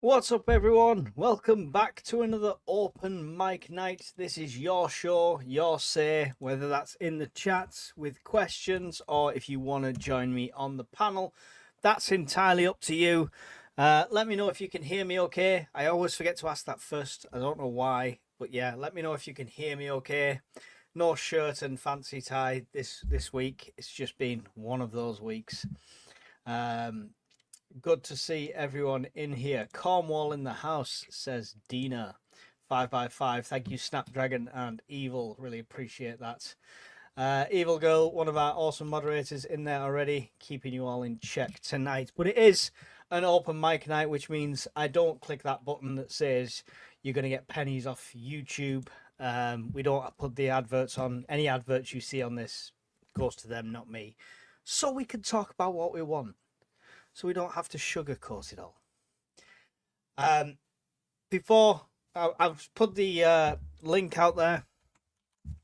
What's up, everyone? Welcome back to another open mic night. This is your show, your say, whether that's in the chats with questions or if you want to join me on the panel. That's entirely up to you. Let me know if you can hear me okay. I always forget to ask that first. I don't know why, but yeah, let me know if you can hear me okay. No shirt and fancy tie this week. It's just been one of those weeks. Good to see everyone in here. Cornwall in the house, says Dina. 5x5. Thank you, Snapdragon and Evil. Really appreciate that. Evil Girl, one of our awesome moderators in there already, keeping you all in check tonight. But it is an open mic night, which means I don't click that button that says you're going to get pennies off YouTube. We don't put the adverts on. Any adverts you see on this goes to them, not me. So we can talk about what we want. So we don't have to sugarcoat it all. Before I've put the link out there,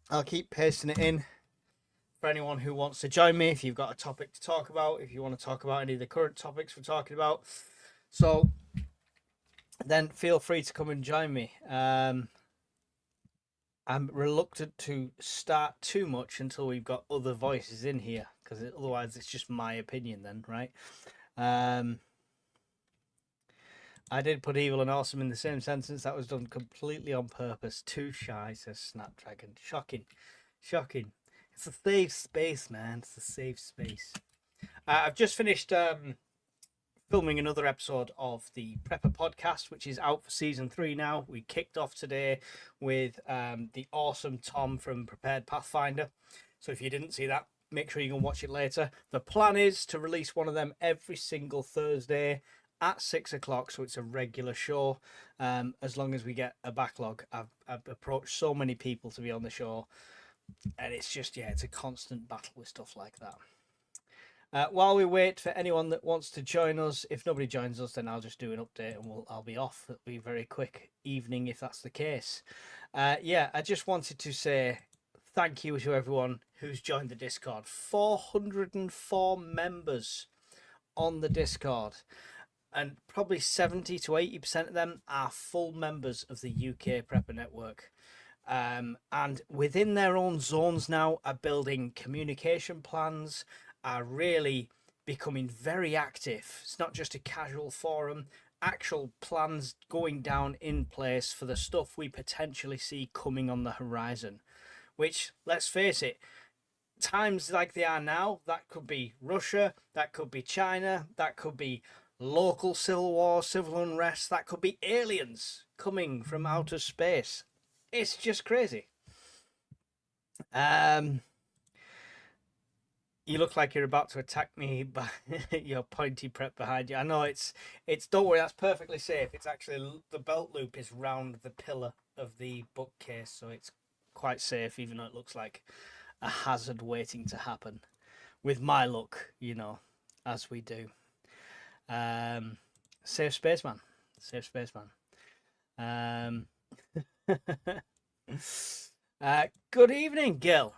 I'll keep pasting it in for anyone who wants to join me. If you've got a topic to talk about, if you want to talk about any of the current topics we're talking about, so then feel free to come and join me. I'm reluctant to start too much until we've got other voices in here, because otherwise it's just my opinion then, right? I did put evil and awesome in the same sentence. That was done completely on purpose. Too shy, says Snapdragon. Shocking. It's a safe space, man. It's a safe space. I've just finished filming another episode of the Prepper podcast, which is out for season 3 now. We kicked off today with the awesome Tom from Prepared Pathfinder. So if you didn't see that, make sure you can watch it later. The plan is to release one of them every single Thursday at 6 o'clock, so it's a regular show. As long as we get a backlog, I've approached so many people to be on the show, and it's just, yeah, it's a constant battle with stuff like that. While we wait for anyone that wants to join us, if nobody joins us, then I'll just do an update and I'll be off. It'll be a very quick evening if that's the case. Yeah, I just wanted to say thank you to everyone who's joined the Discord. 404 members on the Discord, and probably 70 to 80% of them are full members of the UK Prepper Network. And within their own zones now are building communication plans, are really becoming very active. It's not just a casual forum, actual plans going down in place for the stuff we potentially see coming on the horizon. Which, let's face it, times like they are now, that could be Russia, that could be China, that could be local civil war, civil unrest, that could be aliens coming from outer space. It's just crazy. You look like you're about to attack me by your pointy prep behind you. I know it's don't worry, that's perfectly safe. It's actually, the belt loop is round the pillar of the bookcase, so it's quite safe, even though it looks like a hazard waiting to happen. With my luck, you know, as we do. Safe space, man. Safe space, man. Good evening, Gil.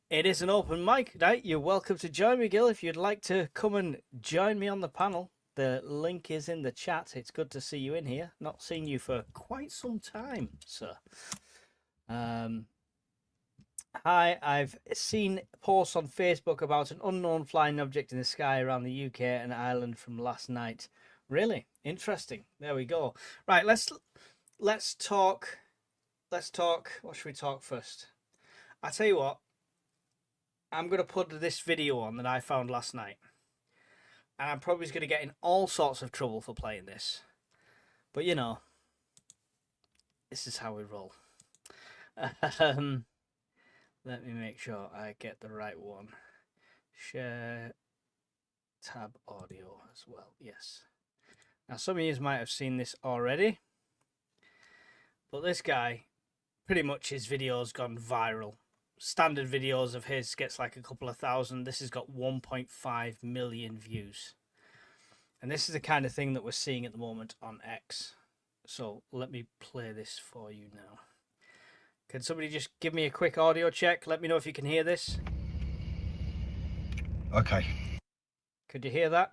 It is an open mic night. You're welcome to join me, Gil, if you'd like to come and join me on the panel. The link is in the chat. It's good to see you in here. Not seen you for quite some time, sir. Hi, I've seen posts on Facebook about an unknown flying object in the sky around the UK and Ireland from last night. Really interesting. There we go. Right, let's talk. What should we talk first? I tell you what. I'm going to put this video on that I found last night. And I'm probably going to get in all sorts of trouble for playing this. But, you know, this is how we roll. Let me make sure I get the right one. Share tab audio as well. Yes. Now, some of you might have seen this already. But this guy, pretty much his video's gone viral. Standard videos of his gets like a couple of thousand. This has got 1.5 million views. And this is the kind of thing that we're seeing at the moment on X. So let me play this for you now. Can somebody just give me a quick audio check? Let me know if you can hear this. Okay. Could you hear that?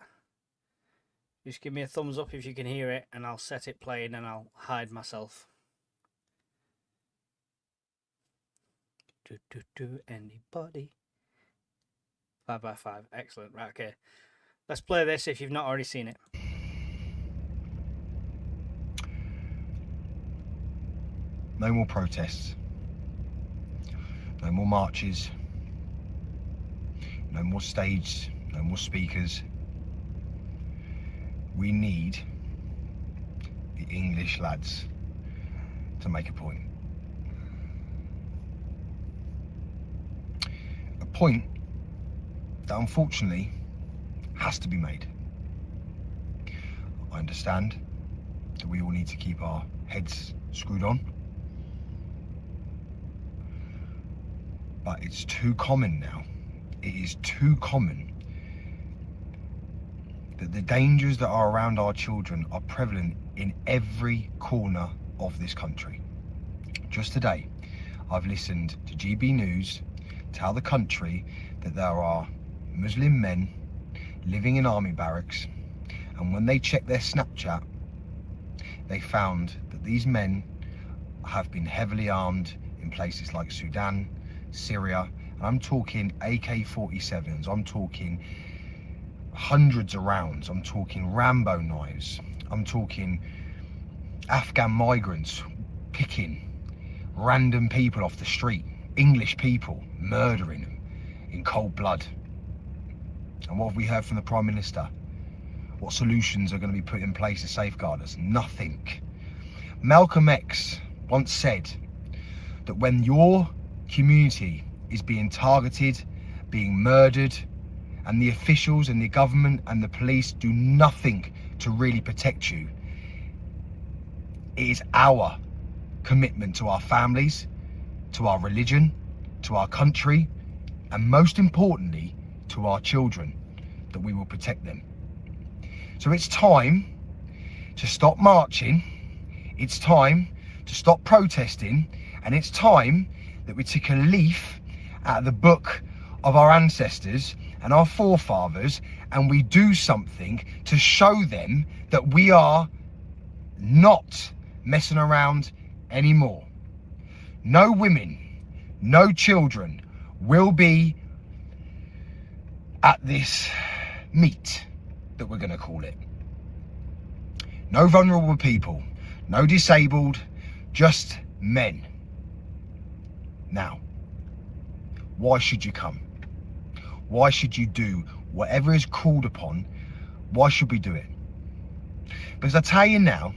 Just give me a thumbs up if you can hear it, and I'll set it playing and I'll hide myself. Anybody? 5x5. Excellent. Right, okay. Let's play this if you've not already seen it. No more protests. No more marches. No more staged. No more speakers. We need the English lads to make a point. A point that unfortunately has to be made. I understand that we all need to keep our heads screwed on, but it's too common now. It is too common that the dangers that are around our children are prevalent in every corner of this country. Just today, I've listened to GB News tell the country that there are Muslim men living in army barracks, and when they checked their Snapchat, they found that these men have been heavily armed in places like Sudan, Syria, and I'm talking AK-47s, I'm talking hundreds of rounds, I'm talking Rambo knives, I'm talking Afghan migrants picking random people off the street, English people, murdering them in cold blood. And what have we heard from the Prime Minister? What solutions are going to be put in place to safeguard us? Nothing. Malcolm X once said that when your community is being targeted, being murdered, and the officials and the government and the police do nothing to really protect you, it is our commitment to our families, to our religion, to our country, and most importantly, to our children, that we will protect them. So it's time to stop marching, it's time to stop protesting, and it's time that we take a leaf out of the book of our ancestors and our forefathers, and we do something to show them that we are not messing around anymore. No women, no children will be at this meet that we're going to call it. No vulnerable people, no disabled, just men. Now, why should you come? Why should you do whatever is called upon? Why should we do it? Because I tell you now,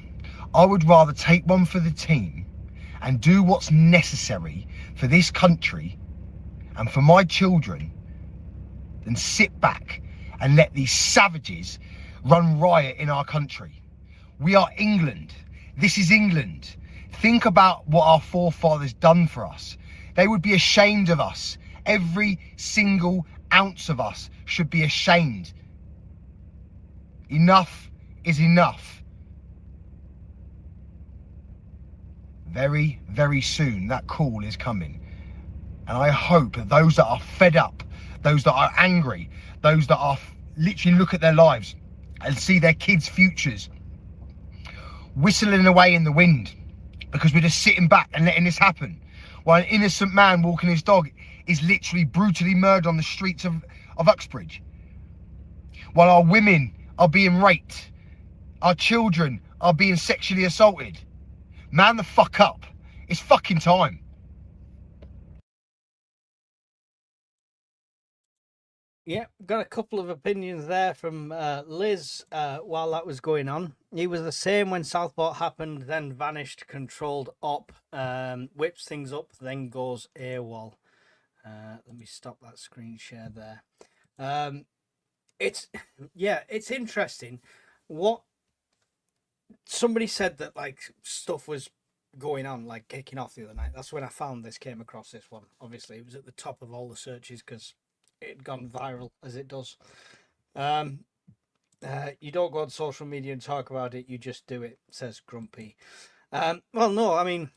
I would rather take one for the team and do what's necessary for this country and for my children than sit back and let these savages run riot in our country. We are England. This is England. Think about what our forefathers done for us. They would be ashamed of us. Every single ounce of us should be ashamed. Enough is enough. Very, very soon that call is coming. And I hope that those that are fed up, those that are angry, those that are literally look at their lives and see their kids' futures whistling away in the wind because we're just sitting back and letting this happen, while an innocent man walking his dog is literally brutally murdered on the streets of Uxbridge, while our women are being raped, our children are being sexually assaulted. Man the fuck up. It's fucking time. Yeah, got a couple of opinions there from Liz while that was going on. He was the same when Southport happened, then vanished, controlled op, whips things up, then goes AWOL. Let me stop that screen share there. It's interesting. What somebody said that like stuff was going on, like kicking off the other night. That's when I found this, came across this one. Obviously, it was at the top of all the searches because it had gone viral as it does. You don't go on social media and talk about it, you just do it, says Grumpy. Well, no, I mean,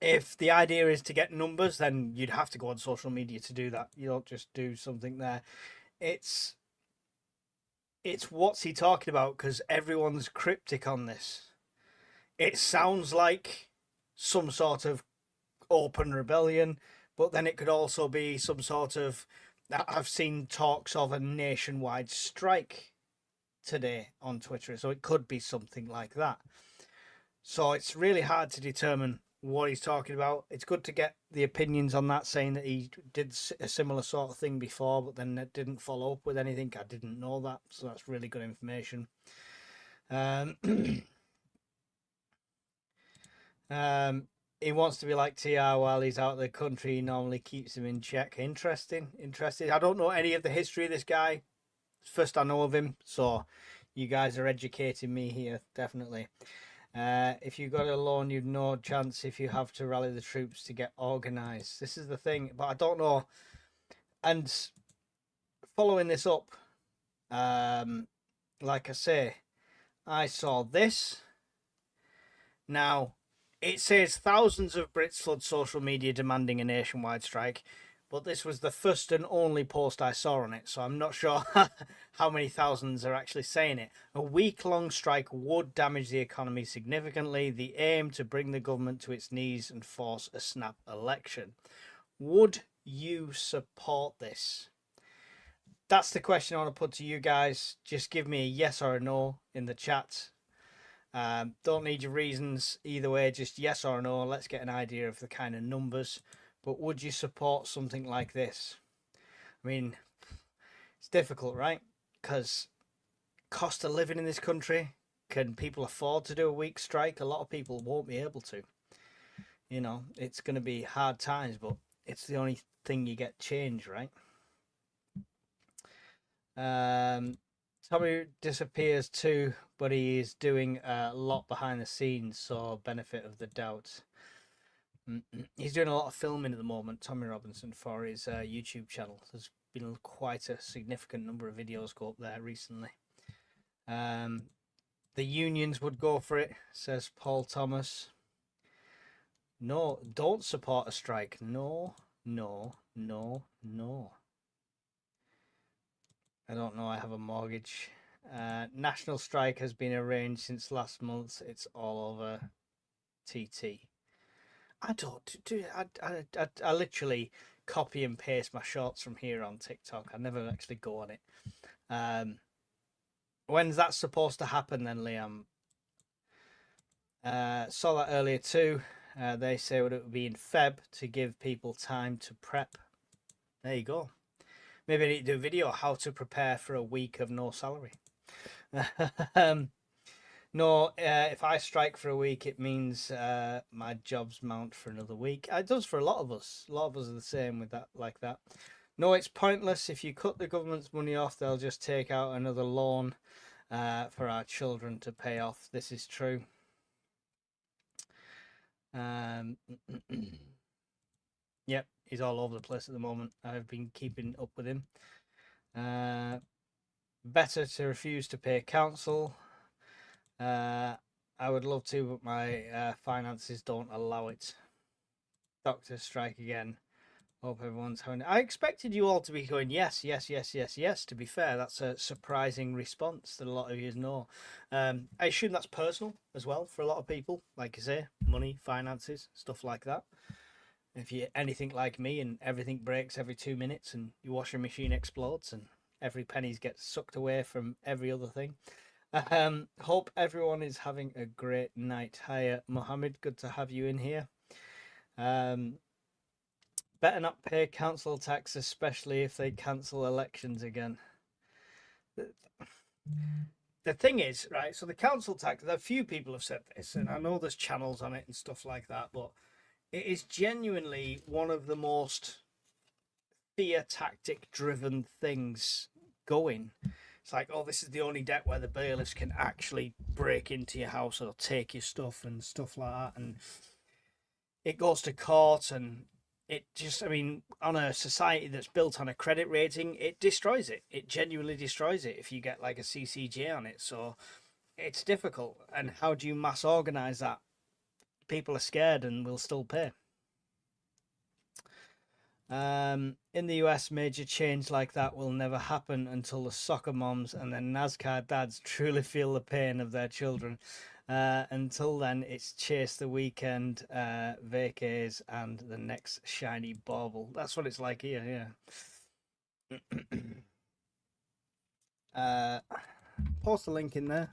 if the idea is to get numbers, then you'd have to go on social media to do that. You don't just do something there. It's it's what's he talking about, because everyone's cryptic on this. It sounds like some sort of open rebellion, but then it could also be some sort of. I've seen talks of a nationwide strike today on Twitter, so it could be something like that. So it's really hard to determine what he's talking about. It's good to get the opinions on that, saying that he did a similar sort of thing before, but then it didn't follow up with anything. I didn't know that, so that's really good information. He wants to be like TR while he's out of the country. He normally keeps him in check. Interesting. I don't know any of the history of this guy. First I know of him, so you guys are educating me here, definitely. If you got a loan, you've no chance if you have to rally the troops to get organised. This is the thing, but I don't know. And following this up, like I say, I saw this. Now, it says thousands of Brits flood social media demanding a nationwide strike, but this was the first and only post I saw on it, so I'm not sure how many thousands are actually saying it. A week-long strike would damage the economy significantly. The aim to bring the government to its knees and force a snap election. Would you support this? That's the question I want to put to you guys. Just give me a yes or a no in the chat. Don't need your reasons either way, just yes or no. Let's get an idea of the kind of numbers. But would you support something like this? I mean, it's difficult, right? Because cost of living in this country, can people afford to do a week strike? A lot of people won't be able to. You know, it's going to be hard times, but it's the only thing you get change, right? Tommy disappears too, but he is doing a lot behind the scenes, so benefit of the doubt. He's doing a lot of filming at the moment, Tommy Robinson, for his YouTube channel. There's been quite a significant number of videos go up there recently. The unions would go for it, says Paul Thomas. No, don't support a strike. No, no, no, no. I don't know, I have a mortgage. National strike has been arranged since last month. It's all over TT. I don't do. I literally copy and paste my shorts from here on TikTok. I never actually go on it. When's that supposed to happen then, Liam? Saw that earlier too. They say it would be in Feb to give people time to prep. There you go. Maybe I need to do a video how to prepare for a week of no salary. No, if I strike for a week, it means my job's mount for another week. It does for a lot of us. A lot of us are the same with that, like that. No, it's pointless. If you cut the government's money off, they'll just take out another loan for our children to pay off. This is true. Yep, he's all over the place at the moment. I've been keeping up with him. Better to refuse to pay council. I would love to, but my finances don't allow it. Doctor strike again. Hope everyone's having. I expected you all to be going yes, yes, yes, yes, yes. To be fair, that's a surprising response that a lot of you know. I assume that's personal as well for a lot of people. Like I say, money, finances, stuff like that. If you're anything like me and everything breaks every 2 minutes and your washing machine explodes and every penny gets sucked away from every other thing. Hope everyone is having a great night. Hiya, Mohammed. Good to have you in here. Better not pay council tax, especially if they cancel elections again. The thing is, right, so the council tax, a few people have said this, and I know there's channels on it and stuff like that, but it is genuinely one of the most fear tactic driven things going. It's like, oh, this is the only debt where the bailiffs can actually break into your house or take your stuff and stuff like that. And it goes to court, and it just, I mean, on a society that's built on a credit rating, it destroys it. It genuinely destroys it if you get like a CCJ on it. So it's difficult. And how do you mass organise that? People are scared and will still pay. In the US, major change like that will never happen until the soccer moms and the NASCAR dads truly feel the pain of their children. Until then, it's chase the weekend, vacays, and the next shiny bauble. That's what it's like here, yeah. Post a link in there.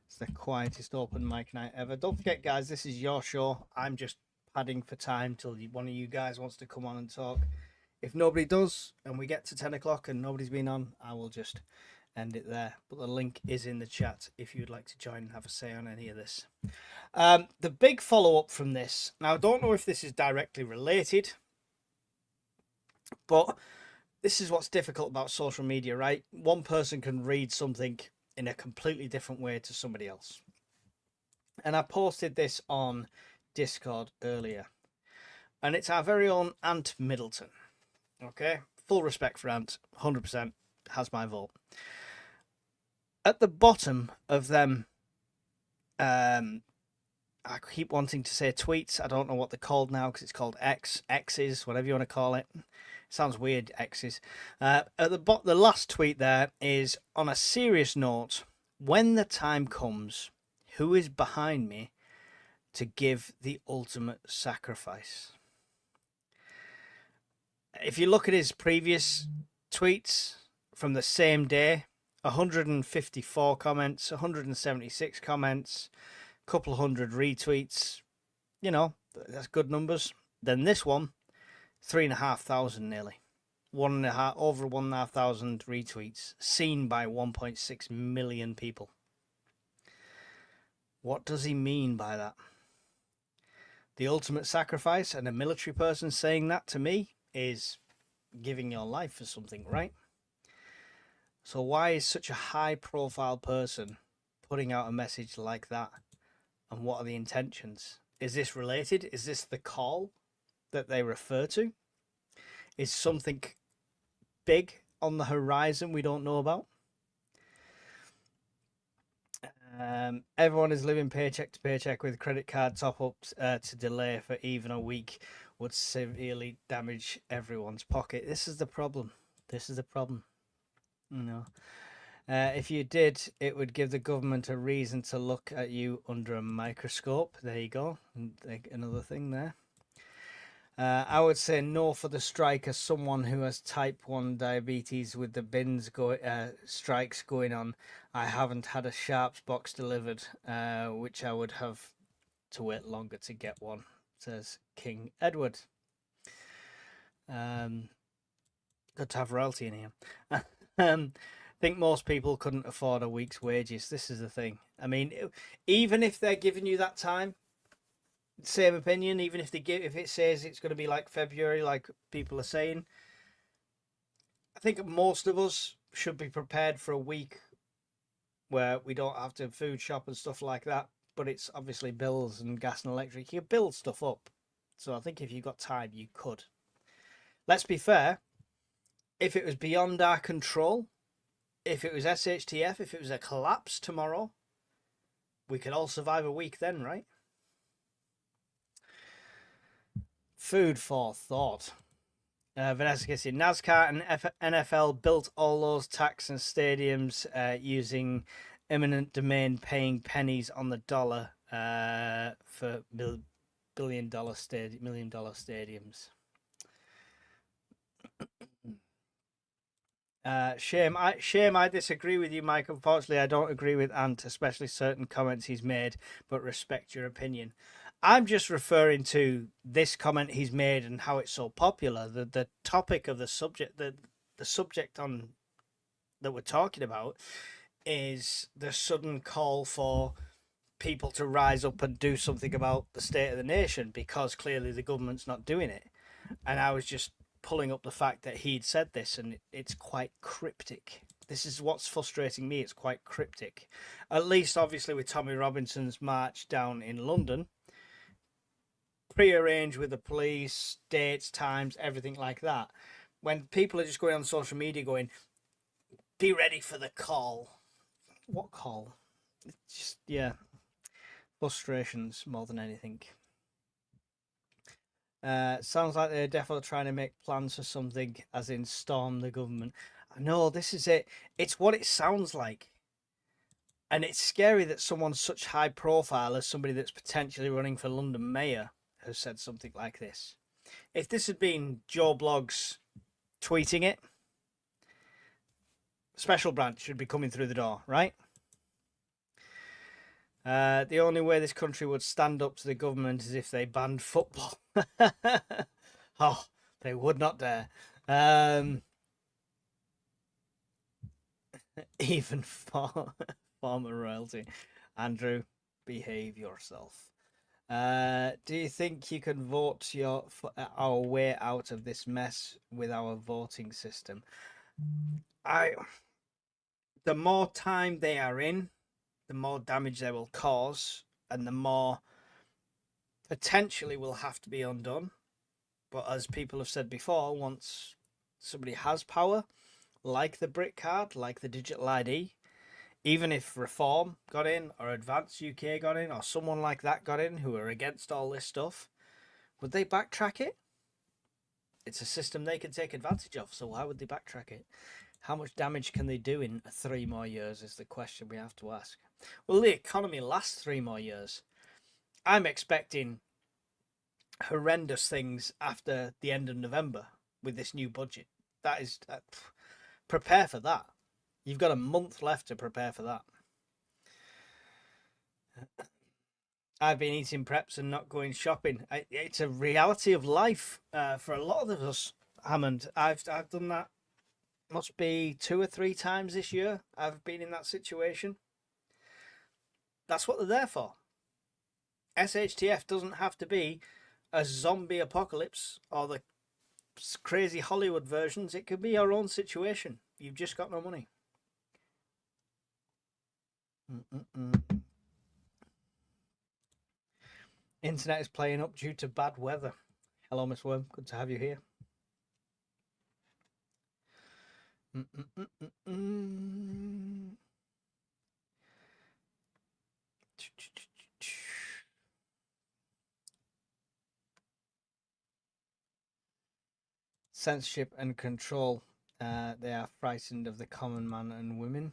It's the quietest open mic night ever. Don't forget, guys, this is your show. I'm just padding for time till one of you guys wants to come on and talk. If nobody does, and we get to 10 o'clock and nobody's been on, I will just end it there. But the link is in the chat if you'd like to join and have a say on any of this. The big follow-up from this, now I don't know if this is directly related, but this is what's difficult about social media, right? One person can read something in a completely different way to somebody else. And I posted this on Discord earlier. And it's our very own Ant Middleton. Okay? Full respect for Ant. 100% has my vote. At the bottom of them, I keep wanting to say tweets. I don't know what they're called now because it's called X's, whatever you want to call it. Sounds weird, X's. At the last tweet there is, on a serious note, when the time comes, who is behind me to give the ultimate sacrifice? If you look at his previous tweets from the same day, 154 comments, 176 comments, a couple hundred retweets, you know, that's good numbers. Then this one, 3,500 nearly. Over 1,500 retweets, seen by 1.6 million people. What does he mean by that? The ultimate sacrifice, and a military person saying that to me is giving your life for something, right? So why is such a high-profile person putting out a message like that? And what are the intentions? Is this related? Is this the call that they refer to? Is something big on the horizon we don't know about? Everyone is living paycheck to paycheck with credit card top-ups to delay for even a week would severely damage everyone's pocket. This is the problem. You know, if you did, it would give the government a reason to look at you under a microscope. There you go. Another thing there. I would say no for the strike as someone who has type 1 diabetes with the bins strikes going on. I haven't had a Sharps box delivered, which I would have to wait longer to get one, says King Edward. Good to have royalty in here. I think most people couldn't afford a week's wages. This is the thing. I mean, even if they're giving you that time, same opinion, even if it says it's going to be like February, like people are saying, I think most of us should be prepared for a week where we don't have to food shop and stuff like that, but it's obviously bills and gas and electric. You build stuff up. So I think if you got time, you could. Let's be fair. If it was beyond our control, if it was SHTF, if it was a collapse tomorrow, we could all survive a week then, right? Food for thought. Vanessa gets in. NASCAR and NFL built all those tracks and stadiums using eminent domain, paying pennies on the dollar for $1 billion stadiums. Shame, I disagree with you, Mike. Unfortunately, I don't agree with Ant, especially certain comments he's made, but respect your opinion. I'm just referring to this comment he's made and how it's so popular. The topic of the subject, the subject on that we're talking about is the sudden call for people to rise up and do something about the state of the nation because clearly the government's not doing it. And I was just pulling up the fact that he'd said this, and it's quite cryptic. This is what's frustrating me. It's quite cryptic. At least, obviously, with Tommy Robinson's march down in London, pre-arranged with the police, dates, times, everything like that. When people are just going on social media going, be ready for the call. What call? It's just, yeah, frustrations more than anything. Sounds like they're definitely trying to make plans for something, as in storm the government. I know, this is it. It's what it sounds like. And it's scary that someone such high profile as somebody that's potentially running for London mayor has said something like this. If this had been Joe Bloggs tweeting it, special branch should be coming through the door, right? The only way this country would stand up to the government is if they banned football. Oh, they would not dare. Even for former royalty. Andrew, behave yourself. Do you think you can vote our way out of this mess with our voting system? The more time they are in, the more damage they will cause, and the more potentially will have to be undone. But as people have said before, once somebody has power, like the BRIC card, like the digital ID, even if Reform got in, or Advance UK got in, or someone like that got in who are against all this stuff, would they backtrack it? It's a system they can take advantage of, so why would they backtrack it? How much damage can they do in 3 more years is the question we have to ask. Will the economy last 3 more years? I'm expecting horrendous things after the end of November with this new budget. That is, prepare for that. You've got a month left to prepare for that. I've been eating preps and not going shopping. It's a reality of life for a lot of us, Hammond. I've done that. Must be 2 or 3 times this year I've been in that situation. That's what they're there for. SHTF doesn't have to be a zombie apocalypse or the crazy Hollywood versions. It could be our own situation. You've just got no money. Internet is playing up due to bad weather. Hello, Miss Worm. Good to have you here. Censorship and control. They are frightened of the common man and women.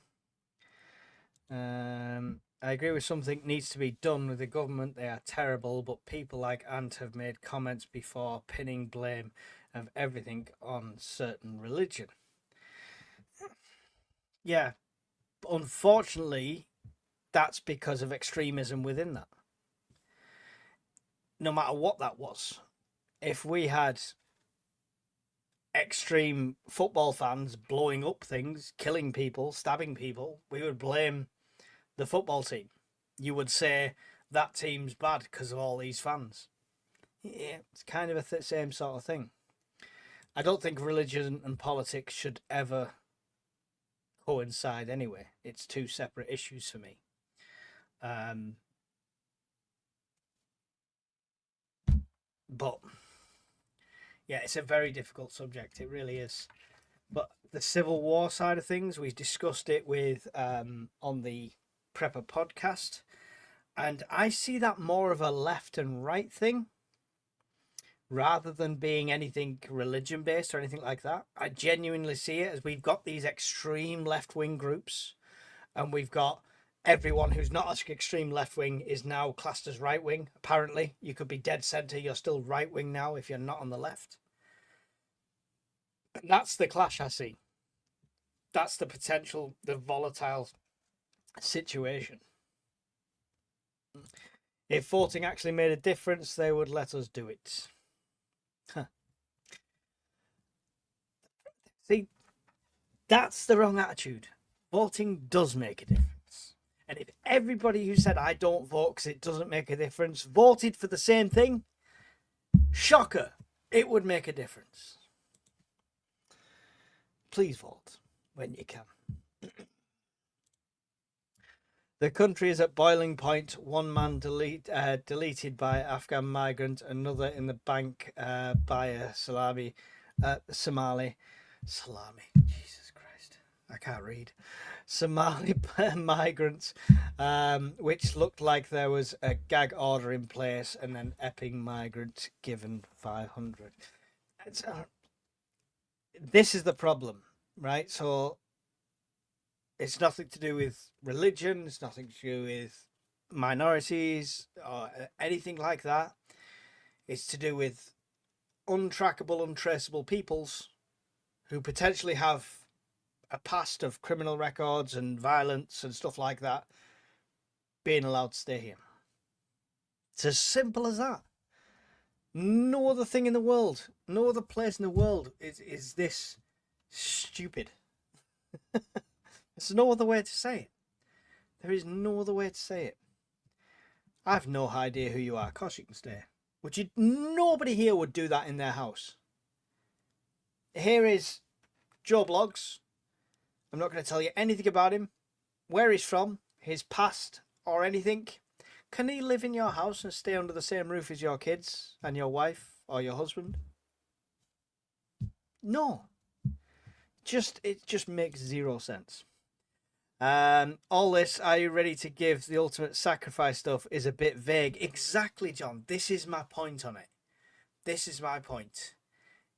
I agree with something needs to be done with the government. They are terrible, but people like Ant have made comments before pinning blame of everything on certain religion. Yeah, unfortunately, that's because of extremism within that. No matter what that was, if we had extreme football fans blowing up things, killing people, stabbing people, we would blame the football team. You would say that team's bad because of all these fans. Yeah, it's kind of a same sort of thing. I don't think religion and politics should ever coincide anyway. It's 2 separate issues for me. But yeah, it's a very difficult subject. It really is. But the Civil War side of things, we discussed it with on the Prepper podcast, and I see that more of a left and right thing rather than being anything religion based or anything like that. I genuinely see it as we've got these extreme left wing groups, and we've got everyone who's not as extreme left wing is now classed as right wing. Apparently, you could be dead center, you're still right wing now if you're not on the left. And that's the clash I see. That's the potential, the volatile situation. If voting actually made a difference, they would let us do it. Huh. See, that's the wrong attitude. Voting does make a difference. And if everybody who said I don't vote because it doesn't make a difference voted for the same thing, shocker, it would make a difference. Please vote when you can. The country is at boiling point. 1 man deleted by Afghan migrant, another in the bank by a Somali. Jesus Christ. I can't read. Somali migrants, which looked like there was a gag order in place and then Epping migrant given 500. This is the problem, right? So it's nothing to do with religion, it's nothing to do with minorities or anything like that. It's to do with untrackable, untraceable peoples who potentially have a past of criminal records and violence and stuff like that being allowed to stay here. It's as simple as that. No other thing in the world, no other place in the world is this stupid. There's no other way to say it. There is no other way to say it. I've no idea who you are. Of course you can stay. Would you? Nobody here would do that in their house. Here is Joe Blogs. I'm not going to tell you anything about him, where he's from, his past, or anything. Can he live in your house and stay under the same roof as your kids and your wife or your husband? No. It just makes zero sense. All this, are you ready to give the ultimate sacrifice stuff is a bit vague. Exactly, John. This is my point on it. This is my point.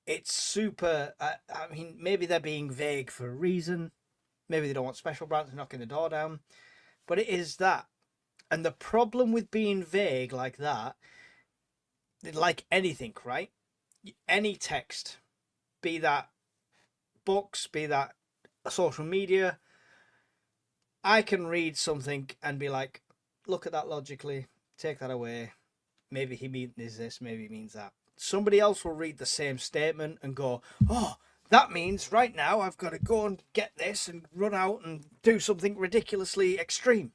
It's super, I mean, maybe they're being vague for a reason. Maybe they don't want special brands knocking the door down. But it is that. And the problem with being vague like that, like anything, right? Any text, be that books, be that social media, I can read something and be like, look at that logically, take that away. Maybe he means this, maybe he means that. Somebody else will read the same statement and go, oh, that means right now I've got to go and get this and run out and do something ridiculously extreme.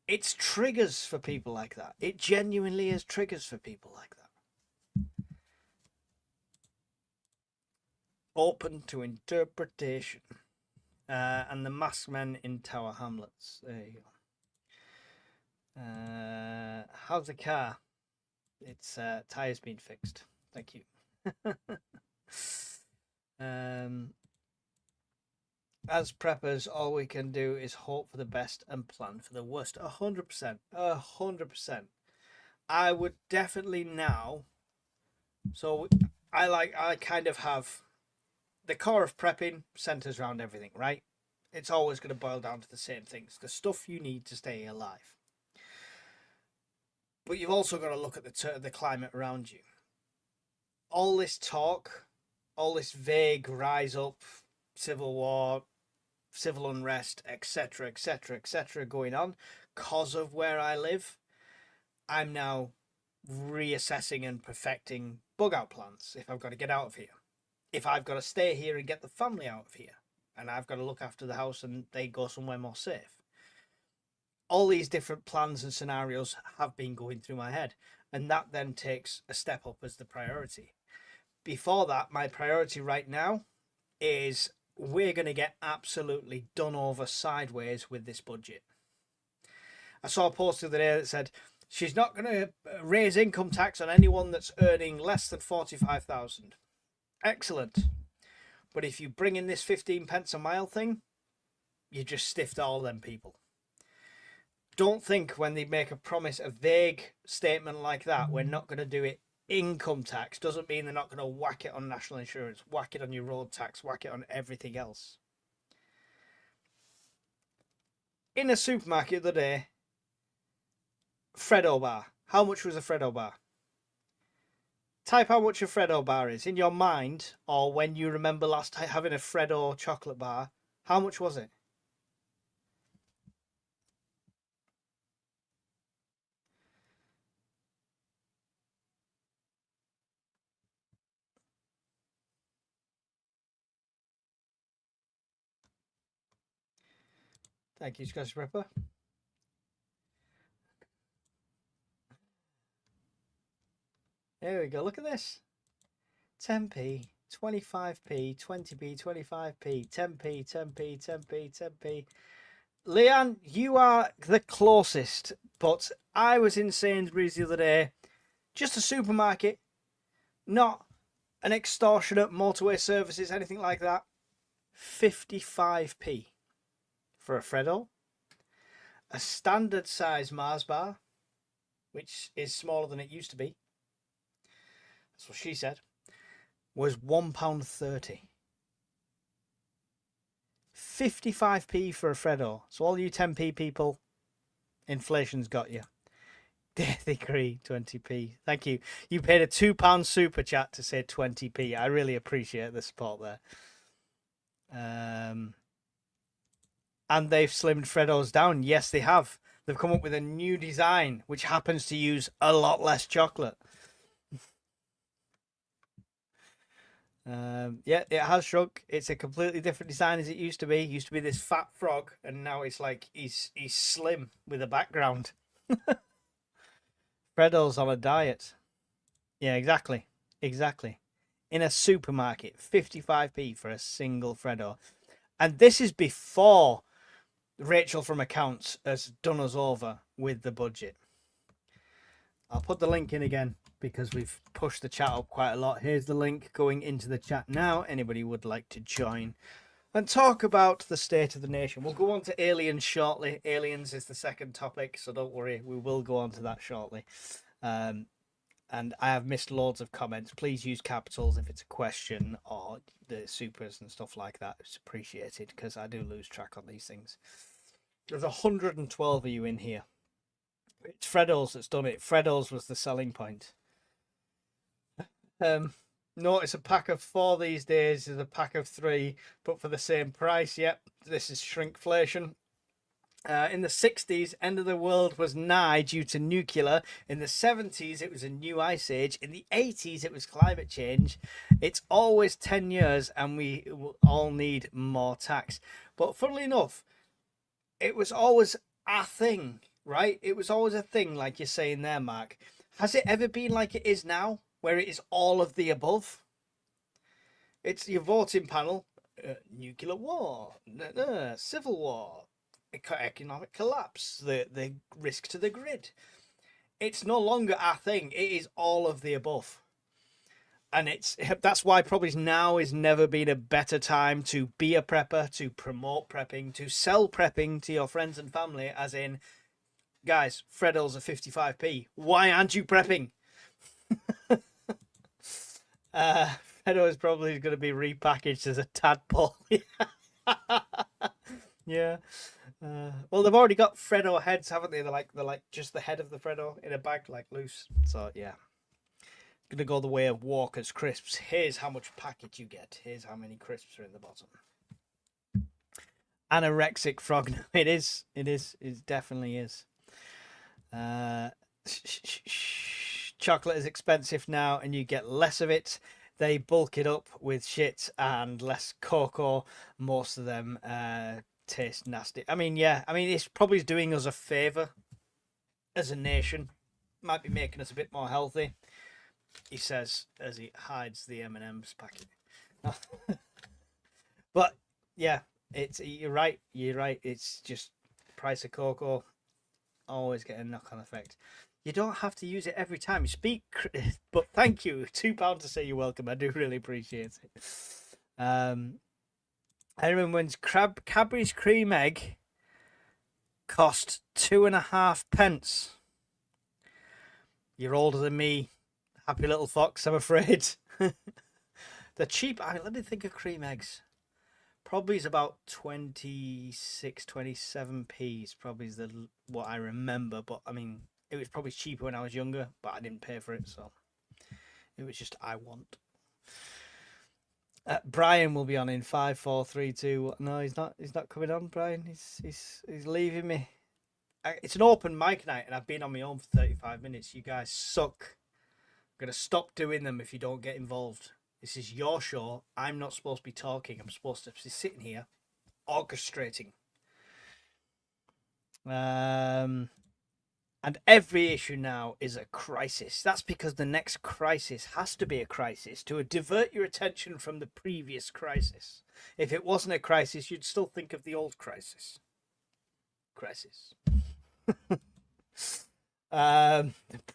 It's triggers for people like that. It genuinely is triggers for people like that. Open to interpretation. And the masked men in Tower Hamlets. There you go. How's the car? Its tyres been fixed. Thank you. As preppers, all we can do is hope for the best and plan for the worst. 100%. 100%. I would definitely now. So I kind of have the core of prepping centers around everything, right? It's always going to boil down to the same things, the stuff you need to stay alive. But you've also got to look at the climate around you. All this talk, all this vague rise up, civil war, civil unrest, etc., etc., etc., going on because of where I live, I'm now reassessing and perfecting bug out plans if I've got to get out of here. If I've got to stay here and get the family out of here, and I've got to look after the house and they go somewhere more safe. All these different plans and scenarios have been going through my head, and that then takes a step up as the priority. Before that, my priority right now is we're going to get absolutely done over sideways with this budget. I saw a post the other day that said she's not going to raise income tax on anyone that's earning less than 45,000. Excellent. But if you bring in this 15 pence a mile thing, you just stiffed all them people. Don't think when they make a promise, a vague statement like that, we're not going to do it. Income tax doesn't mean they're not going to whack it on national insurance, whack it on your road tax, whack it on everything else. In a supermarket the other day, Freddo bar. How much was a Freddo bar? Type how much a Freddo bar is in your mind, or when you remember last time having a Freddo chocolate bar. How much was it? Thank you, Scottish Ripper. There we go. Look at this. 10p, 25p, 20p, 25p, 10p, 10p, 10p, 10p. Leanne, you are the closest, but I was in Sainsbury's the other day. Just a supermarket, not an extortionate motorway services, anything like that. 55p for a Freddo. A standard size Mars bar, which is smaller than it used to be, that's what she said, was £1.30. 55p for a Freddo. So all you 10p people, inflation's got you. Death agree, 20p. Thank you. You paid a £2 super chat to say 20p. I really appreciate the support there. And they've slimmed Freddos down. Yes, they have. They've come up with a new design, which happens to use a lot less chocolate. Yeah, it has shrunk. It's a completely different design as it used to be. It used to be this fat frog, and now it's like he's slim with a background. Freddo's on a diet. Yeah, exactly. Exactly. In a supermarket, 55p for a single Freddo. And this is before Rachel from Accounts has done us over with the budget. I'll put the link in again because we've pushed the chat up quite a lot. Here's the link going into the chat now. Anybody would like to join and talk about the state of the nation. We'll go on to aliens shortly. Aliens is the second topic, so don't worry. We will go on to that shortly. And I have missed loads of comments. Please use capitals if it's a question or the supers and stuff like that. It's appreciated because I do lose track on these things. There's 112 of you in here. It's Freddo's that's done it. Freddo's was the selling point. Notice a pack of 4 these days is a pack of 3, but for the same price. Yep, this is shrinkflation. In the 60s, end of the world was nigh due to nuclear. In the 70s, it was a new ice age. In the 80s, it was climate change. It's always 10 years, and we all need more tax. But funnily enough, it was always a thing, right? It was always a thing, like you're saying there, Mark. Has it ever been like it is now, where it is all of the above? It's your voting panel, nuclear war, civil war, economic collapse, the risk to the grid. It's no longer a thing. It is all of the above. And that's why probably now has never been a better time to be a prepper, to promote prepping, to sell prepping to your friends and family, as in, guys, Freddo's are 55p. Why aren't you prepping? Freddo is probably going to be repackaged as a tadpole. Yeah. Well, they've already got Freddo heads, haven't they? They're like just the head of the Freddo in a bag, like loose. So yeah, gonna go the way of Walker's crisps. Here's how much packet you get. Here's how many crisps are in the bottom. Anorexic frog. It is. It definitely is. Chocolate is expensive now, and you get less of it. They bulk it up with shit and less cocoa. Most of them taste nasty. I mean, yeah. I mean, it's probably doing us a favour as a nation. Might be making us a bit more healthy. He says as he hides the M&M's packet. But yeah, you're right. It's just price of cocoa always get a knock-on effect. You don't have to use it every time you speak, but thank you. £2 to say you're welcome. I do really appreciate it. I remember when Cadbury's cream egg cost 2.5p. You're older than me, happy little fox, I'm afraid. The cheap. Let me think of cream eggs. Probably is about 26, 27p. Probably is what I remember. But I mean, it was probably cheaper when I was younger, but I didn't pay for it, so it was just I want. Brian will be on in 5, 4, 3, 2. No, he's not. He's not coming on. Brian, he's leaving me. It's an open mic night, and I've been on my own for 35 minutes. You guys suck. I'm gonna stop doing them if you don't get involved. This is your show. I'm not supposed to be talking. I'm supposed to be sitting here, orchestrating. And every issue now is a crisis. That's because the next crisis has to be a crisis to divert your attention from the previous crisis. If it wasn't a crisis, you'd still think of the old crisis. The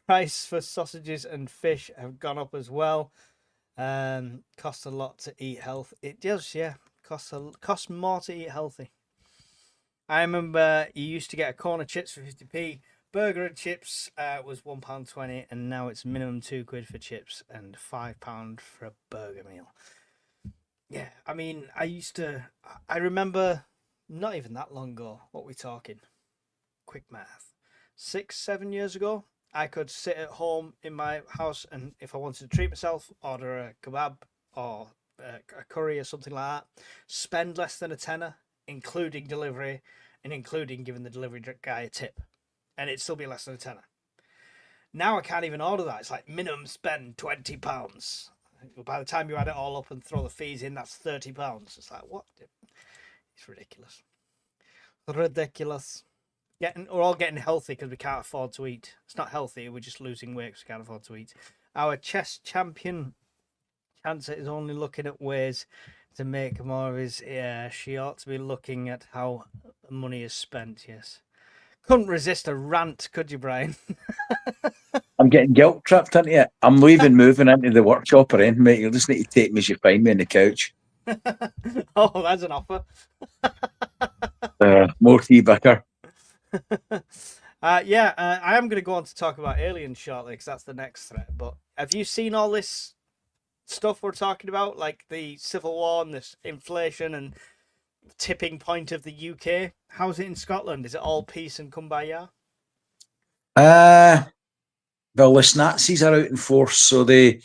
price for sausages and fish have gone up as well. Costs a lot to eat health. It does, yeah. Costs more to eat healthy. I remember you used to get a corner chips for 50p. Burger and chips was £1.20, and now it's minimum £2 for chips and £5 for a burger meal. Yeah, I mean, I remember not even that long ago. What we talking? Quick math. 6, 7 years ago, I could sit at home in my house, and if I wanted to treat myself, order a kebab or a curry or something like that, spend less than a tenner, including delivery and including giving the delivery guy a tip, and it'd still be less than a tenner. Now I can't even order that. It's like minimum spend £20. By the time you add it all up and throw the fees in, that's £30. It's like, what? It's ridiculous. Ridiculous. We're all getting healthy because we can't afford to eat. It's not healthy. We're just losing weight because we can't afford to eat. Our chess champion Chancer is only looking at ways to make more of his. Yeah, she ought to be looking at how money is spent. Yes. Couldn't resist a rant, could you, Brian? I'm getting guilt tripped into it. I'm not even moving into the workshop or anything, mate. You'll just need to take me as you find me on the couch. Oh, that's an offer. More tea, Vicar. I am going to go on to talk about aliens shortly because that's the next threat. But have you seen all this stuff we're talking about, like the Civil War and this inflation and tipping point of the UK? How's it in Scotland? Is it all peace and kumbaya? Well, the Nazis are out in force, so I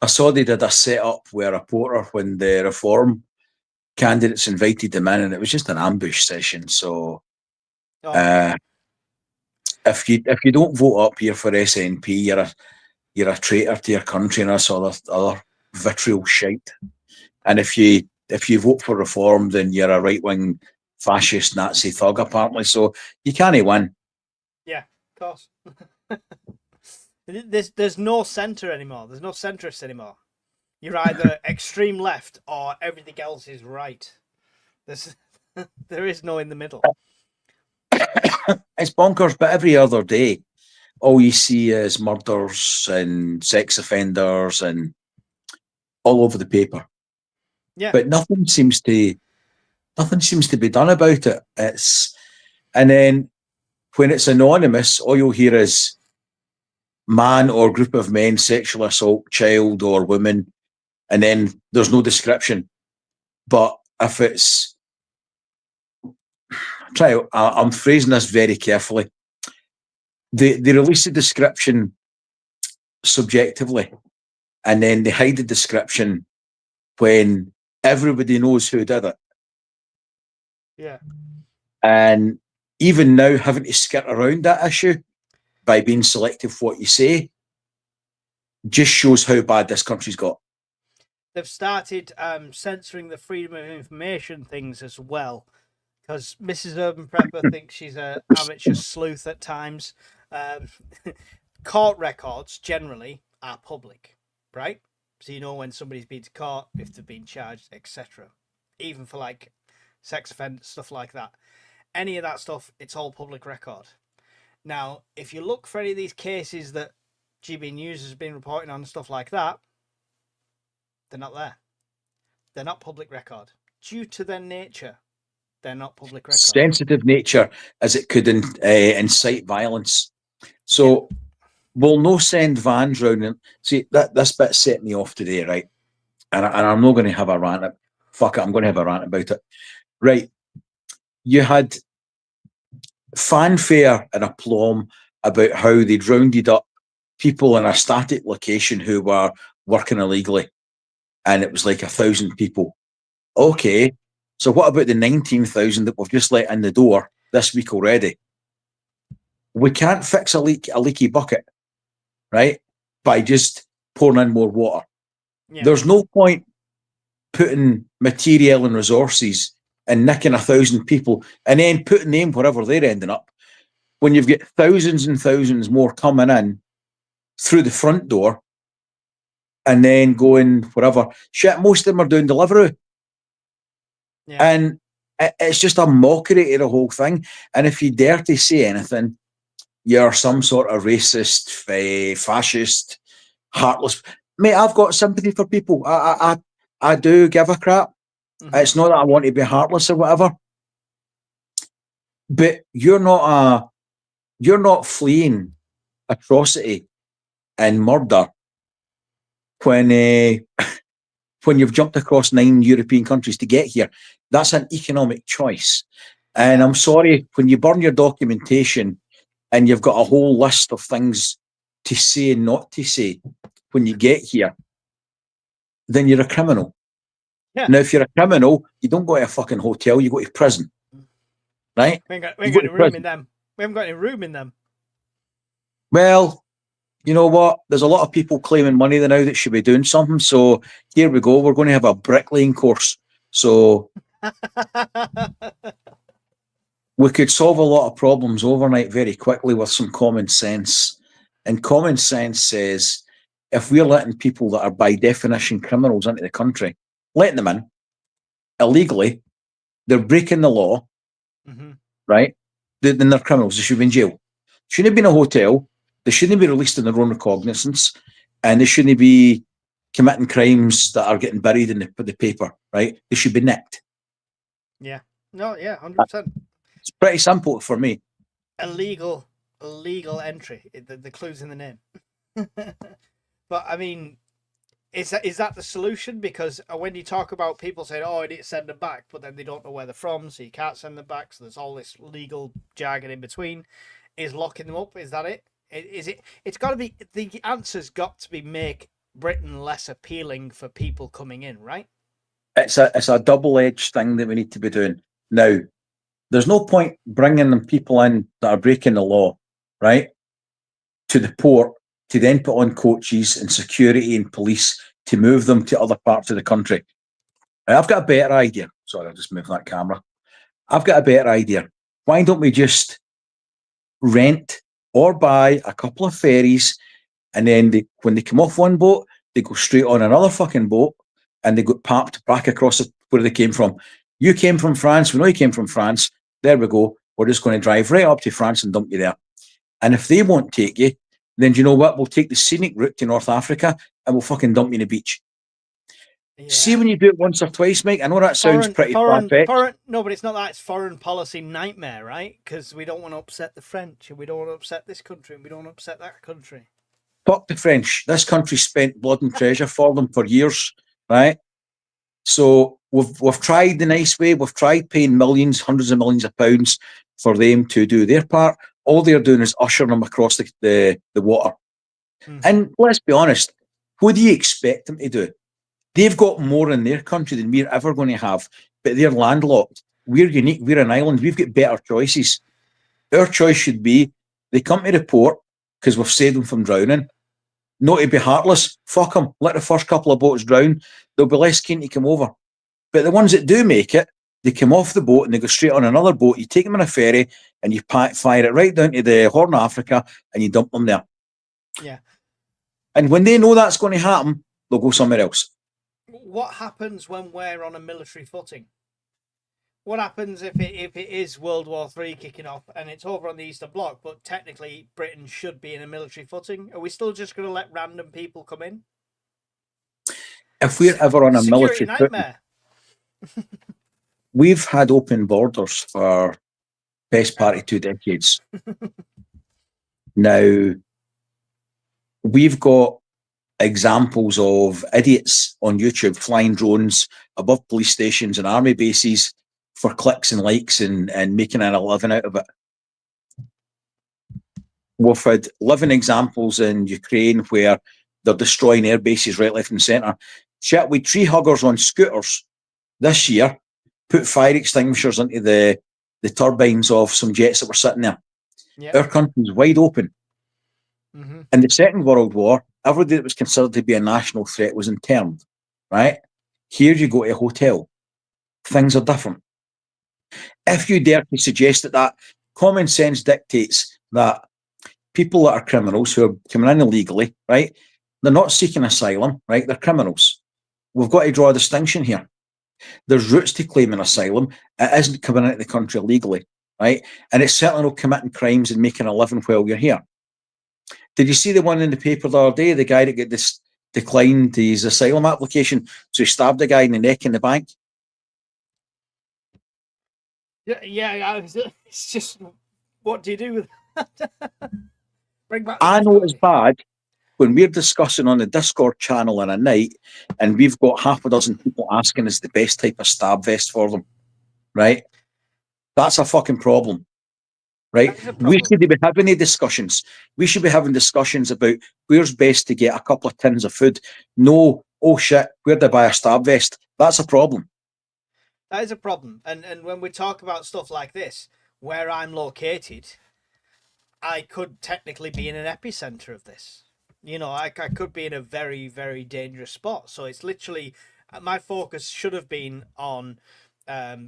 saw they did a setup where a porter, when the reform candidates invited them in, and it was just an ambush session. So, if you don't vote up here for SNP, you're a traitor to your country and that's all other vitriol shite. And if you vote for reform, then you're a right wing fascist Nazi thug, apparently. So you can't win. Yeah, of course. There's no centre anymore. There's no centrists anymore. You're either extreme left or everything else is right. There is no in the middle. It's bonkers, but every other day, all you see is murders and sex offenders and all over the paper. Yeah. But nothing seems to be done about it. And then when it's anonymous, all you'll hear is man or group of men sexual assault child or woman, and then there's no description. But if it's I'm phrasing this very carefully. They release the description subjectively, and then they hide the description when everybody knows who did it. Yeah. And even now, having to skirt around that issue by being selective what you say just shows how bad this country's got. They've started censoring the freedom of information things as well, because Mrs. Urban Prepper thinks she's an amateur sleuth at times. Court records generally are public, right? So you know when somebody's been to court, if they've been charged, etc. Even for like sex offenders, stuff like that. Any of that stuff, it's all public record. Now, if you look for any of these cases that GB News has been reporting on and stuff like that, they're not there. They're not public record. Due to their nature, they're not public record. Sensitive nature, as it could incite violence. So we'll no send vans round. And see, this bit set me off today, right? And I'm not going to have a rant. Fuck it, I'm going to have a rant about it. Right. You had fanfare and aplomb about how they'd rounded up people in a static location who were working illegally. And it was like 1,000 people. Okay, so what about the 19,000 that we've just let in the door this week already? We can't fix a leaky bucket, right? By just pouring in more water. Yeah. There's no point putting material and resources and nicking 1,000 people and then putting them wherever they're ending up when you've got thousands and thousands more coming in through the front door and then going wherever. Shit, most of them are doing delivery. Yeah. And it's just a mockery to the whole thing. And if you dare to say anything, you're some sort of racist, fascist, heartless. Mate, I've got sympathy for people. I do give a crap. Mhm. It's not that I want to be heartless or whatever, but you're not fleeing atrocity and murder when when you've jumped across 9 European countries to get here. That's an economic choice. And I'm sorry, when you burn your documentation and you've got a whole list of things to say and not to say when you get here, then you're a criminal. Yeah. Now, if you're a criminal, you don't go to a fucking hotel, you go to prison. Right? We ain't got You any go to room prison. in them. We haven't got any room in them. Well, you know what? There's a lot of people claiming money now that should be doing something. So here we go. We're going to have a bricklaying course. So we could solve a lot of problems overnight very quickly with some common sense. And common sense says if we're letting people that are by definition criminals into the country, letting them in illegally, they're breaking the law, Mhm. right? Then they're criminals. They should be in jail. Shouldn't have been a hotel. They shouldn't be released in their own recognizance, and they shouldn't be committing crimes that are getting buried in the paper, right? They should be nicked. Yeah. No, yeah, 100%. It's pretty simple for me. Illegal entry. The clue's in the name. But I mean, is that the solution? Because when you talk about people saying, "Oh, I need to send them back," but then they don't know where they're from, so you can't send them back. So there's all this legal jargon in between. Is locking them up? Is that it? Is it? It's got to be. The answer's got to be make Britain less appealing for people coming in, right? It's a double-edged thing that we need to be doing. Now, there's no point bringing them people in that are breaking the law, right, to the port to then put on coaches and security and police to move them to other parts of the country. I've got a better idea. Sorry, I'll just move that camera. I've got a better idea. Why don't we just rent or buy a couple of ferries, and then when they come off one boat, they go straight on another fucking boat, and they get parked back across where they came from. You came from France. We know you came from France. There we go. We're just going to drive right up to France and dump you there. And if they won't take you, then do you know what? We'll take the scenic route to North Africa and we'll fucking dump you in the beach. Yeah. See, when you do it once or twice, Mike, I know that sounds pretty far-fetched. No, but it's not that. It's foreign policy nightmare, right? Because we don't want to upset the French, and we don't want to upset this country, and we don't want to upset that country. Fuck the French. This country spent blood and treasure for them for years, right? So we've tried the nice way. We've tried paying millions, hundreds of millions of pounds for them to do their part. All they're doing is ushering them across the water. Mhm. And let's be honest, what do you expect them to do? They've got more in their country than we're ever going to have, but they're landlocked. We're unique. We're an island. We've got better choices. Our choice should be they come to the port because we've saved them from drowning. Not to be heartless, fuck them. Let the first couple of boats drown. They'll be less keen to come over. But the ones that do make it, they come off the boat and they go straight on another boat. You take them on a ferry and you fire it right down to the Horn of Africa and you dump them there. Yeah. And when they know that's going to happen, they'll go somewhere else. What happens when we're on a military footing? What happens if it is World War III kicking off and it's over on the Eastern Bloc, but technically Britain should be in a military footing? Are we still just going to let random people come in? If we're ever on a military nightmare. We've had open borders for best part of 2 decades. Now, we've got examples of idiots on YouTube flying drones above police stations and army bases for clicks and likes and making a living out of it. We've had living examples in Ukraine where they're destroying air bases right, left and centre. Shit, with tree huggers on scooters this year put fire extinguishers into the turbines of some jets that were sitting there. Yep. Our country's wide open. Mm-hmm. In the Second World War, everybody that was considered to be a national threat was interned, right? Here you go to a hotel. Things are different. If you dare to suggest that common sense dictates that people that are criminals who are coming in illegally, right, they're not seeking asylum, right, they're criminals. We've got to draw a distinction here. There's routes to claiming asylum. It isn't coming into the country illegally, right? And it's certainly not committing crimes and making a living while you're here. Did you see the one in the paper the other day? The guy that got declined his asylum application, so he stabbed a guy in the neck in the bank. It's just, what do you do with that? Bring back the I death know it's penalty. bad when we're discussing on the Discord channel in a night and we've got half a dozen people asking us the best type of stab vest for them, right? That's a fucking problem, right? That is a We problem. should be having the discussions. We should be having discussions about where's best to get a couple of tins of food. No, oh shit, where do I buy a stab vest? That's a problem. That is a problem. And when we talk about stuff like this, where I'm located, I could technically be in an epicenter of this. You know, I could be in a very, very dangerous spot. So it's literally, my focus should have been on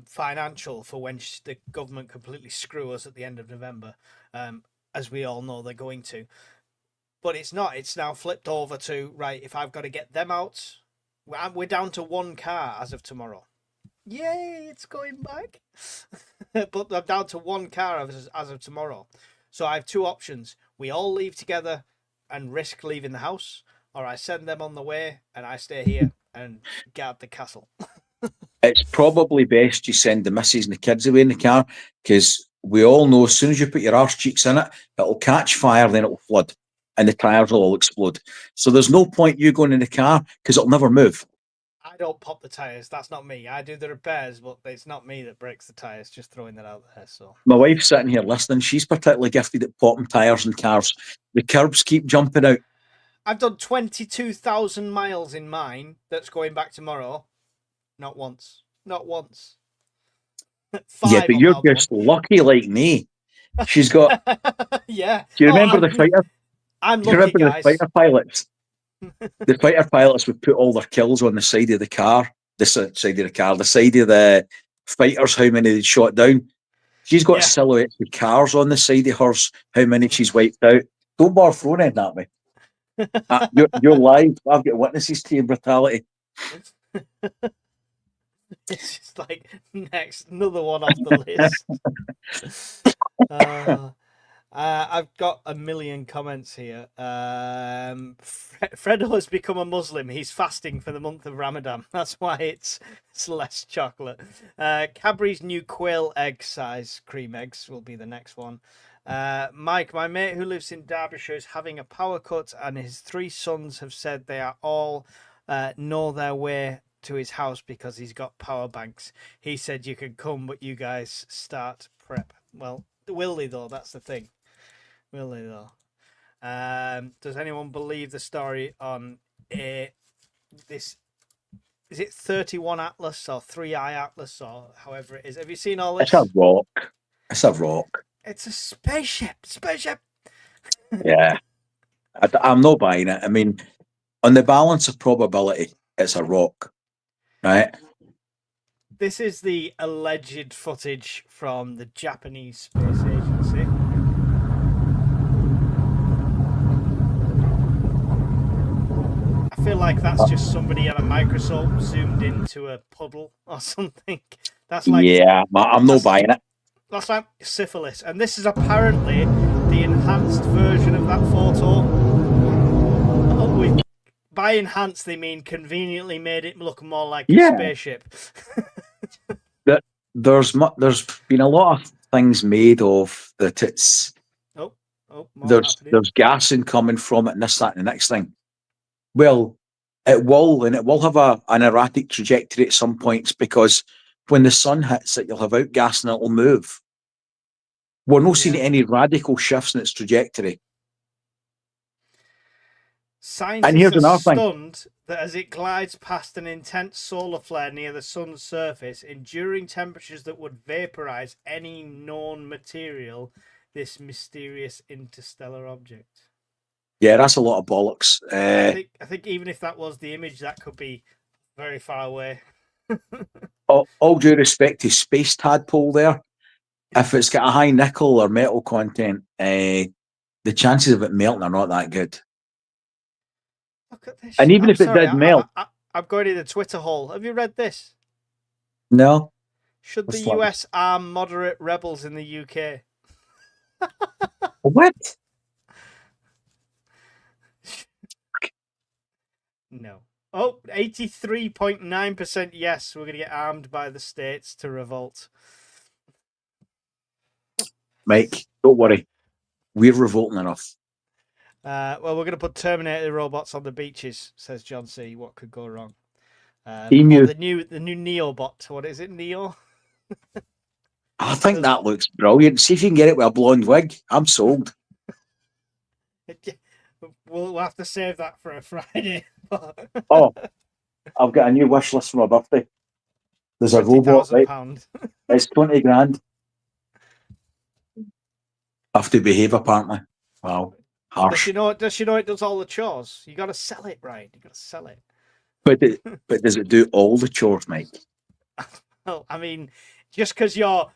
financial for when the government completely screw us at the end of November, as we all know they're going to. But it's not. It's now flipped over to, right, if I've got to get them out, we're down to one car as of tomorrow. Yay, it's going back. But I'm down to one car as of tomorrow. So I have two options. We all leave together and risk leaving the house, or I send them on the way and I stay here and guard the castle. It's probably best you send the missus and the kids away in the car because we all know as soon as you put your arse cheeks in it, it'll catch fire, then it'll flood and the tyres will all explode. So there's no point you going in the car because it'll never move. I don't pop the tyres. That's not me. I do the repairs, but it's not me that breaks the tyres. Just throwing that out there. So My wife's sitting here listening. She's particularly gifted at popping tyres in cars. The curbs keep jumping out. I've done 22,000 miles in mine. That's going back tomorrow. Not once. Not once. Yeah, Five but on you're that just lucky like me. She's got. one. Yeah. Do you Oh, remember the fighter? I'm Do you lucky, remember the guys. fighter pilots? The fighter pilots would put all their kills on the side of the car, the side of the car, the side of the fighters, how many they'd shot down. She's got Yeah. silhouettes with cars on the side of hers, how many she's wiped out. Don't bother throwing it at me. You're live. I've got witnesses to your brutality. It's just like next, another one off the list. I've got a million comments here. Fredo has become a Muslim. He's fasting for the month of Ramadan. That's why it's less chocolate. Cadbury's new quail egg size cream eggs will be the next one. Mike, my mate who lives in Derbyshire, is having a power cut, and his three sons have said they are all know their way to his house because he's got power banks. He said you can come, but you guys start prep. Well, will they though? That's the thing. Will they though? Does anyone believe the story on this? Is it 31 Atlas or 3i Atlas or however it is? Have you seen all this? It's a rock. It's a rock. It's a spaceship. Spaceship. Yeah. I'm not buying it. I mean, on the balance of probability, it's a rock, right? This is the alleged footage from the Japanese Space Agency. I feel like that's just somebody on a microscope zoomed into a puddle or something. That's like, yeah, I'm not buying it. That's like syphilis, and this is apparently the enhanced version of that photo. By enhanced, they mean conveniently made it look more like a spaceship. There's been a lot of things made of that. It's there's gassing coming from it, and this, that, and the next thing. Well, it will have an erratic trajectory at some points because when the sun hits it, you'll have outgas and it'll move. We're not seeing any radical shifts in its trajectory. Scientists are stunned that as it glides past an intense solar flare near the sun's surface, enduring temperatures that would vaporize any known material, this mysterious interstellar object. Yeah, that's a lot of bollocks. I think even if that was the image, that could be very far away. all due respect to space tadpole there, if it's got a high nickel or metal content, the chances of it melting are not that good. Look at this. And even if it did melt, I'm going to the Twitter hole. Have you read this? No. Should the US arm moderate rebels in the UK? What? No. Oh, 83.9% yes. We're going to get armed by the states to revolt. Mike, don't worry. We're revolting enough. Well, we're going to put Terminator robots on the beaches, says John C. What could go wrong? Emu. Or the new Neo bot. What is it, Neo? I think that looks brilliant. See if you can get it with a blonde wig. I'm sold. We'll have to save that for a Friday. Oh, I've got a new wish list for my birthday. There's a robot, right? £50,000. It's 20 grand. I have to behave, apparently. Wow. Does Harsh. she know it does all the chores? You got to sell it, right? You got to sell it. But does it do all the chores, Mike? Well, I mean, just because your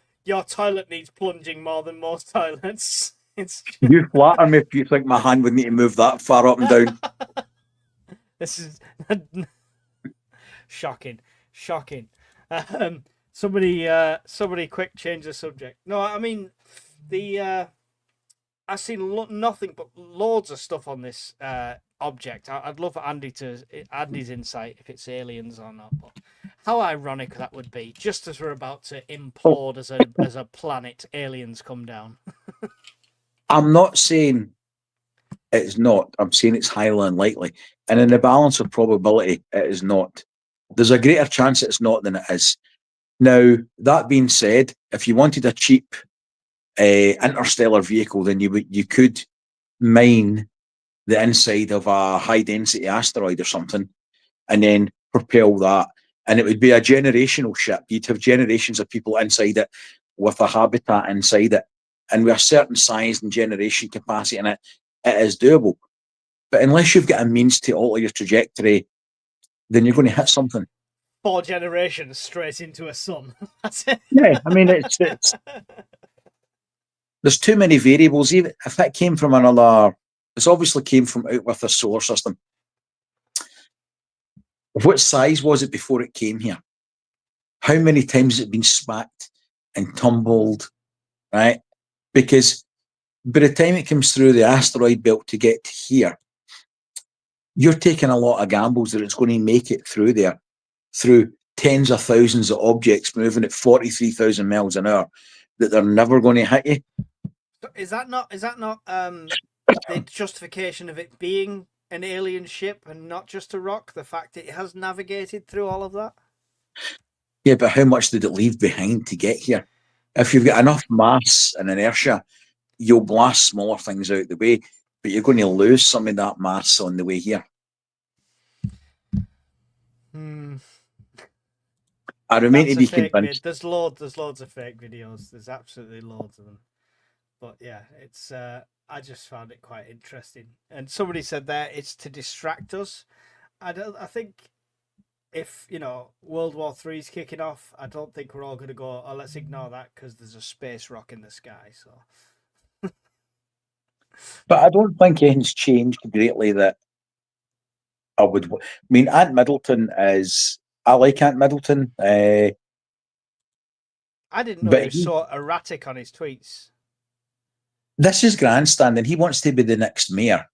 toilet needs plunging more than most toilets, it's You flatter me if you think my hand would need to move that far up and down. this is shocking. Somebody quick change the subject. No, I mean I've seen nothing but loads of stuff on this object. I'd love Andy's insight if it's aliens or not. But how ironic that would be, just as we're about to implode as a planet, aliens come down. I'm not saying it's not. I'm saying it's highly unlikely. And in the balance of probability, it is not. There's a greater chance it's not than it is. Now, that being said, if you wanted a cheap interstellar vehicle, then you could mine the inside of a high density asteroid or something and then propel that. And it would be a generational ship. You'd have generations of people inside it with a habitat inside it. And with a certain size and generation capacity in it, it is doable. But unless you've got a means to alter your trajectory, then you're going to hit something. 4 generations straight into a sun. That's it. Yeah, I mean, it's there's too many variables. Even if it came from another, it's obviously came from out with the solar system. What size was it before it came here? How many times has it been smacked and tumbled, right? Because by the time it comes through the asteroid belt to get to here, you're taking a lot of gambles that it's going to make it through there, through tens of thousands of objects moving at 43,000 miles an hour, that they're never going to hit you. Is that not the justification of it being an alien ship and not just a rock? The fact that it has navigated through all of that? Yeah, but how much did it leave behind to get here? If you've got enough mass and inertia, you'll blast smaller things out the way, but you're going to lose some of that mass on the way here. I remain to be convinced. There's loads of fake videos. There's absolutely loads of them. But yeah, it's I just found it quite interesting. And somebody said there it's to distract us. I think if World War III is kicking off, I don't think we're all going to go, oh, let's ignore that because there's a space rock in the sky. So, but I don't think anything's changed greatly. That I mean, Ant Middleton is. I like Ant Middleton. I didn't know he was so erratic on his tweets. This is grandstanding. He wants to be the next mayor.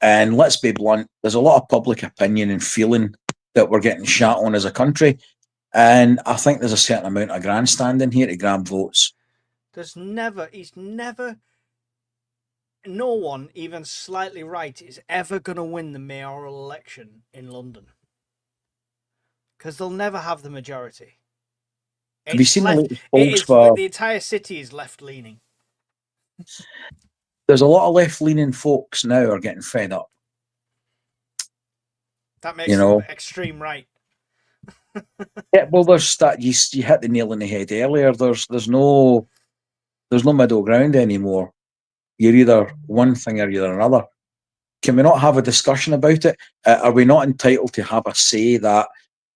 And let's be blunt, there's a lot of public opinion and feeling that we're getting shot on as a country. And I think there's a certain amount of grandstanding here to grab votes. No one, even slightly right, is ever going to win the mayoral election in London. Because they'll never have the majority. Have you seen the latest polls for... The entire city is left-leaning. There's a lot of left-leaning folks now are getting fed up. That makes them extreme right. Yeah, well, there's that. You hit the nail on the head earlier. There's no middle ground anymore. You're either one thing or you're another. Can we not have a discussion about it? Are we not entitled to have a say that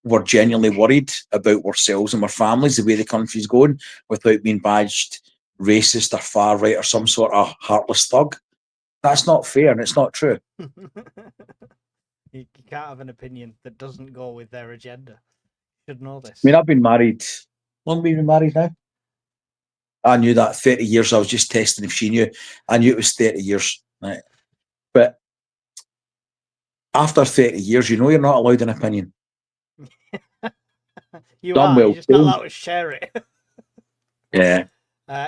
we're genuinely worried about ourselves and our families, the way the country's going, without being badged racist or far right or some sort of heartless thug? That's not fair and it's not true. You can't have an opinion that doesn't go with their agenda. You should know this. I mean, I've been married. How long have we been married now? I knew that 30 years. I was just testing if she knew. I knew it was 30 years. Right? But after 30 years, you're not allowed an opinion. You're just not allowed to share it. Yeah.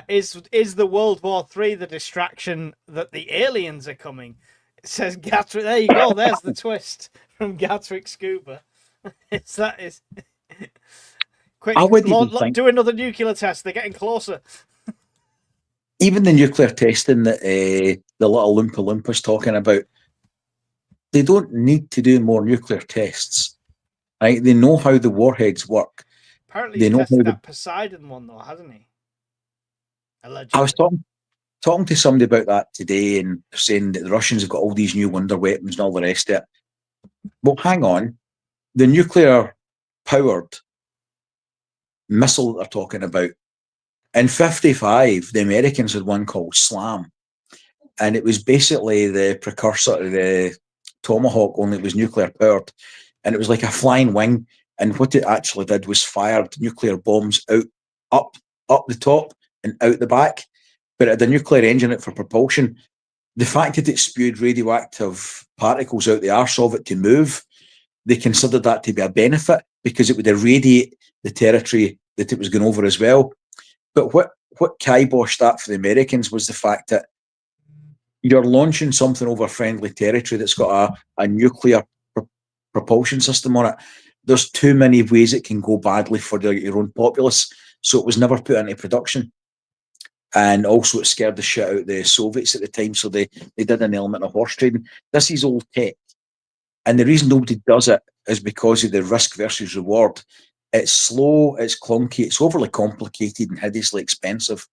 Is the World War III the distraction that the aliens are coming? It says Gatwick. There you go. There's the twist from Gatwick Scuba. It's that is quick. I would even think, Do another nuclear test. They're getting closer. even the nuclear testing that the little Loompa Loompas talking about, they don't need to do more nuclear tests. Right? They know how the warheads work. Apparently, They he's know how tested the. that Poseidon one though, hasn't he? Allegedly. I was talking to somebody about that today, and saying that the Russians have got all these new wonder weapons and all the rest of it. Well, hang on. The nuclear powered missile that they're talking about, in 55, the Americans had one called SLAM, and it was basically the precursor to the Tomahawk, only it was nuclear powered, and it was like a flying wing. And what it actually did was fired nuclear bombs up the top and out the back, but it had a nuclear engine in it for propulsion. The fact that it spewed radioactive particles out the arse of it to move, they considered that to be a benefit because it would irradiate the territory that it was going over as well. But what kiboshed that for the Americans was the fact that you're launching something over friendly territory that's got a nuclear propulsion system on it. There's too many ways it can go badly for your own populace. So it was never put into production. And also it scared the shit out of the Soviets at the time. So they did an element of horse trading. This is old tech. And the reason nobody does it is because of the risk versus reward. It's slow, it's clunky, it's overly complicated and hideously expensive.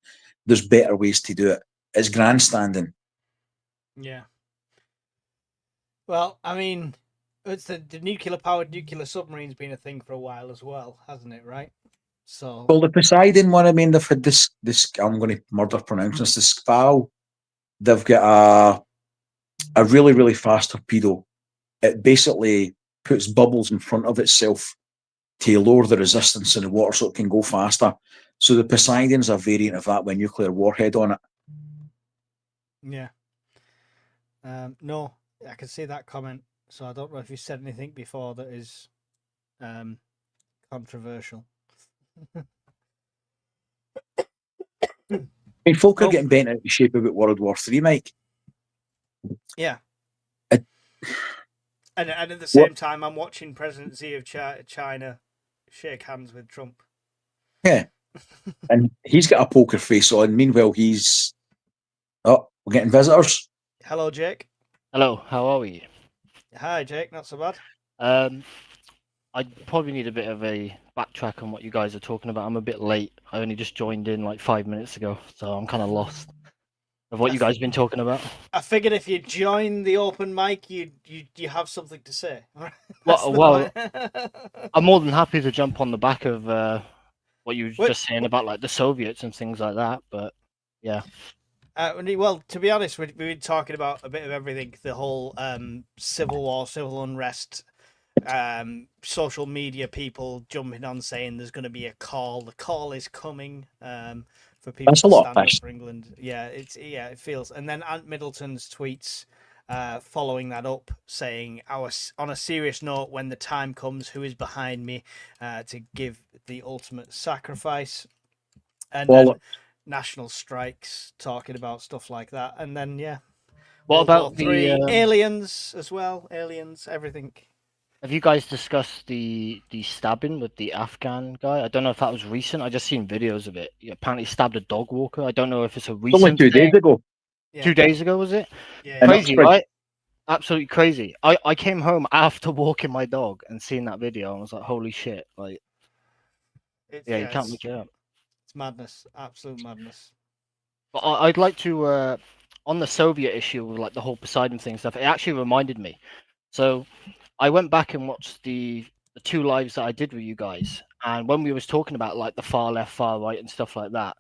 There's better ways to do it. It's grandstanding. Yeah. Well, I mean, it's the nuclear-powered nuclear submarine's been a thing for a while as well, hasn't it? Right. So. Well, the Poseidon one, I mean, they've had this. I'm going to murder pronounce this. The SPAL. They've got a really, really fast torpedo. It basically puts bubbles in front of itself to lower the resistance in the water so it can go faster. So the Poseidon's a variant of that with a nuclear warhead on it. Yeah. No, I can see that comment. So I don't know if you said anything before that is controversial. I mean, folk are getting bent out of shape about World War III, Mike. Yeah. And at the same time, I'm watching President Xi of China shake hands with Trump. Yeah. And he's got a poker face on. Meanwhile, he's... Oh, we're getting visitors. Hello, Jake. Hello, how are we? Hi, Jake. Not so bad. I probably need a bit of a backtrack on what you guys are talking about. I'm a bit late. I only just joined in like 5 minutes ago, so I'm kind of lost of what you guys have been talking about. I figured if you join the open mic, you have something to say. Well, I'm more than happy to jump on the back of what you were just saying about like the Soviets and things like that, but yeah. Well, to be honest, we've been talking about a bit of everything. The whole civil war, civil unrest, social media people jumping on saying there's going to be a call. The call is coming for people to stand up for England. Yeah, it feels. And then Ant Middleton's tweets following that up, saying, on a serious note, when the time comes, who is behind me to give the ultimate sacrifice? And then national strikes, talking about stuff like that. And then, yeah. What about the aliens as well? Aliens, everything. Have you guys discussed the stabbing with the Afghan guy? I don't know if that was recent. I just seen videos of it. He apparently stabbed a dog walker. I don't know if it's a recent. Only 2 days ago. Yeah. 2 days ago, was it? Yeah. Crazy, right? Absolutely crazy. I came home after walking my dog and seeing that video and was like, holy shit. Like, you can't make it up. It's madness. Absolute madness. But I'd like to, on the Soviet issue with like the whole Poseidon thing stuff, it actually reminded me. So I went back and watched the 2 lives that I did with you guys. And when we was talking about like the far left, far right and stuff like that,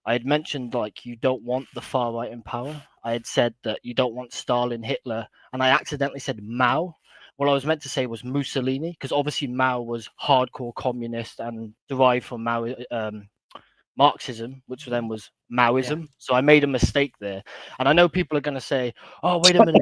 I had mentioned like you don't want the far right in power. I had said that you don't want Stalin, Hitler, and I accidentally said Mao. What I was meant to say was Mussolini, because obviously Mao was hardcore communist and derived from Marxism, which then was Maoism. Yeah. So I made a mistake there. And I know people are going to say, oh, wait a minute,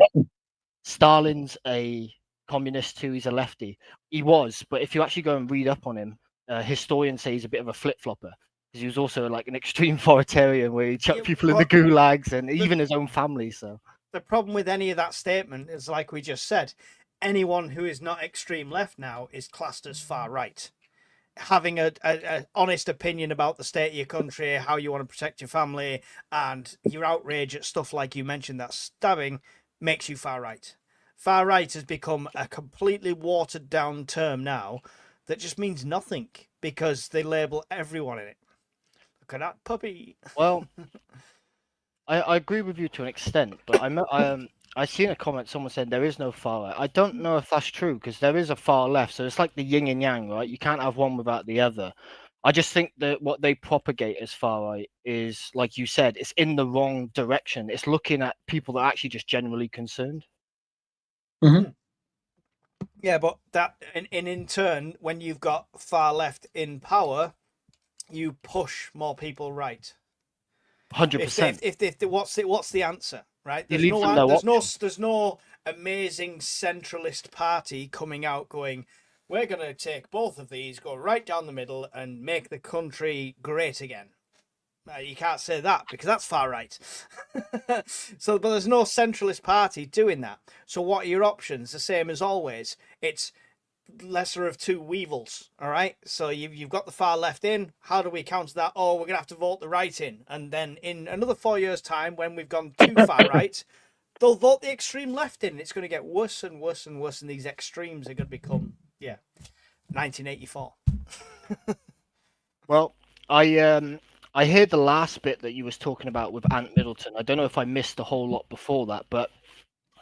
Stalin's a communist too, he's a lefty. He was, but if you actually go and read up on him, historians say he's a bit of a flip-flopper. Because he was also like an extreme authoritarian where he chucked Yeah, people in the well, gulags and even his own family. So the problem with any of that statement is, like we just said, anyone who is not extreme left now is classed as far right. Having a honest opinion about the state of your country, how you want to protect your family, and your outrage at stuff like you mentioned, that stabbing, makes you far right. Far right has become a completely watered down term now that just means nothing because they label everyone in it. Look at that puppy. well, I agree with you to an extent, but I seen a comment someone said there is no far right. I don't know if that's true because there is a far left, so it's like the yin and yang, right? You can't have one without the other. I just think that what they propagate as far right is, like you said, it's in the wrong direction. It's looking at people that are actually just generally concerned. Mhm. Yeah, but that in turn, when you've got far left in power, you push more people right. 100%. If what's the answer, right? You There's leave them no no there's no option. there's no amazing centralist party coming out going, we're going to take both of these, go right down the middle, and make the country great again. You can't say that because that's far right. So, but there's no centralist party doing that. So, what are your options? The same as always. It's lesser of two weevils. All right. So you've got the far left in. How do we counter that? Oh, we're gonna have to vote the right in, and then in another 4 years' time, when we've gone too far right, they'll vote the extreme left in. It's going to get worse and worse and worse, and these extremes are going to become 1984. Well, I heard the last bit that you was talking about with Ant Middleton. I don't know if I missed a whole lot before that, but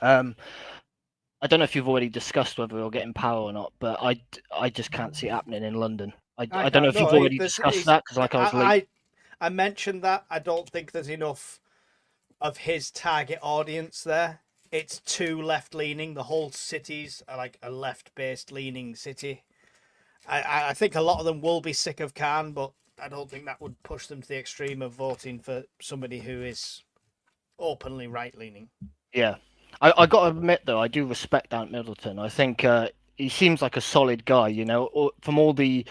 I don't know if you've already discussed whether he'll get in power or not. But I just can't see it happening in London. I don't know can't. if you've No, already discussed that because like I was late. I mentioned that. I don't think there's enough of his target audience there. It's too left leaning. The whole city's like a left based leaning city. I think a lot of them will be sick of Khan, but I don't think that would push them to the extreme of voting for somebody who is openly right leaning. Yeah, I got to admit though, I do respect Ant Middleton. I think he seems like a solid guy. You know, from all the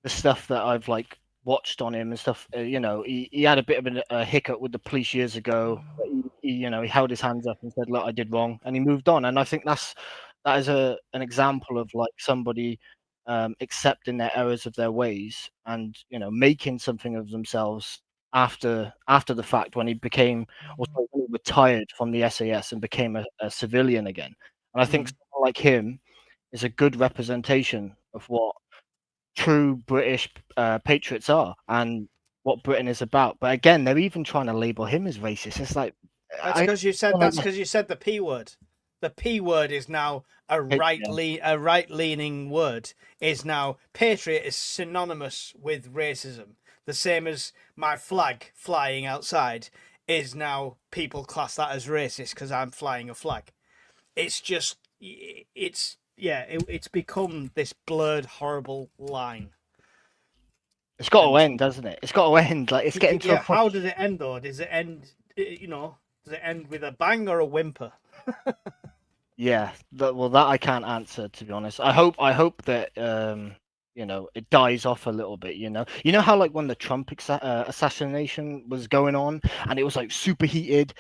stuff that I've like watched on him and stuff. You know, he had a bit of a hiccup with the police years ago. But you know, he held his hands up and said, "Look, I did wrong," and he moved on. And I think that is an example of like somebody accepting their errors of their ways and making something of themselves after the fact when he became or sorry, when he retired from the SAS and became a civilian again. And I think someone like him is a good representation of what true British patriots are and what Britain is about. But again, they're even trying to label him as racist. It's like That's I because you said don't that's know. because you said the P word. The P word is now a right leaning word. Is now patriot is synonymous with racism. The same as my flag flying outside is now people class that as racist because I'm flying a flag. It's just it's become this blurred horrible line. It's got to And end, doesn't it? It's got to end. Like it's getting to a yeah, point. how does it end though? Does it end? Does it end with a bang or a whimper? Yeah, that I can't answer to be honest. I hope that it dies off a little bit. You know how like when the Trump assassination was going on and it was like super heated,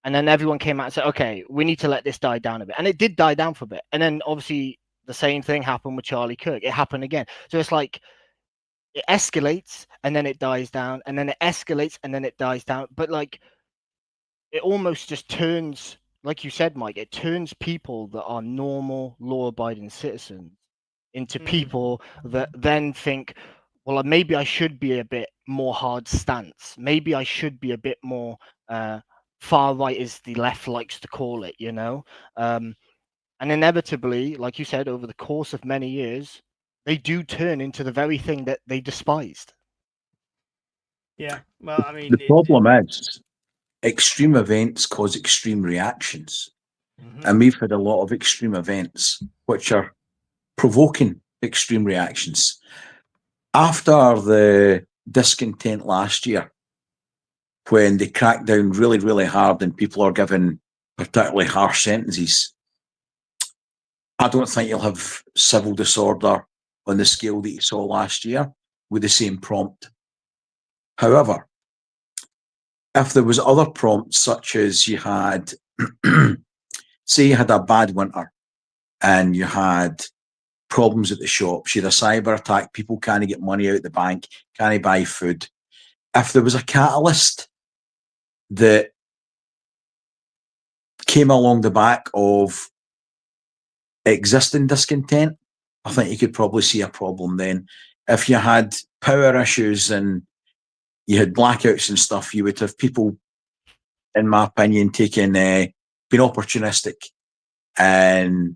and then everyone came out and said, okay, we need to let this die down a bit, and it did die down for a bit, and then obviously the same thing happened with Charlie Kirk. It happened again, so it's like it escalates and then it dies down, and then it escalates and then it dies down, but like it almost just turns, like you said, Mike, it turns people that are normal, law abiding citizens into people that then think, well, maybe I should be a bit more hard stance. Maybe I should be a bit more far right, as the left likes to call it. And inevitably, like you said, over the course of many years, they do turn into the very thing that they despised. Yeah, well, I mean, The problem is extreme events cause extreme reactions. And we've had a lot of extreme events which are provoking extreme reactions. After the discontent last year, when they cracked down really, really hard and people are given particularly harsh sentences, I don't think you'll have civil disorder on the scale that you saw last year with the same prompt. However, if there was other prompts, such as you had, say you had a bad winter and you had problems at the shops, you had a cyber attack, people can't get money out of the bank, can't buy food. If there was a catalyst that came along the back of existing discontent, I think you could probably see a problem then. If you had power issues and you had blackouts and stuff, you would have people, in my opinion, taking being opportunistic, and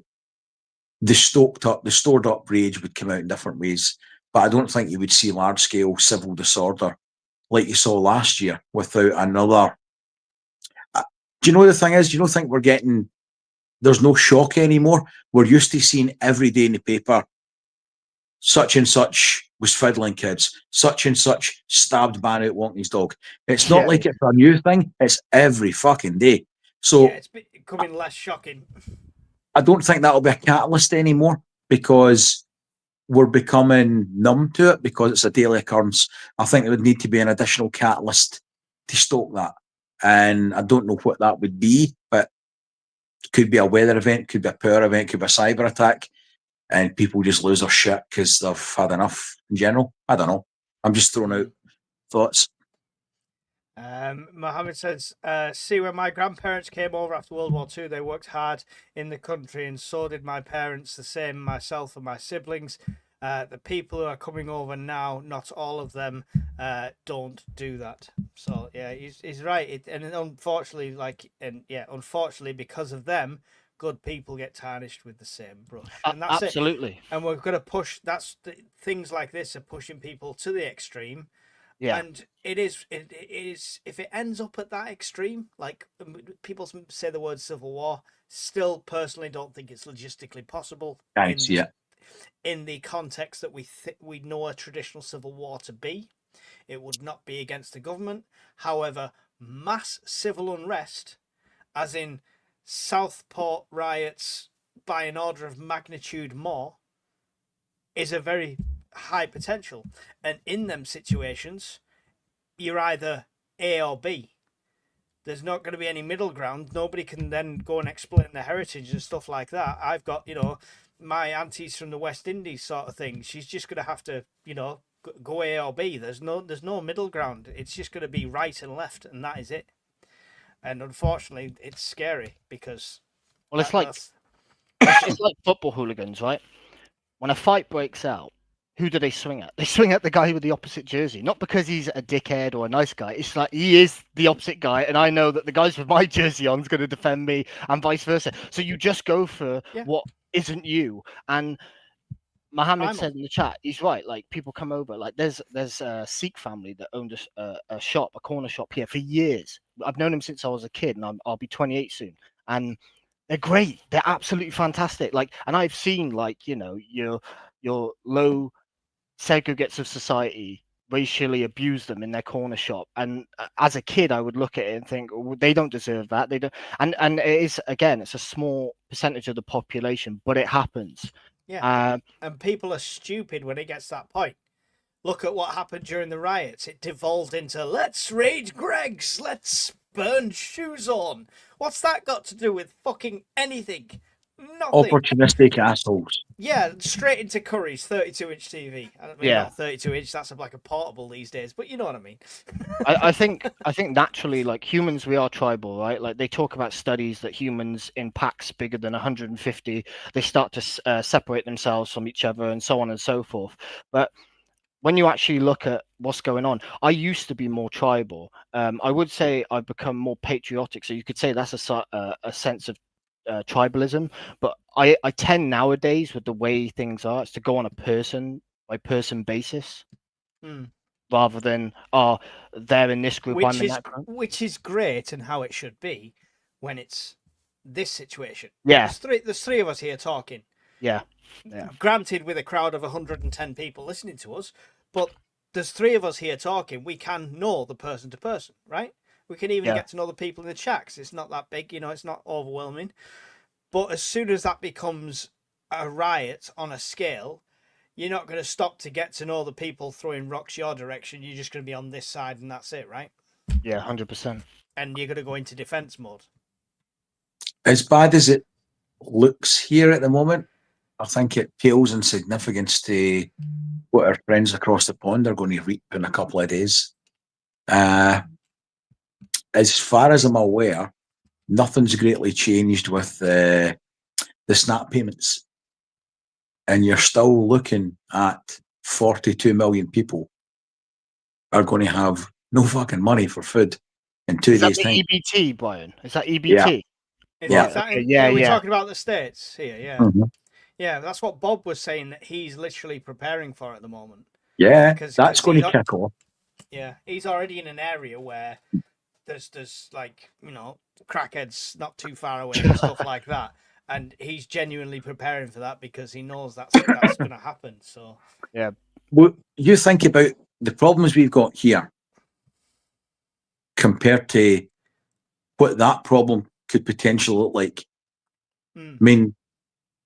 the stored up rage would come out in different ways. But I don't think you would see large scale civil disorder like you saw last year without another. Do you know the thing is? Do you not think we're getting? There's no shock anymore. We're used to seeing every day in the paper, such and such was fiddling kids, such and such stabbed man out walking his dog. It's not like it's a new thing. It's every fucking day. So yeah, it's becoming less shocking. I don't think that'll be a catalyst anymore, because we're becoming numb to it, because it's a daily occurrence. I think there would need to be an additional catalyst to stoke that. And I don't know what that would be, but it could be a weather event, could be a power event, could be a cyber attack, and people just lose their shit because they've had enough in general. I don't know. I'm just throwing out thoughts. Mohammed says, see, when my grandparents came over after World War II, they worked hard in the country, and so did my parents, the same myself and my siblings. The people who are coming over now, not all of them, don't do that. So yeah, he's right. And unfortunately, unfortunately, because of them, good people get tarnished with the same brush, and that's absolutely. it. And we're going to push. Things like this are pushing people to the extreme. Yeah. And it is if it ends up at that extreme, like people say the word civil war, still personally don't think it's logistically possible. Thanks, In the context that we know a traditional civil war to be, it would not be against the government. However, mass civil unrest, as in Southport riots by an order of magnitude more, is a very high potential. And in them situations, you're either A or B. There's not going to be any middle ground. Nobody can then go and explain their heritage and stuff like that. I've got, my auntie's from the West Indies sort of thing. She's just going to have to, go A or B. There's no middle ground. It's just going to be right and left, and that is it. And unfortunately, it's scary because it's like football hooligans, right? When a fight breaks out, who do they swing at? They swing at the guy with the opposite jersey, not because he's a dickhead or a nice guy. It's like he is the opposite guy, and I know that the guys with my jersey on is going to defend me, and vice versa. So you just go for what isn't you. And Mohammed said in the chat, he's right. Like, people come over. Like, there's a Sikh family that owned a shop, a corner shop here for years. I've known him since I was a kid, and I'll be 28 soon. And they're great. They're absolutely fantastic. Like, and I've seen, like, your low segregates of society racially abuse them in their corner shop, and as a kid I would look at it and think, oh, they don't deserve that. They don't. And it is, again, it's a small percentage of the population, but it happens. And people are stupid when it gets to that point. Look at what happened during the riots. It devolved into, let's raid Greg's, let's burn shoes on. What's that got to do with fucking anything? Nothing. Opportunistic assholes. Yeah, straight into Curry's 32-inch TV. I mean, not 32-inch. That's like a portable these days, but you know what I mean. I think naturally, like, humans, we are tribal, right? Like, they talk about studies that humans in packs bigger than 150, they start to separate themselves from each other, and so on and so forth. But when you actually look at what's going on, I used to be more tribal. I would say I've become more patriotic. So you could say that's a sense of tribalism, but I tend nowadays, with the way things are, it's to go on a person by person basis, rather than they're in this group, I'm in that group. Which is great, and how it should be when it's this situation. Yeah, there's three of us here talking. Yeah. Granted, with a crowd of 110 people listening to us, but there's three of us here talking. We can know the person to person, right? We can even get to know the people in the chat, 'cause it's not that big, it's not overwhelming. But as soon as that becomes a riot on a scale, you're not going to stop to get to know the people throwing rocks your direction. You're just going to be on this side and that's it, right? Yeah, 100%. And you're going to go into defense mode. As bad as it looks here at the moment, I think it pales in significance to what our friends across the pond are going to reap in a couple of days. As far as I'm aware, nothing's greatly changed with the SNAP payments. And you're still looking at 42 million people are going to have no fucking money for food in 2 Is that days' the time. EBT, Brian? Is that EBT? Yeah. Is Yeah. that Okay, in, yeah, we're yeah. talking about the States here, yeah. Mhm. Yeah, that's what Bob was saying that he's literally preparing for at the moment. Yeah, 'Cause that's going to he's kick off. Yeah, he's already in an area where there's like, crackheads not too far away and stuff like that. And he's genuinely preparing for that because he knows that's going to happen. So Well, you think about the problems we've got here compared to what that problem could potentially look like. Mm. I mean,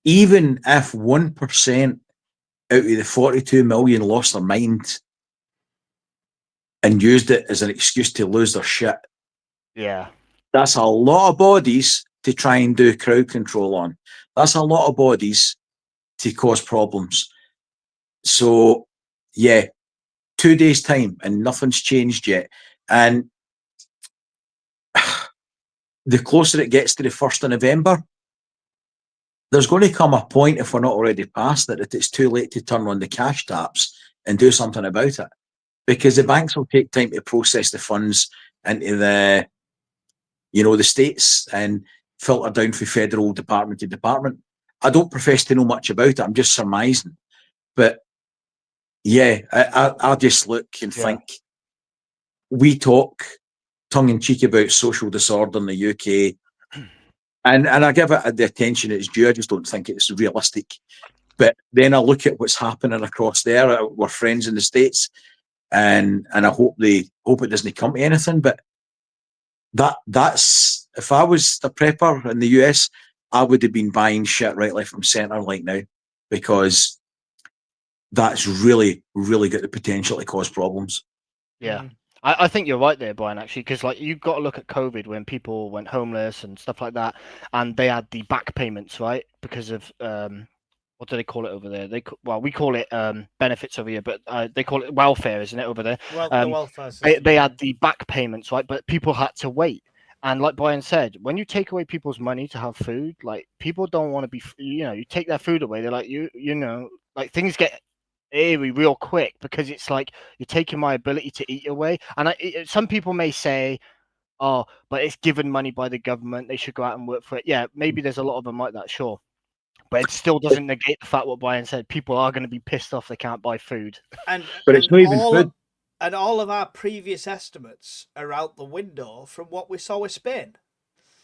even if 1% out of the 42 million lost their mind and used it as an excuse to lose their shit, Yeah. that's a lot of bodies to try and do crowd control on. That's a lot of bodies to cause problems. So, yeah, 2 days' time and nothing's changed yet. And the closer it gets to the 1st of November, there's going to come a point, if we're not already past it, that it's too late to turn on the cash taps and do something about it. Because the banks will take time to process the funds into the states and filter down from federal department to department. I don't profess to know much about it. I'm just surmising. But yeah, I just look and think, we talk tongue in cheek about social disorder in the UK. And I give it the attention it's due. I just don't think it's realistic. But then I look at what's happening across there. We're friends in the States, and I hope it doesn't come to anything. But that's if I was a prepper in the US, I would have been buying shit right, left, and centre like now, because that's really, really got the potential to cause problems. Yeah. Mm. I think you're right there, Brian, actually, because like you've got to look at COVID when people went homeless and stuff like that, and they had the back payments, right? Because of what do they call it over there? We call it benefits over here, but they call it welfare, isn't it, over there? Well, the welfare system. They had the back payments, right? But people had to wait. And like Brian said, when you take away people's money to have food, like people don't want to be, you take their food away. They're like, like things get eerie real quick because it's like you're taking my ability to eat away. And some people may say, oh, but it's given money by the government. They should go out and work for it. Yeah, maybe there's a lot of them like that, sure. But it still doesn't negate the fact what Brian said. People are going to be pissed off they can't buy food. But it's not even food. And all of our previous estimates are out the window from what we saw with Spain.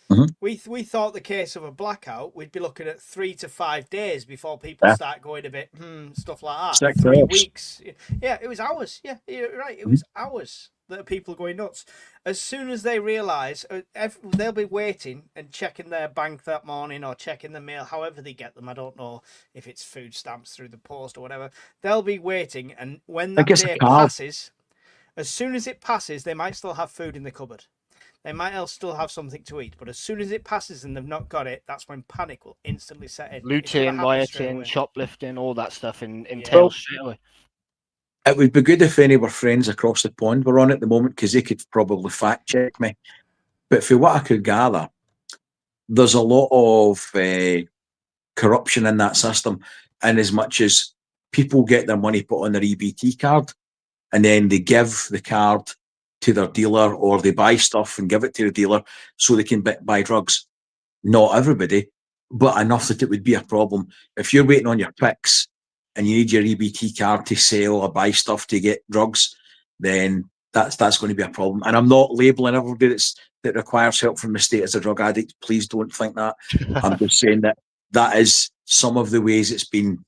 Mm-hmm. We thought the case of a blackout, we'd be looking at 3 to 5 days before people start going a bit stuff like that. 3 weeks. Yeah, it was hours. Yeah, you're right. It was hours that people are going nuts. As soon as they realise, they'll be waiting and checking their bank that morning or checking the mail, however they get them. I don't know if it's food stamps through the post or whatever. They'll be waiting, and when that day passes, as soon as it passes, they might still have food in the cupboard. They might still have something to eat, but as soon as it passes and they've not got it, that's when panic will instantly set in. Looting, rioting, shoplifting, all that stuff entails straight away. It would be good if any of our friends across the pond were on at the moment, because they could probably fact check me. But for what I could gather, there's a lot of corruption in that system, in as much as people get their money put on their EBT card and then they give the card to their dealer, or they buy stuff and give it to the dealer so they can buy drugs. Not everybody, but enough that it would be a problem. If you're waiting on your picks and you need your EBT card to sell or buy stuff to get drugs, then that's going to be a problem. And I'm not labelling everybody that requires help from the state as a drug addict. Please don't think that. I'm just saying that is some of the ways it's been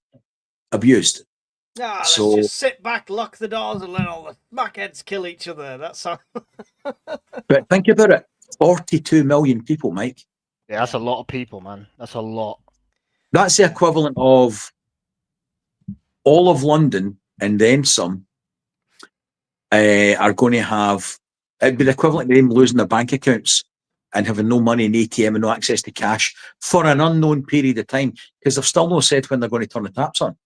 abused. Let's just sit back, lock the doors, and let all the smackheads kill each other. That's all. But think about it: 42 million people, Mike. Yeah, that's a lot of people, man. That's a lot. That's the equivalent of all of London and then some are going to have, it'd be the equivalent of them losing their bank accounts and having no money in ATM and no access to cash for an unknown period of time, because they've still not said when they're going to turn the taps on.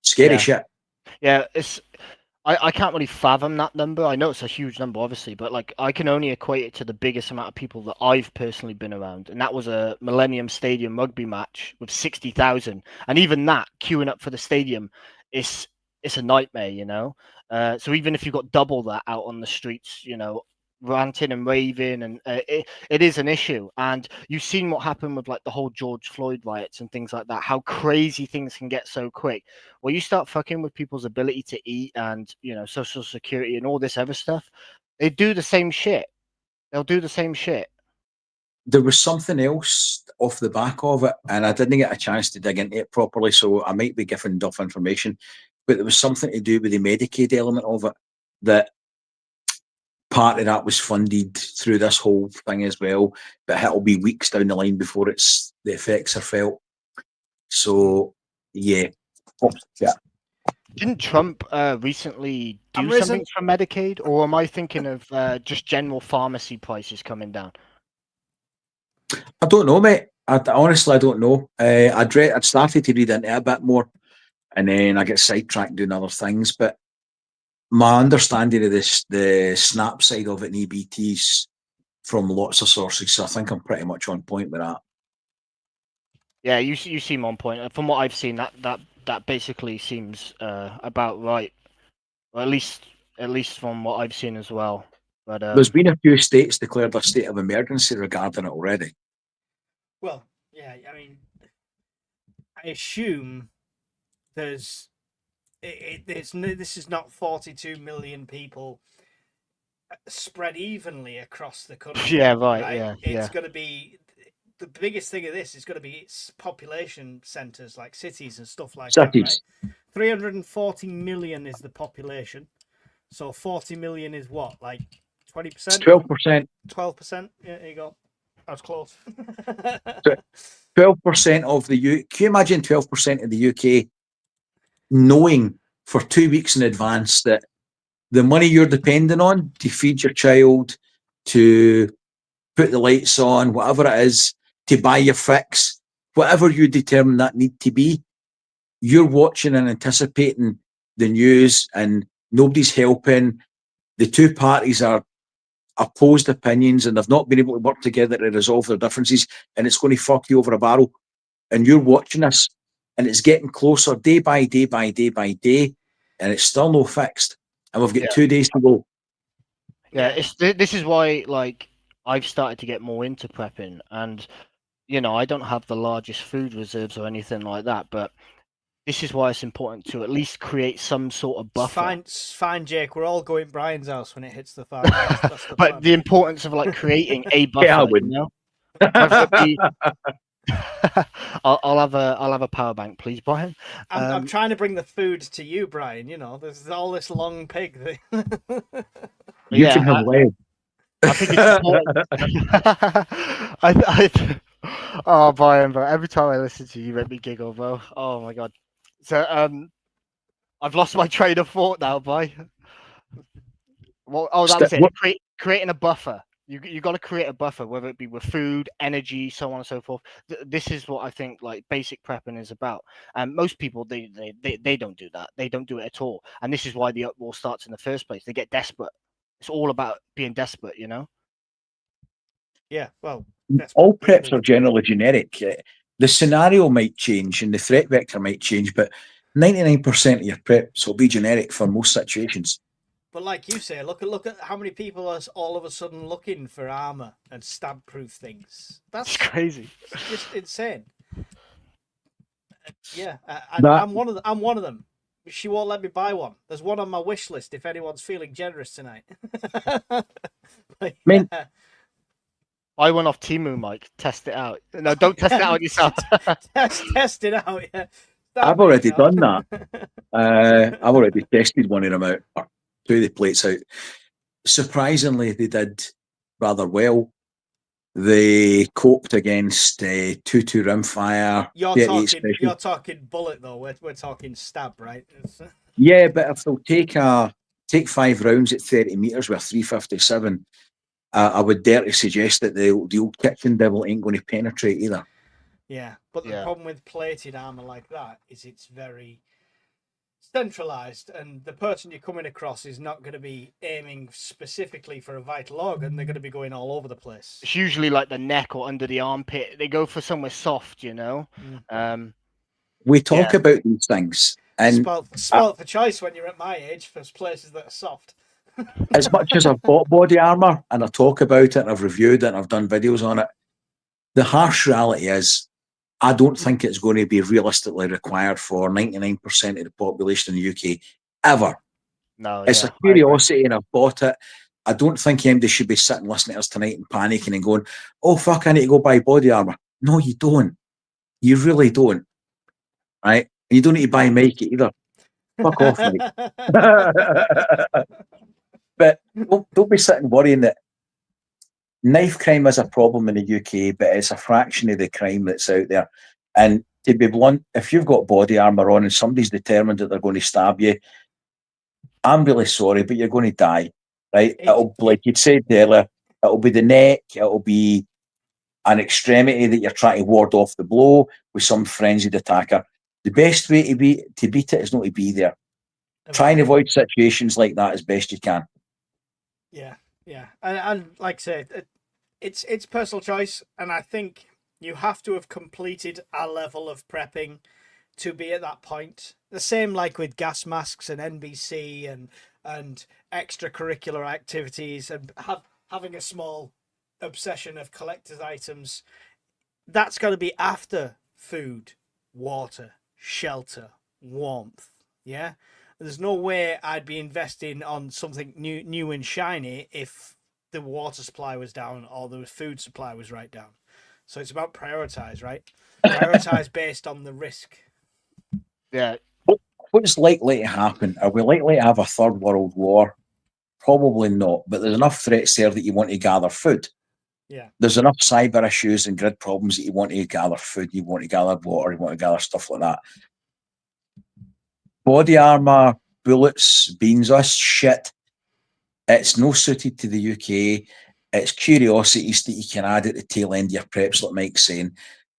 Scary shit. Yeah, I can't really fathom that number. I know it's a huge number, obviously, but like I can only equate it to the biggest amount of people that I've personally been around, and that was a Millennium Stadium rugby match with 60,000, and even that queuing up for the stadium, it's a nightmare, you know. So even if you've got double that out on the streets, you know, ranting and raving, and it is an issue. And you've seen what happened with like the whole George Floyd riots and things like that, how crazy things can get so quick. Well, you start fucking with people's ability to eat and, you know, social security and all this other stuff, they do the same shit. They'll do the same shit. There was something else off the back of it, and I didn't get a chance to dig into it properly, so I might be giving duff information, but there was something to do with the Medicaid element of it, that part of that was funded through this whole thing as well, but it'll be weeks down the line before the effects are felt. So, yeah. Didn't Trump recently do something for Medicaid, or am I thinking of just general pharmacy prices coming down? I don't know, mate. Honestly, I don't know. I'd started to read into it a bit more, and then I get sidetracked doing other things. But my understanding of this, the SNAP side of it, and EBTs from lots of sources, so I think I'm pretty much on point with that. Yeah, you seem on point. From what I've seen, that basically seems about right, or at least from what I've seen as well. But there's been a few states declared a state of emergency regarding it already. Well, yeah, I mean, I assume this is not 42 million people spread evenly across the country. Yeah, right. Yeah, it's going to be the biggest thing of this is going to be its population centers like cities and stuff like that. Right? 340 million is the population, so 40 million is what, like 20%? 12%. 12%. Yeah, there you go. I was close. 12% of the UK. Can you imagine 12% of the UK knowing for 2 weeks in advance that the money you're depending on to feed your child, to put the lights on, whatever it is, to buy your fix, whatever you determine that need to be, you're watching and anticipating the news and nobody's helping. The two parties are opposed opinions and they've not been able to work together to resolve their differences, and it's going to fuck you over a barrel. And you're watching this and it's getting closer day by day by day by day, and it's still no fixed. And we've got 2 days to go. Yeah, this is why, like, I've started to get more into prepping, and you know, I don't have the largest food reserves or anything like that, but this is why it's important to at least create some sort of buffer. It's fine, Jake. We're all going Brian's house when it hits the farm. But the importance of like creating a buffer, yeah, I wouldn't. You know? Whether it be... I'll have a power bank, please, Brian. I'm trying to bring the food to you, Brian. You know, there's all this long pig. You can have lead. I think it's important. Oh, Brian, bro! Every time I listen to you, you make me giggle, bro. Oh my god. So I've lost my train of thought now, boy. Well, that was it. Creating a buffer. You got to create a buffer, whether it be with food, energy, so on and so forth. This is what I think like basic prepping is about. And most people they don't do that. They don't do it at all. And this is why the uproar starts in the first place. They get desperate. It's all about being desperate, you know. Yeah, well, all preps are generally generic. The scenario might change and the threat vector might change, but 99% of your preps will be generic for most situations. But like you say, look at how many people are all of a sudden looking for armor and stab-proof things. That's crazy. It's just insane. Yeah, I'm one of them. She won't let me buy one. There's one on my wish list if anyone's feeling generous tonight. But, yeah. I went off Temu, Mike. Test it out. No, don't test it out yourself. test it out. Yeah. I've already done that. I've already tested one of them out, or 2 of the plates out. Surprisingly, they did rather well. They coped against 2-2 rimfire, You're 38 talking, special. you're talking bullet though. We're talking stab, right? Yeah, but if they'll take 5 rounds at 30 metres with a 357, I would dare to suggest that the old kitchen devil ain't going to penetrate either. Yeah, but the Yeah. problem with plated armor like that is it's very centralized, and the person you're coming across is not going to be aiming specifically for a vital organ. They're going to be going all over the place. It's usually like the neck or under the armpit. They go for somewhere soft, you know. We talk Yeah. about these things, and Spoilt for choice when you're at my age for places that are soft. as much as I've bought body armor and I talk about it and I've reviewed it and I've done videos on it, the harsh reality is I don't think it's going to be realistically required for 99% of the population in the UK ever. No, It's a curiosity and I've bought it. I don't think anybody should be sitting listening to us tonight and panicking and going, oh, fuck, I need to go buy body armor. No, you don't. You really don't. Right? And you don't need to buy Mike either. Fuck off, mate. But don't be sitting worrying that knife crime is a problem in the UK, but it's a fraction of the crime that's out there. And to be blunt, if you've got body armor on and somebody's determined that they're going to stab you, I'm really sorry, but you're going to die, right? It'll, like you'd said earlier, it'll be the neck, it'll be an extremity that you're trying to ward off the blow with some frenzied attacker. The best way to beat it is not to be there. Try and avoid situations like that as best you can. Yeah, and like I said, it's personal choice, and I think you have to have completed a level of prepping to be at that point. The same like with gas masks and NBC and extracurricular activities and having a small obsession of collector's items. That's got to be after food, water, shelter, warmth. Yeah. There's no way I'd be investing on something new and shiny if the water supply was down or the food supply was right down. So it's about prioritize, right? Prioritize based on the risk. Yeah. What's likely to happen? Are we likely to have a third world war? Probably not, but there's enough threats there that you want to gather food. Yeah. There's enough cyber issues and grid problems that you want to gather food, you want to gather water, you want to gather stuff like that. Body armor, bullets, beans, this shit, it's no suited to the UK. It's curiosities that you can add at the tail end of your preps, like Mike's saying.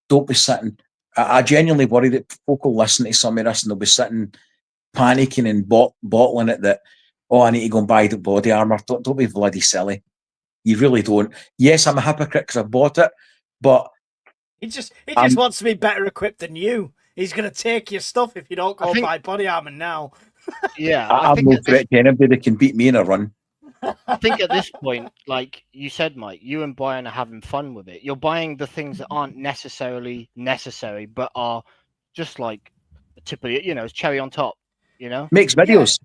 Don't be sitting. I genuinely worry that folk will listen to some of this and they'll be sitting panicking and bottling it that, oh, I need to go and buy the body armor. Don't be bloody silly. You really don't. Yes, I'm a hypocrite because I bought it, but he just wants to be better equipped than you. He's going to take your stuff if you don't go buy body armor now. Yeah, I'm no threat to anybody that can beat me in a run. I think at this point, like you said, Mike, you and Brian are having fun with it. You're buying the things that aren't necessarily necessary, but are just like the tip of it, it's cherry on top, Makes videos.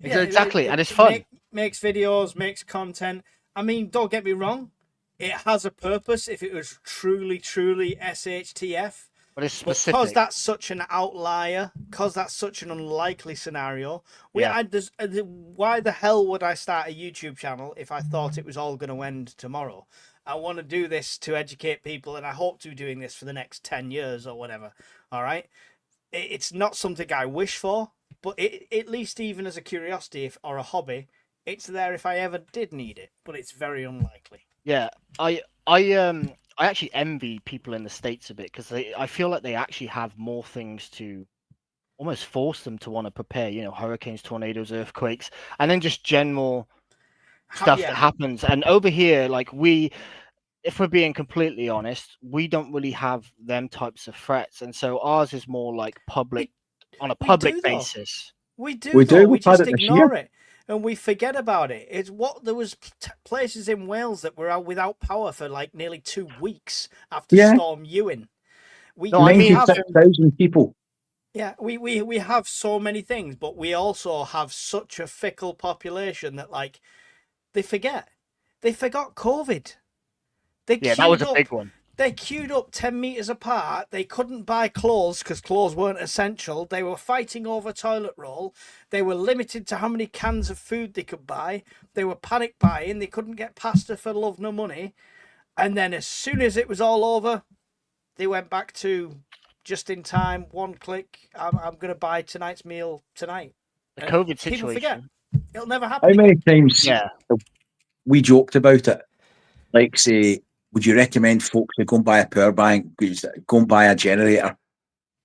Yeah, exactly, and it's fun. Makes videos, makes content. I mean, don't get me wrong. It has a purpose if it was truly SHTF. But it's specific. Because that's such an outlier, because that's such an unlikely scenario. Why the hell would I start a YouTube channel if I thought it was all going to end tomorrow? I want to do this to educate people, and I hope to be doing this for the next 10 years or whatever. All right? It's not something I wish for, but at least even as a curiosity or a hobby, it's there if I ever did need it, but it's very unlikely. Yeah, I actually envy people in the States a bit because I feel like they actually have more things to almost force them to want to prepare, hurricanes, tornadoes, earthquakes, and then just general stuff that happens. And over here, like if we're being completely honest, we don't really have them types of threats. And so ours is more like public basis. We do. We just ignore it. And we forget about it. There was places in Wales that were out without power for like nearly 2 weeks after Storm Ewan. 96,000 people. Yeah, we have so many things, but we also have such a fickle population that like they forget. They forgot COVID. That was a big one. They queued up 10 meters apart. They couldn't buy clothes because clothes weren't essential. They were fighting over toilet roll. They were limited to how many cans of food they could buy. They were panic buying. They couldn't get pasta for love nor money. And then as soon as it was all over, they went back to just in time, one click. I'm going to buy tonight's meal tonight. The And COVID people forget. situation. It'll never How happen many again. times Yeah. we joked about it? Like, say, would you recommend folks to go and buy a power bank, go and buy a generator,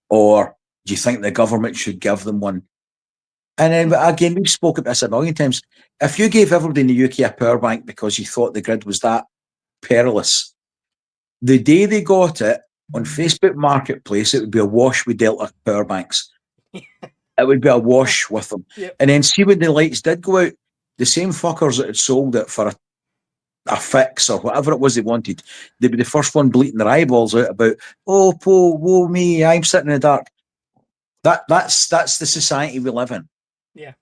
or do you think the government should give them one? And then again, we've spoken about this a million times. If you gave everybody in the UK a power bank because you thought the grid was that perilous, the day they got it on Facebook Marketplace, it would be awash with Delta power banks. It would be awash with them. Yep. And then see when the lights did go out, the same fuckers that had sold it for a fix or whatever it was they wanted, they'd be the first one bleating their eyeballs out about, oh, poor, woe me, I'm sitting in the dark. That's the society we live in. Yeah.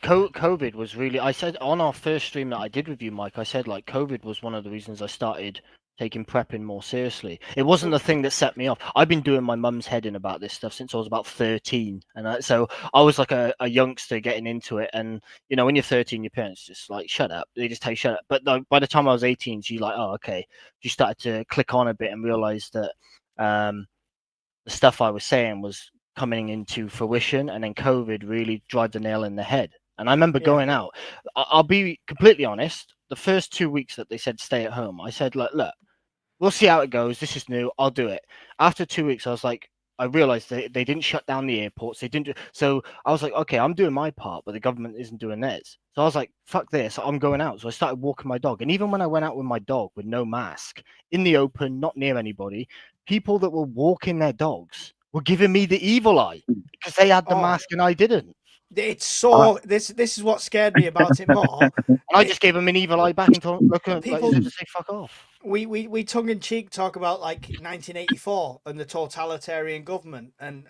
COVID was really, I said on our first stream that I did with you, Mike, I said like COVID was one of the reasons I started taking prepping more seriously. It wasn't the thing that set me off. I've been doing my mum's head in about this stuff since I was about 13. And so I was like a youngster getting into it. And, you know, when you're 13, your parents just like, shut up. They just tell you, shut up. But by the time I was 18, she like, oh, okay. She started to click on a bit and realized that the stuff I was saying was coming into fruition. And then COVID really drive the nail in the head. And I remember going out. I'll be completely honest. The first 2 weeks that they said stay at home, I said, look, we'll see how it goes. This is new. I'll do it. After 2 weeks, I was like, I realized they didn't shut down the airports. They didn't. So I was like, okay, I'm doing my part, but the government isn't doing theirs. So I was like, fuck this. I'm going out. So I started walking my dog. And even when I went out with my dog with no mask in the open, not near anybody, people that were walking their dogs were giving me the evil eye because they had the mask and I didn't. It's so this is what scared me about it more. And I just gave them an evil eye back and told people to say fuck off. We tongue in cheek talk about like 1984 and the totalitarian government and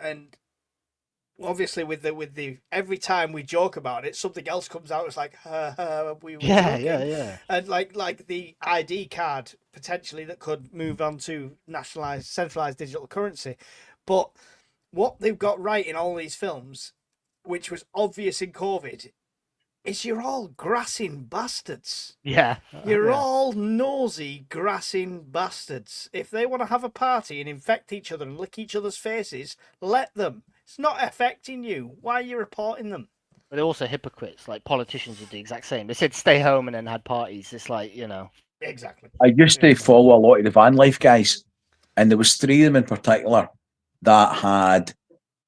obviously with the every time we joke about it, something else comes out. It's like we were joking. Yeah. And like the ID card potentially that could move on to centralized digital currency, but what they've got right in all these films, which was obvious in COVID, is you're all grassing bastards. Yeah. You're all nosy, grassing bastards. If they want to have a party and infect each other and lick each other's faces, let them. It's not affecting you. Why are you reporting them? But they're also hypocrites. Like politicians would do the exact same. They said stay home and then had parties. It's like, you know. Exactly. I used to follow a lot of the van life guys, and there was 3 of them in particular that had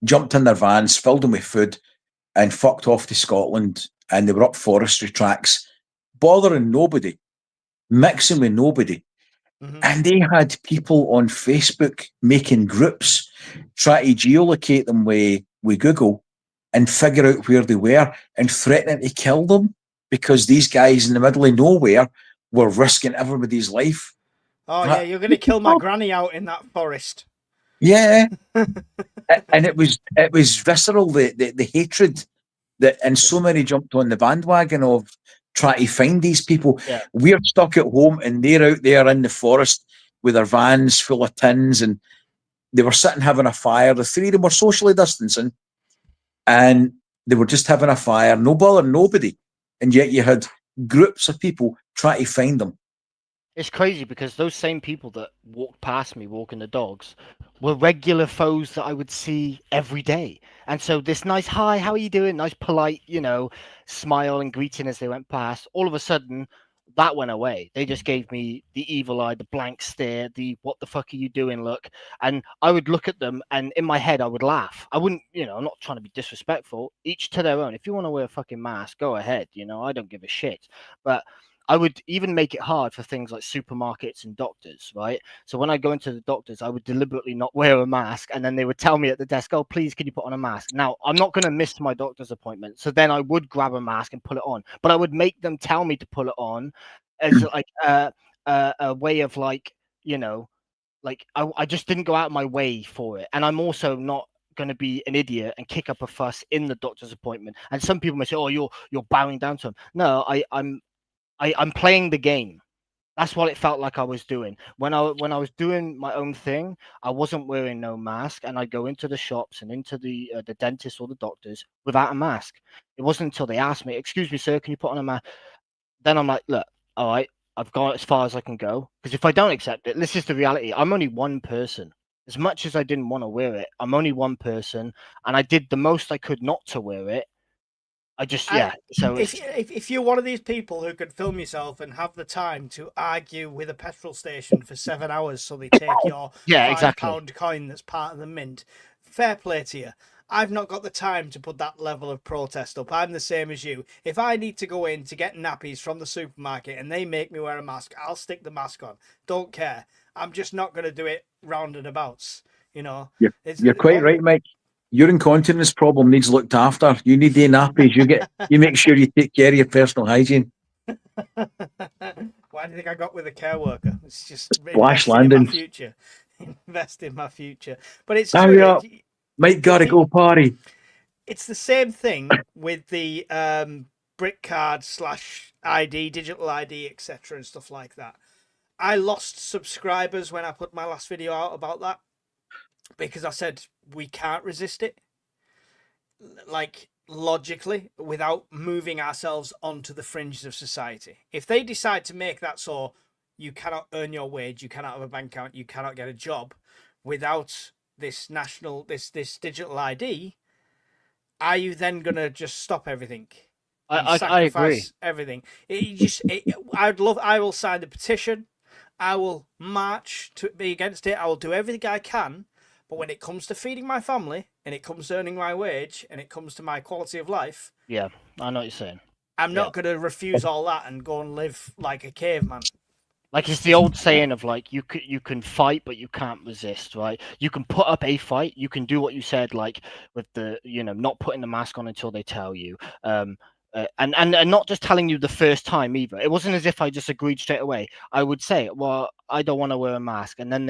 jumped in their vans, filled them with food, and fucked off to Scotland. And they were up forestry tracks, bothering nobody, mixing with nobody. Mm-hmm. And they had people on Facebook making groups, try to geolocate them with Google and figure out where they were and threatening to kill them because these guys in the middle of nowhere were risking everybody's life. Oh, yeah, you're going to kill my granny out in that forest. Yeah. And it was visceral, the hatred that, and so many jumped on the bandwagon of trying to find these people. Yeah. We're stuck at home and they're out there in the forest with their vans full of tins, and they were sitting having a fire. The 3 of them were socially distancing and they were just having a fire, no bothering nobody. And yet you had groups of people trying to find them. It's crazy because those same people that walked past me walking the dogs were regular foes that I would see every day. And so this nice, hi, how are you doing? Nice, polite, you know, smile and greeting as they went past. All of a sudden, that went away. They just gave me the evil eye, the blank stare, the what the fuck are you doing look. And I would look at them and in my head, I would laugh. I wouldn't, you know, I'm not trying to be disrespectful. Each to their own. If you want to wear a fucking mask, go ahead. You know, I don't give a shit. But I would even make it hard for things like supermarkets and doctors, right? So when I go into the doctors, I would deliberately not wear a mask, and then they would tell me at the desk, "Oh, please, can you put on a mask?" Now, I'm not going to miss my doctor's appointment, so then I would grab a mask and put it on, but I would make them tell me to put it on as like a way of like, you know, like I just didn't go out of my way for it, and I'm also not going to be an idiot and kick up a fuss in the doctor's appointment. And some people may say, "Oh, you're bowing down to him." No, I'm playing the game. That's what it felt like I was doing. When I was doing my own thing, I wasn't wearing no mask, and I'd go into the shops and into the dentist or the doctors without a mask. It wasn't until they asked me, "Excuse me, sir, can you put on a mask?" Then I'm like, "Look, all right, I've gone as far as I can go. Because if I don't accept it, this is the reality. I'm only one person. As much as I didn't want to wear it, I'm only one person, and I did the most I could not to wear it. I just, yeah. So if you're one of these people who could film yourself and have the time to argue with a petrol station for 7 hours so they take your yeah, £5 exactly. coin that's part of the mint, fair play to you. I've not got the time to put that level of protest up. I'm the same as you. If I need to go in to get nappies from the supermarket and they make me wear a mask, I'll stick the mask on. Don't care. I'm just not going to do it round and abouts. You know, You're quite right, Mike. Your incontinence problem needs looked after. You need the nappies. You make sure you take care of your personal hygiene. Why do you think I got with a care worker? It's just Splash investing in my landings. future. Invest in my future. But it's Hurry true. up. Mike gotta go party. It's the same thing with the brick card / ID, digital ID, etc. and stuff like that. I lost subscribers when I put my last video out about that because I said we can't resist it. Like logically, without moving ourselves onto the fringes of society. If they decide to make that so you cannot earn your wage, you cannot have a bank account, you cannot get a job without this digital ID, are you then gonna just stop everything and I agree. sacrifice everything? I will sign the petition. I will march to be against it. I will do everything I can. But when it comes to feeding my family, and it comes to earning my wage, and it comes to my quality of life, Yeah, I know what you're saying. I'm not going to refuse all that and go and live like a caveman. Like it's the old saying of like you can fight but you can't resist, right? You can put up a fight, you can do what you said, like with the not putting the mask on until they tell you, and not just telling you the first time either. It wasn't as if I just agreed straight away. I would say, well, I don't want to wear a mask, and then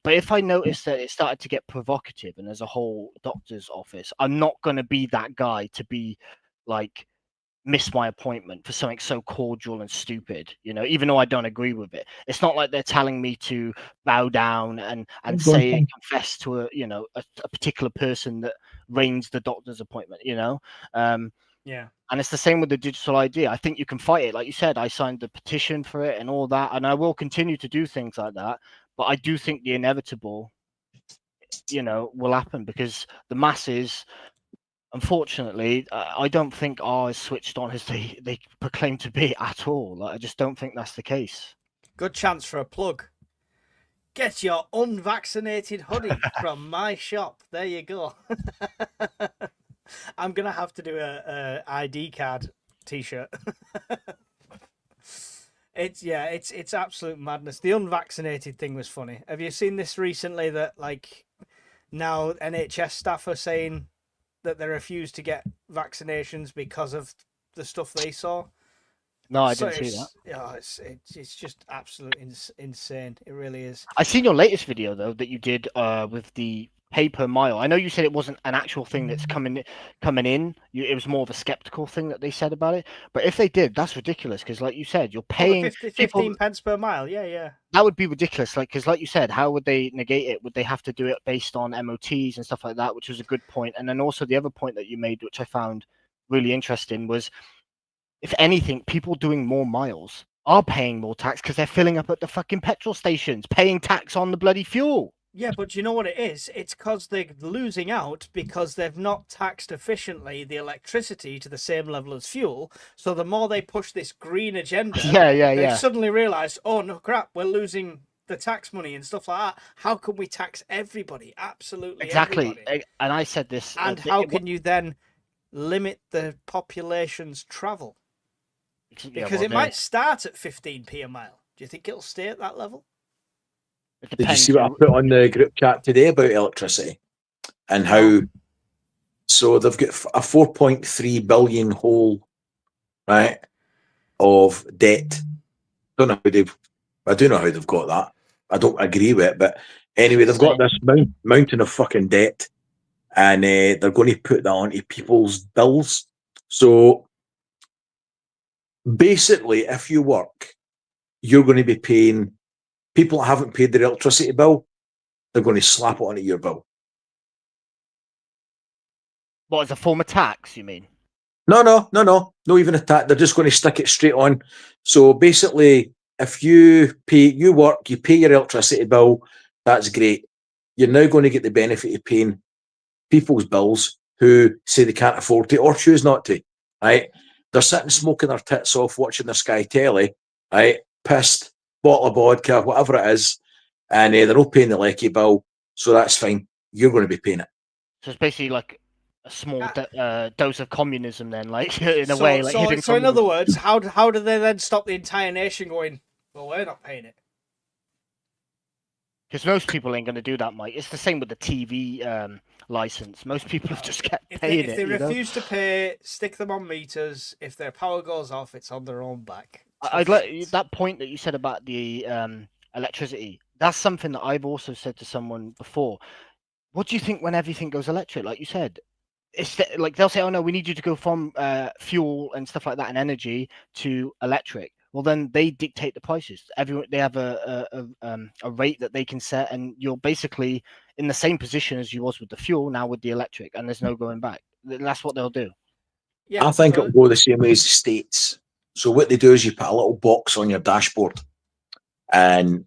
but if I noticed that it started to get provocative and there's a whole doctor's office, I'm not going to be that guy to be like miss my appointment for something so cordial and stupid, even though I don't agree with it. It's not like they're telling me to bow down and say confess to a particular person that reigns the doctor's appointment, Yeah. And it's the same with the digital ID. I think you can fight it. Like you said, I signed the petition for it and all that, and I will continue to do things like that. But I do think the inevitable, will happen because the masses, unfortunately, I don't think are as switched on as they proclaim to be at all. Like, I just don't think that's the case. Good chance for a plug. Get your unvaccinated hoodie from my shop. There you go. I'm gonna have to do a ID card T-shirt. It's absolute madness. The unvaccinated thing was funny. Have you seen this recently? That like now NHS staff are saying that they refuse to get vaccinations because of the stuff they saw. No, I didn't see that. Yeah, it's just absolutely insane. It really is. I seen your latest video though that you did with the pay per mile. I know you said it wasn't an actual thing that's coming in. It was more of a skeptical thing that they said about it. But if they did, that's ridiculous because, like you said, you're paying 15 pence per mile. Yeah. That would be ridiculous. Because, like you said, how would they negate it? Would they have to do it based on MOTs and stuff like that? Which was a good point. And then also the other point that you made, which I found really interesting, was if anything, people doing more miles are paying more tax because they're filling up at the fucking petrol stations, paying tax on the bloody fuel. Yeah, but you know what it is? It's because they're losing out because they've not taxed efficiently the electricity to the same level as fuel. So the more they push this green agenda, they suddenly realise, oh no crap, we're losing the tax money and stuff like that. How can we tax everybody? Absolutely exactly. Everybody. And I said this. And how can you then limit the population's travel? Because it might start at 15p a mile. Do you think it'll stay at that level? Did you see what I put on the group chat today about electricity and how? So they've got a 4.3 billion hole, right, of debt. I do know how they've got that. I don't agree with it, but anyway, they've got this mountain of fucking debt, and they're going to put that onto people's bills. So basically, if you work, you're going to be paying. People that haven't paid their electricity bill, they're going to slap it onto your bill. What, as a form of tax, you mean? No, not even a tax. They're just going to stick it straight on. So basically, if you work, you pay your electricity bill, that's great. You're now going to get the benefit of paying people's bills who say they can't afford it or choose not to, right? They're sitting smoking their tits off, watching their Sky Telly, right? Pissed, bottle of vodka, whatever it is, and they're not paying the lecky bill, so that's fine. You're going to be paying it. So it's basically like a small dose of communism, then, like in a way, like hidden So in communism. other words, how do they then stop the entire nation going, well, we're not paying it? Because most people ain't going to do that, Mike. It's the same with the TV license. Most people have just kept paying If they it. refuse to pay, stick them on meters. If their power goes off, it's on their own back. I'd like that point that you said about the electricity. That's something that I've also said to someone before. What do you think when everything goes electric? Like you said, it's like they'll say, "Oh no, we need you to go from fuel and stuff like that and energy to electric." Well, then they dictate the prices. Everyone they have a rate that they can set, and you're basically in the same position as you was with the fuel now with the electric, and there's no going back. That's what they'll do. Yeah, I think it'll go the same way as the States. So what they do is you put a little box on your dashboard, and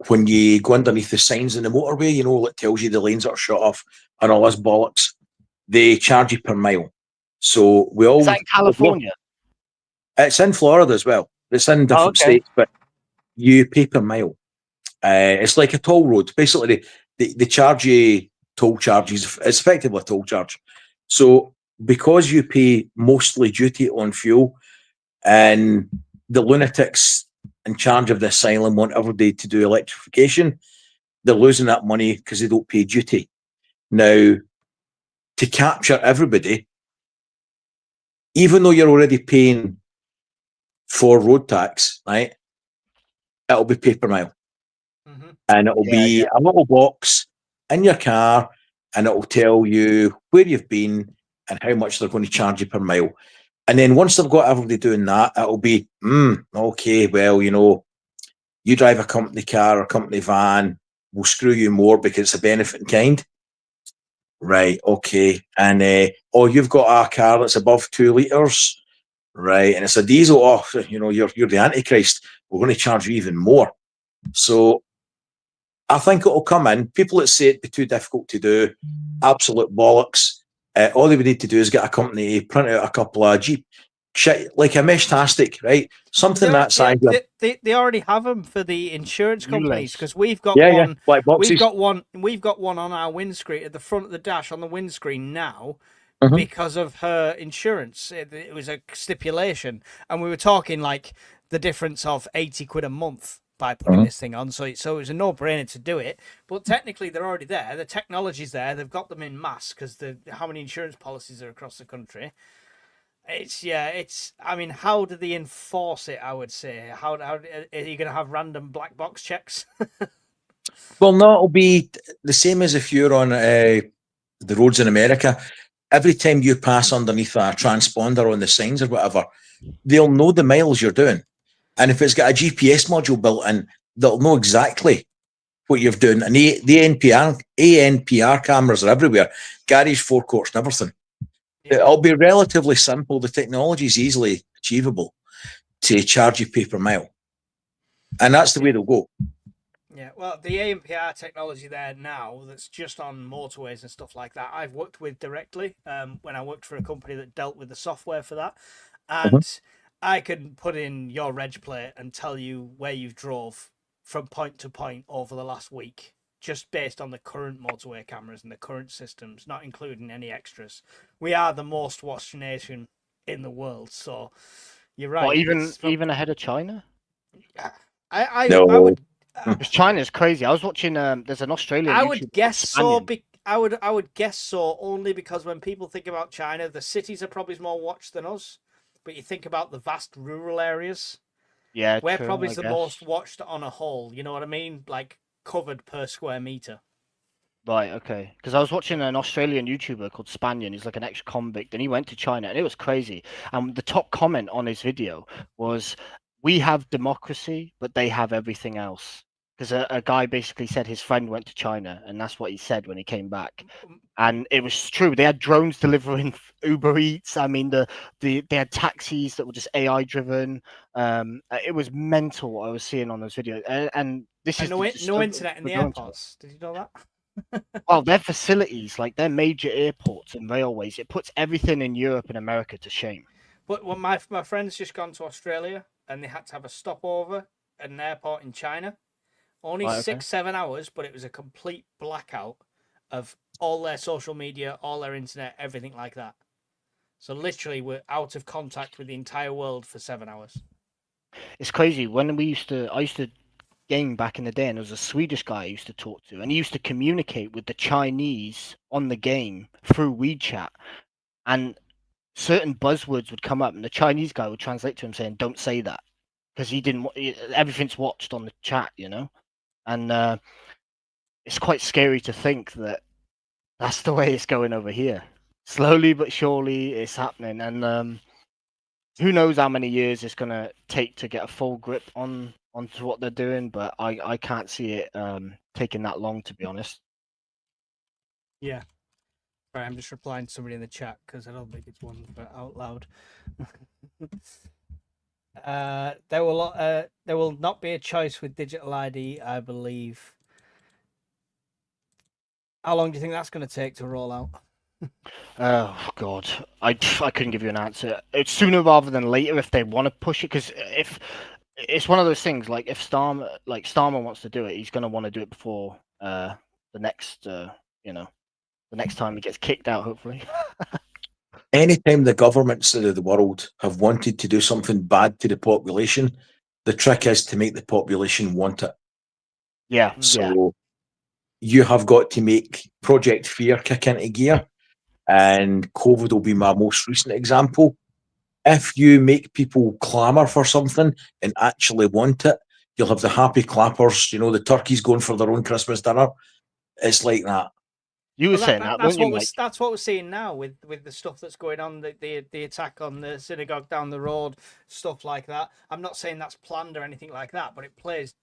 when you go underneath the signs in the motorway, you know, it tells you the lanes are shut off and all this bollocks. They charge you per mile. So we all. Is that in California? It's in Florida as well. It's in different states, but you pay per mile. It's like a toll road. Basically, they charge you toll charges. It's effectively a toll charge. So because you pay mostly duty on fuel, and the lunatics in charge of the asylum want everybody to do electrification, they're losing that money because they don't pay duty. Now, to capture everybody, even though you're already paying for road tax, right, it'll be pay per mile. And it'll be a little box in your car, and it'll tell you where you've been and how much they're going to charge you per mile. And then once they've got everybody doing that, it'll be, okay, well, you know, you drive a company car or company van, we'll screw you more because it's a benefit in kind. Right, okay. And, you've got a car that's above 2 litres, right, and it's a diesel, you know, you're the Antichrist, we're going to charge you even more. So I think it'll come in. People that say it'd be too difficult to do, absolute bollocks. All they would need to do is get a company, print out a couple of Jeep, shit, like a Meshtastic, right? Something that size. They already have them for the insurance companies because we've got one. Black boxes. We've got one on our windscreen at the front of the dash on the windscreen now. Because of her insurance. It was a stipulation. And we were talking like the difference of 80 quid a month by putting this thing on. So it was a no-brainer to do it. But technically, they're already there. The technology's there. They've got them in mass because how many insurance policies are across the country. I mean, how do they enforce it, I would say? How are you going to have random black box checks? Well, no, it'll be the same as if you're on the roads in America. Every time you pass underneath a transponder on the signs or whatever, they'll know the miles you're doing. And if it's got a GPS module built in, they'll know exactly what you're doing. And the ANPR cameras are everywhere, garage forecourts and everything. It'll be relatively simple. The technology is easily achievable to charge you pay per mile. And that's the way they'll go. Yeah, well, the ANPR technology there now that's just on motorways and stuff like that, I've worked with directly when I worked for a company that dealt with the software for that. And I can put in your reg plate and tell you where you've drove from point to point over the last week, just based on the current motorway cameras and the current systems, not including any extras. We are the most watched nation in the world, so you're right. Well, even ahead of China? I would. Because China's crazy. I was watching. There's an Australian. I would guess so. I would guess so only because when people think about China, the cities are probably more watched than us. But you think about the vast rural areas. Yeah, we're probably the most watched on a whole. You know what I mean? Like covered per square meter. Right. Okay. Because I was watching an Australian YouTuber called Spanian. He's like an ex-convict, and he went to China, and it was crazy. And the top comment on his video was, "We have democracy, but they have everything else." because a guy basically said his friend went to China, and that's what he said when he came back. And it was true. They had drones delivering Uber Eats. I mean, they had taxis that were just AI driven. It was mental what I was seeing on those videos. And this is no, the no dystopia internet in the we're going to. airports. Did you know that? Well, their facilities, like their major airports and railways, it puts everything in Europe and America to shame. But when my friend's just gone to Australia and they had to have a stopover at an airport in China. Only Right, okay. 6-7 hours, but it was a complete blackout of all their social media, all their internet, everything like that. So literally, we're out of contact with the entire world for 7 hours. It's crazy. When I used to game back in the day, and there was a Swedish guy I used to talk to, and he used to communicate with the Chinese on the game through WeChat, and certain buzzwords would come up, and the Chinese guy would translate to him saying, "Don't say that," because he didn't. Everything's watched on the chat, you know, and it's quite scary to think that that's the way it's going over here. Slowly but surely, it's happening, and who knows how many years it's gonna take to get a full grip onto what they're doing, but I can't see it taking that long, to be honest. Yeah. Sorry, I'm just replying to somebody in the chat because I don't think it's one for out loud. There will not be a choice with digital ID, I believe. How long do you think that's going to take to roll out? Oh God, I couldn't give you an answer. It's sooner rather than later if they want to push it, because if it's one of those things, like if Starmer wants to do it, he's going to want to do it before the next the next time he gets kicked out, hopefully. Anytime the governments of the world have wanted to do something bad to the population, the trick is to make the population want it. Yeah. So you have got to make Project Fear kick into gear, and COVID will be my most recent example. If you make people clamour for something and actually want it, you'll have the happy clappers, the turkeys going for their own Christmas dinner. It's like that. You were saying that, weren't you, Mike? That's what we're seeing now with the stuff that's going on, the attack on the synagogue down the road, stuff like that. I'm not saying that's planned or anything like that, but it plays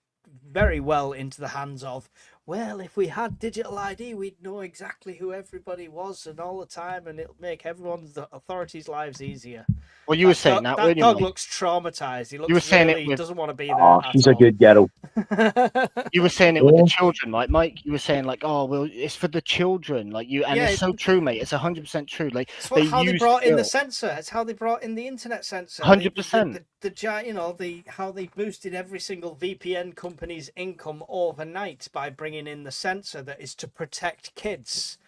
very well into the hands of, well, if we had digital ID, we'd know exactly who everybody was and all the time, and it'll make the authorities' lives easier. Well, you were saying that, that dog looks traumatized. He looks you were saying really, it doesn't want to be there. Oh, she's a good girl. You were saying it with the children, like Mike. You were saying like, oh well, it's for the children, like you, and it's so true, mate. It's 100% true. Like it's how they brought in the sensor. It's how they brought in the internet sensor. 100%. How they boosted every single VPN company's income overnight by bringing in the sensor that is to protect kids.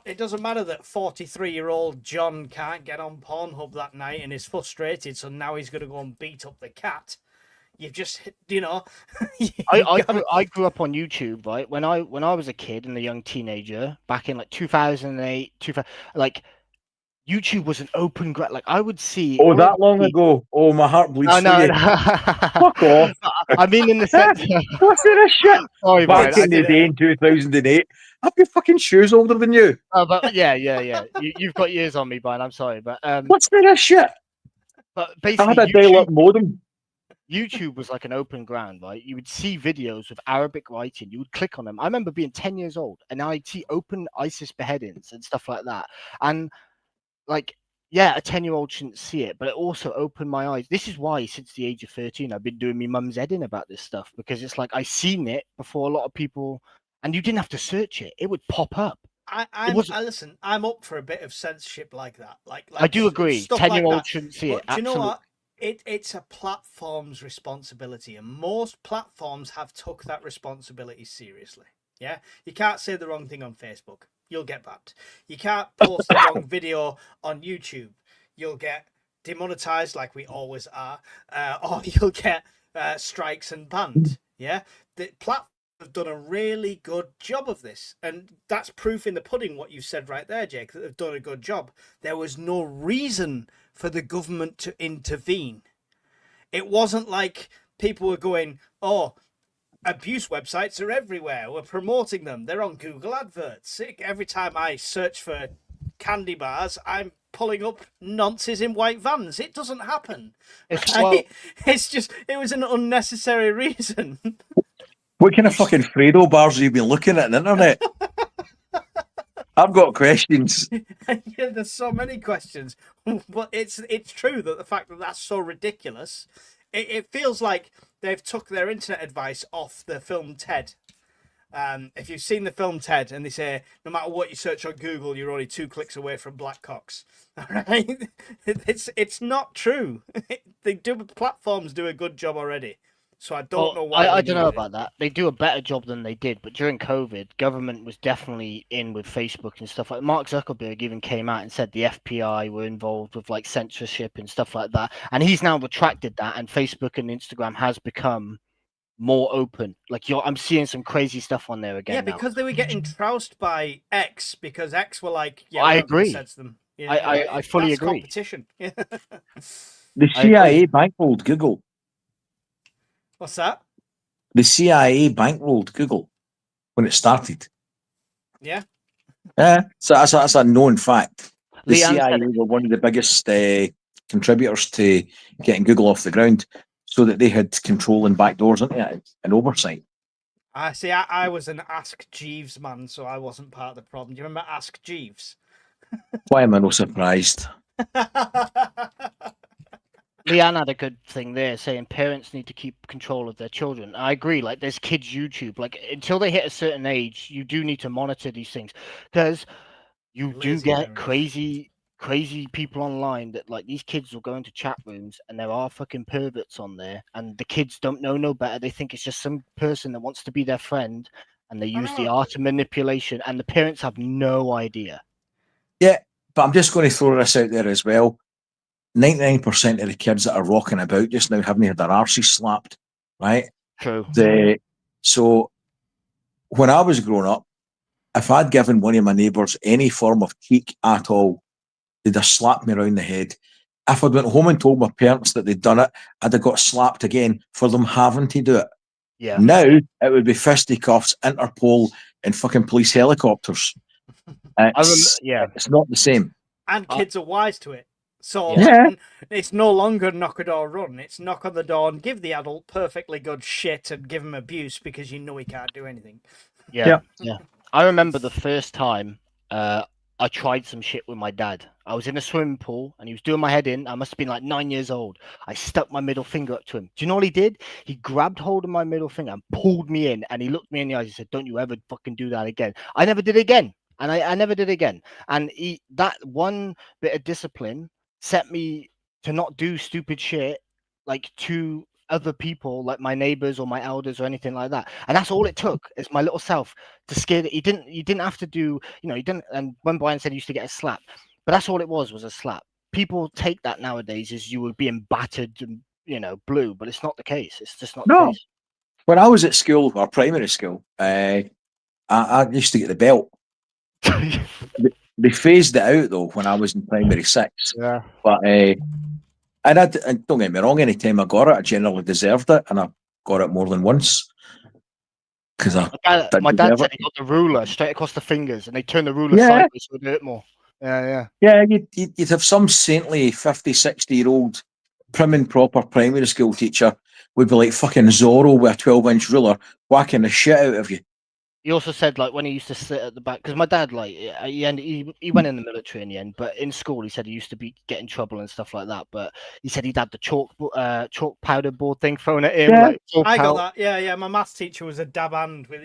It doesn't matter that 43-year-old John can't get on Pornhub that night and is frustrated, so now he's going to go and beat up the cat. You've just, I grew up on YouTube, right? When I was a kid and a young teenager back in like 2008, like YouTube was an open like I would see. Oh, that long ago. Oh, my heart bleeds for you. Fuck off. I mean, in the sense. What's this shit? Sorry, back in the day in 2008. I've got fucking shoes older than you. Oh, but yeah. You've got years on me, Brian. I'm sorry, but what's this shit? But basically, I had a dial-up modem. YouTube was like an open ground, right? You would see videos with Arabic writing. You would click on them. I remember being 10 years old, and I'd see open ISIS beheadings and stuff like that. And like, yeah, a 10-year-old shouldn't see it, but it also opened my eyes. This is why, since the age of 13, I've been doing my mum's head in about this stuff, because it's like I seen it before a lot of people, and you didn't have to search it; it would pop up. Listen, I'm up for a bit of censorship like that. Like I do agree. 10-year-old shouldn't see it. Do you know what? It's a platform's responsibility, and most platforms have took that responsibility seriously. Yeah, you can't say the wrong thing on Facebook. You'll get banned. You can't post the wrong video on YouTube. You'll get demonetized, like we always are, or you'll get strikes and banned. Yeah, the platforms have done a really good job of this, and that's proof in the pudding. What you said right there, Jake, that they've done a good job. There was no reason for the government to intervene. It wasn't like people were going, oh, abuse websites are everywhere, we're promoting them, they're on Google adverts. Every time I search for candy bars, I'm pulling up nonces in white vans. It doesn't happen. Right? It's just, it was an unnecessary reason. What kind of fucking Fredo bars have you been looking at on the internet? I've got questions. Yeah, there's so many questions, but it's true that the fact that that's so ridiculous, it feels like they've took their internet advice off the film Ted. If you've seen the film Ted, and they say no matter what you search on Google, you're only 2 clicks away from black cocks. All right, it's not true. Platforms do a good job already, so I don't know why. I don't know about that. They do a better job than they did, but during COVID, government was definitely in with Facebook and stuff like. Mark Zuckerberg even came out and said the FBI were involved with like censorship and stuff like that, and he's now retracted that. And Facebook and Instagram has become more open. Like I'm seeing some crazy stuff on there again. Yeah, now. because they were getting trounced by X because X were like, yeah, I agree. Said to them. Yeah, I fully agree. Competition. The CIA bankrolled Google. What's that? The CIA bankrolled Google when it started. Yeah. Yeah, so that's a known fact. The Leanne CIA were one of the biggest contributors to getting Google off the ground, so that they had control and backdoors into it and oversight. I see. I was an Ask Jeeves man, so I wasn't part of the problem. Do you remember Ask Jeeves? Why am I not surprised? Leanne had a good thing there, saying parents need to keep control of their children. I agree. Like, there's kids YouTube. Like, until they hit a certain age, you do need to monitor these things, because you do get crazy people online that, like, these kids will go into chat rooms and there are fucking perverts on there, and the kids don't know no better. They think it's just some person that wants to be their friend, and they use the art of manipulation, and the parents have no idea. Yeah, but I'm just going to throw this out there as well. 99% of the kids that are rocking about just now haven't had their arses slapped, right? True. So when I was growing up, if I'd given one of my neighbours any form of cheek at all, they'd have slapped me around the head. If I'd went home and told my parents that they'd done it, I'd have got slapped again for them having to do it. Yeah. Now it would be fisticuffs, Interpol, and fucking police helicopters. It's not the same. And kids are wise to it. So it's no longer knock a door run. It's knock on the door and give the adult perfectly good shit and give him abuse because you know he can't do anything. Yeah. I remember the first time I tried some shit with my dad. I was in a swimming pool and he was doing my head in. I must have been like 9 years old. I stuck my middle finger up to him. Do you know what he did? He grabbed hold of my middle finger and pulled me in, and he looked me in the eyes and said, "Don't you ever fucking do that again." I never did it again. And I never did it again. And that one bit of discipline set me to not do stupid shit like to other people, like my neighbors or my elders or anything like that. And that's all it took, is my little self to scare it. You didn't have to do, you didn't. And when Brian said he used to get a slap, but that's all it was a slap. People take that nowadays as you were being battered and blue, but it's not the case. It's just not the case. When I was at school, or primary school, I used to get the belt. They phased it out though when I was in primary 6. Yeah. But and don't get me wrong, any time I got it, I generally deserved it, and I got it more than once. Because my dad said he got the ruler straight across the fingers, and they turned the ruler sideways so it hurt more. Yeah. You'd have some saintly 50, 60-year-old prim and proper primary school teacher would be like fucking Zorro with a 12-inch ruler whacking the shit out of you. He also said, like, when he used to sit at the back, because my dad, like, he went in the military in the end, but in school he said he used to get in trouble and stuff like that. But he said he'd had the chalk powder board thing thrown at him. Yeah. Like, I got that. Yeah. My maths teacher was a dab hand with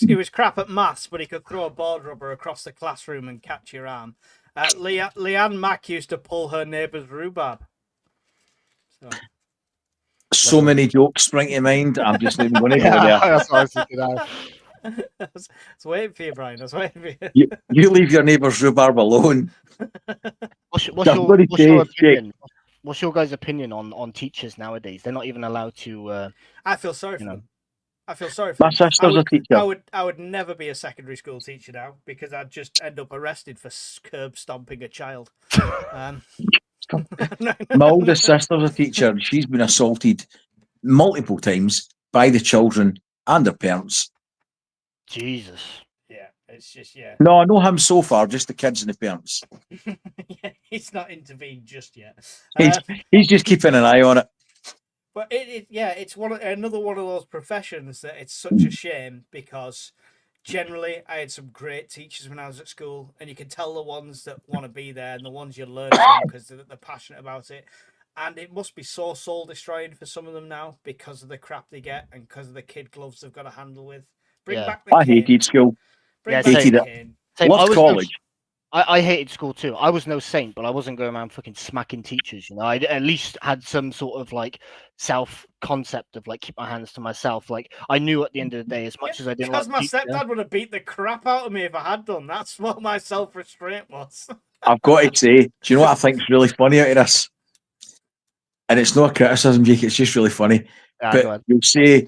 he was crap at maths, but he could throw a board rubber across the classroom and catch your arm. Leanne Mack used to pull her neighbour's rhubarb. So many jokes spring to mind. I'm just not even going to go there. That's what I was thinking. I was waiting for you, Brian. I was waiting for you. You leave your neighbour's rhubarb alone. What's your opinion? What's your guys' opinion on teachers nowadays? They're not even allowed to. I feel sorry for them. I feel sorry for my sister's a teacher. I would never be a secondary school teacher now, because I'd just end up arrested for curb stomping a child. My oldest sister's a teacher, and she's been assaulted multiple times by the children and their parents. Jesus. Yeah, it's just No, I know him so far, just the kids and the parents. He's not intervened just yet. He's just keeping an eye on it. But it's another one of those professions that it's such a shame because generally I had some great teachers when I was at school, and you can tell the ones that want to be there and the ones you learn from because they're passionate about it. And it must be so soul destroying for some of them now because of the crap they get and because of the kid gloves they've got to handle with. Bring Yeah. back the I cane. hated school. Bring Yeah, back hated the it. cane. Same. Loved college. I hated school too. I was no saint, but I wasn't going around fucking smacking teachers. You know, I at least had some sort of like self concept of like keep my hands to myself. Like I knew at the end of the day, as much as I didn't Because like my teacher, stepdad would have beat the crap out of me if I had done. That's what my self restraint was. I've got to say, do you know what I think is really funny out of this? And it's not a criticism, Jake. It's just really funny. go But ahead. you'll say,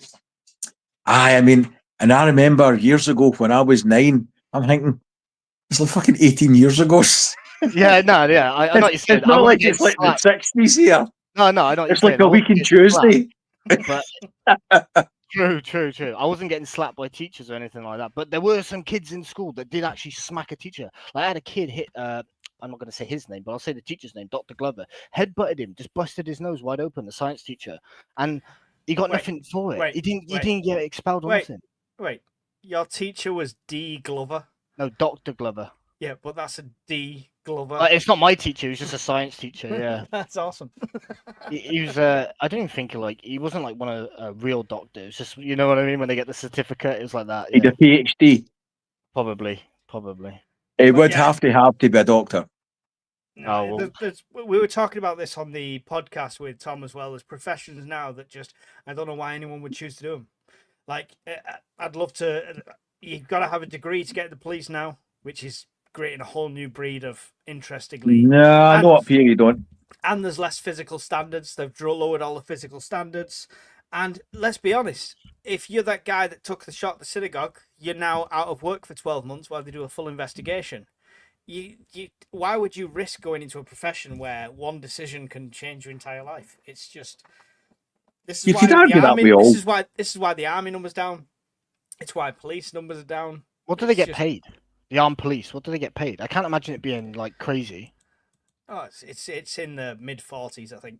I mean, and I remember years ago when I was 9, I'm thinking, it's like fucking 18 years ago. Yeah, no, yeah, I know what you're saying. It's I not wasn't like getting it's like the slapped. 60s here. No, I know what you're It's like saying. a I wasn't week in getting slapped, Tuesday. but true. I wasn't getting slapped by teachers or anything like that. But there were some kids in school that did actually smack a teacher. Like I had a kid hit. I'm not going to say his name, but I'll say the teacher's name, Dr. Glover. Headbutted him, just busted his nose wide open. The science teacher, and he got Wait, nothing for it. wait, He wait. didn't get expelled or Wait. nothing. Wait, your teacher was D. Glover? No, Dr. Glover. Yeah, but that's a D. Glover. It's not my teacher. He was just a science teacher. Yeah. That's awesome. He was I don't even think like he wasn't like one of a real doctor. It's just you know what I mean when they get the certificate. It was like that. He'd Yeah, a PhD. probably. He But would yeah. have to be a doctor. No, well. we were talking about this on the podcast with Tom as well. There's professions now that just I don't know why anyone would choose to do them. Like I'd love to. You've got to have a degree to get in the police now, which is creating a whole new breed of interestingly. No, I And- know what Peter you don't. And there's less physical standards. They've lowered all the physical standards. And let's be honest, if you're that guy that took the shot at the synagogue, you're now out of work for 12 months while they do a full investigation. Why would you risk going into a profession where one decision can change your entire life? It's just this is You why could argue the that army. we all. This is why the army numbers down. It's why police numbers are down. What do they It's get just- paid? The armed police. What do they get paid? I can't imagine it being like crazy. Oh, it's in the mid-40s, I think.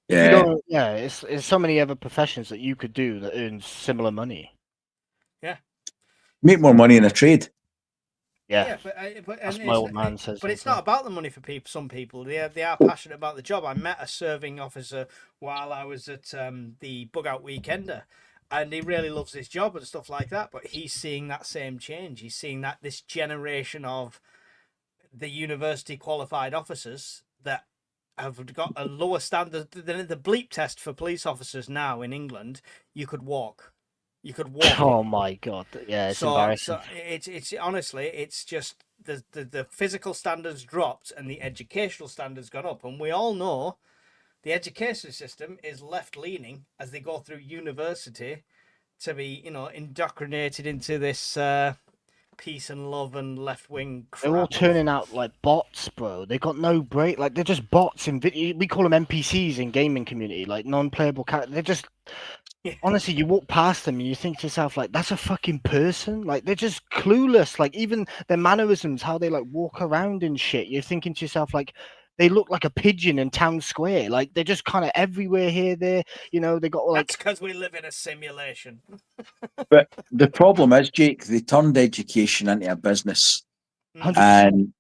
You Yeah. don't, yeah, it's so many other professions that you could do that earn similar money. Make more money in a trade. Yeah, but that's my old man says. But it's not about the money for people. Some people they are passionate about the job. I met a serving officer while I was at the Bug Out Weekender, and he really loves his job and stuff like that. But he's seeing that same change. He's seeing that this generation of the university qualified officers that have got a lower standard than the bleep test for police officers now in England. You could walk. You could walk. Oh my god! Yeah, it's embarrassing. So it's honestly, it's just the physical standards dropped and the educational standards gone up, and we all know the education system is left leaning as they go through university to be indoctrinated into this peace and love and left wing crap. They're all turning out like bots, bro. They got no break. Like they're just bots in video. We call them NPCs in gaming community, like non-playable characters. They're just honestly, you walk past them and you think to yourself, like, that's a fucking person. Like they're just clueless. Like even their mannerisms, how they like walk around and shit. You're thinking to yourself, like, they look like a pigeon in town square. Like they're just kind of everywhere here, there. They got like. That's because we live in a simulation. But the problem is, Jake, they turned education into a business. 100%. And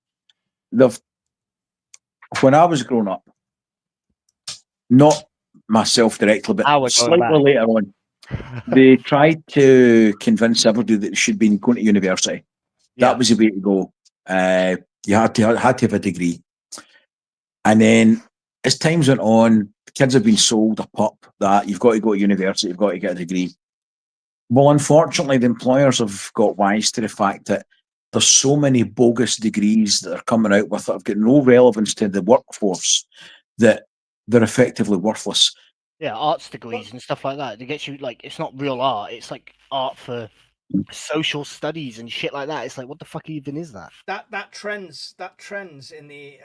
when I was growing up, not myself directly, but Now we're going slightly back. later on, they tried to convince everybody that they should be going to university. Yeah. That was the way to go. You had to have a degree. And then as times went on, kids have been sold a pup that you've got to go to university, you've got to get a degree. Well, unfortunately, the employers have got wise to the fact that there's so many bogus degrees that are coming out with that have got no relevance to the workforce that they're effectively worthless. Yeah, arts degrees and stuff like that. It gets you like it's not real art. It's like art for social studies and shit like that. It's like what the fuck even is that? That trends in the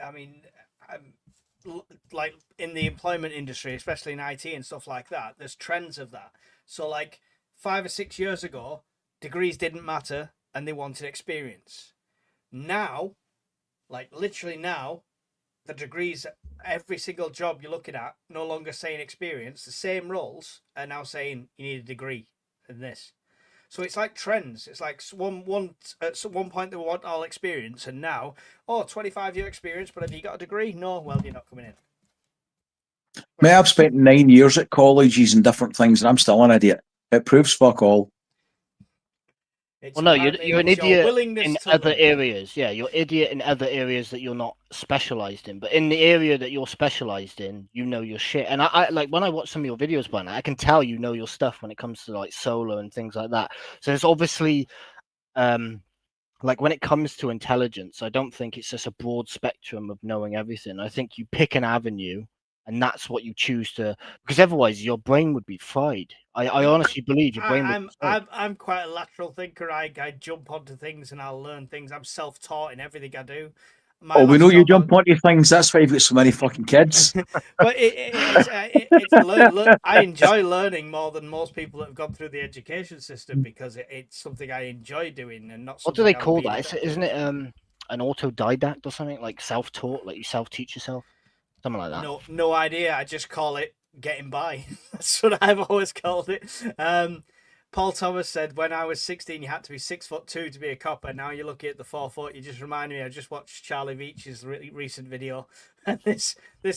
like in the employment industry, especially in IT and stuff like that. There's trends of that. So like 5 or 6 years ago, degrees didn't matter and they wanted experience. Now, like literally now, the degrees, every single job you're looking at, no longer saying experience. The same roles are now saying you need a degree in this. So it's like trends. It's like at one point they want all experience, and now 25-year experience, but have you got a degree? No, well, you're not coming in. May I've spent 9 years at colleges and different things, and I'm still an idiot. It proves fuck all. It's Well, no, about you're an it's your idiot willingness in to other learn. areas. Yeah, you're idiot in other areas that you're not specialized in. But in the area that you're specialized in, you know your shit. And I like when I watch some of your videos, by now, I can tell you know your stuff when it comes to like solar and things like that. So it's obviously like when it comes to intelligence, I don't think it's just a broad spectrum of knowing everything. I think you pick an avenue and that's what you choose to, because otherwise your brain would be fried. I honestly believe your brain would be fried. I'm quite a lateral thinker. I jump onto things and I'll learn things. I'm self-taught in everything I do. My Oh, we know last you job, jump onto things. That's why you've got so many fucking kids. but I enjoy learning more than most people that have gone through the education system because it's something I enjoy doing and not What do something they I'm call being that? Isn't it an autodidact or something, like self-taught, like you self-teach yourself, something like that? No idea. I just call it getting by. That's what I've always called it. Paul Thomas said, when I was 16, you had to be 6'2" to be a copper. Now you're looking at the 4 foot. You just reminded me. I just watched Charlie Veach's recent video, and this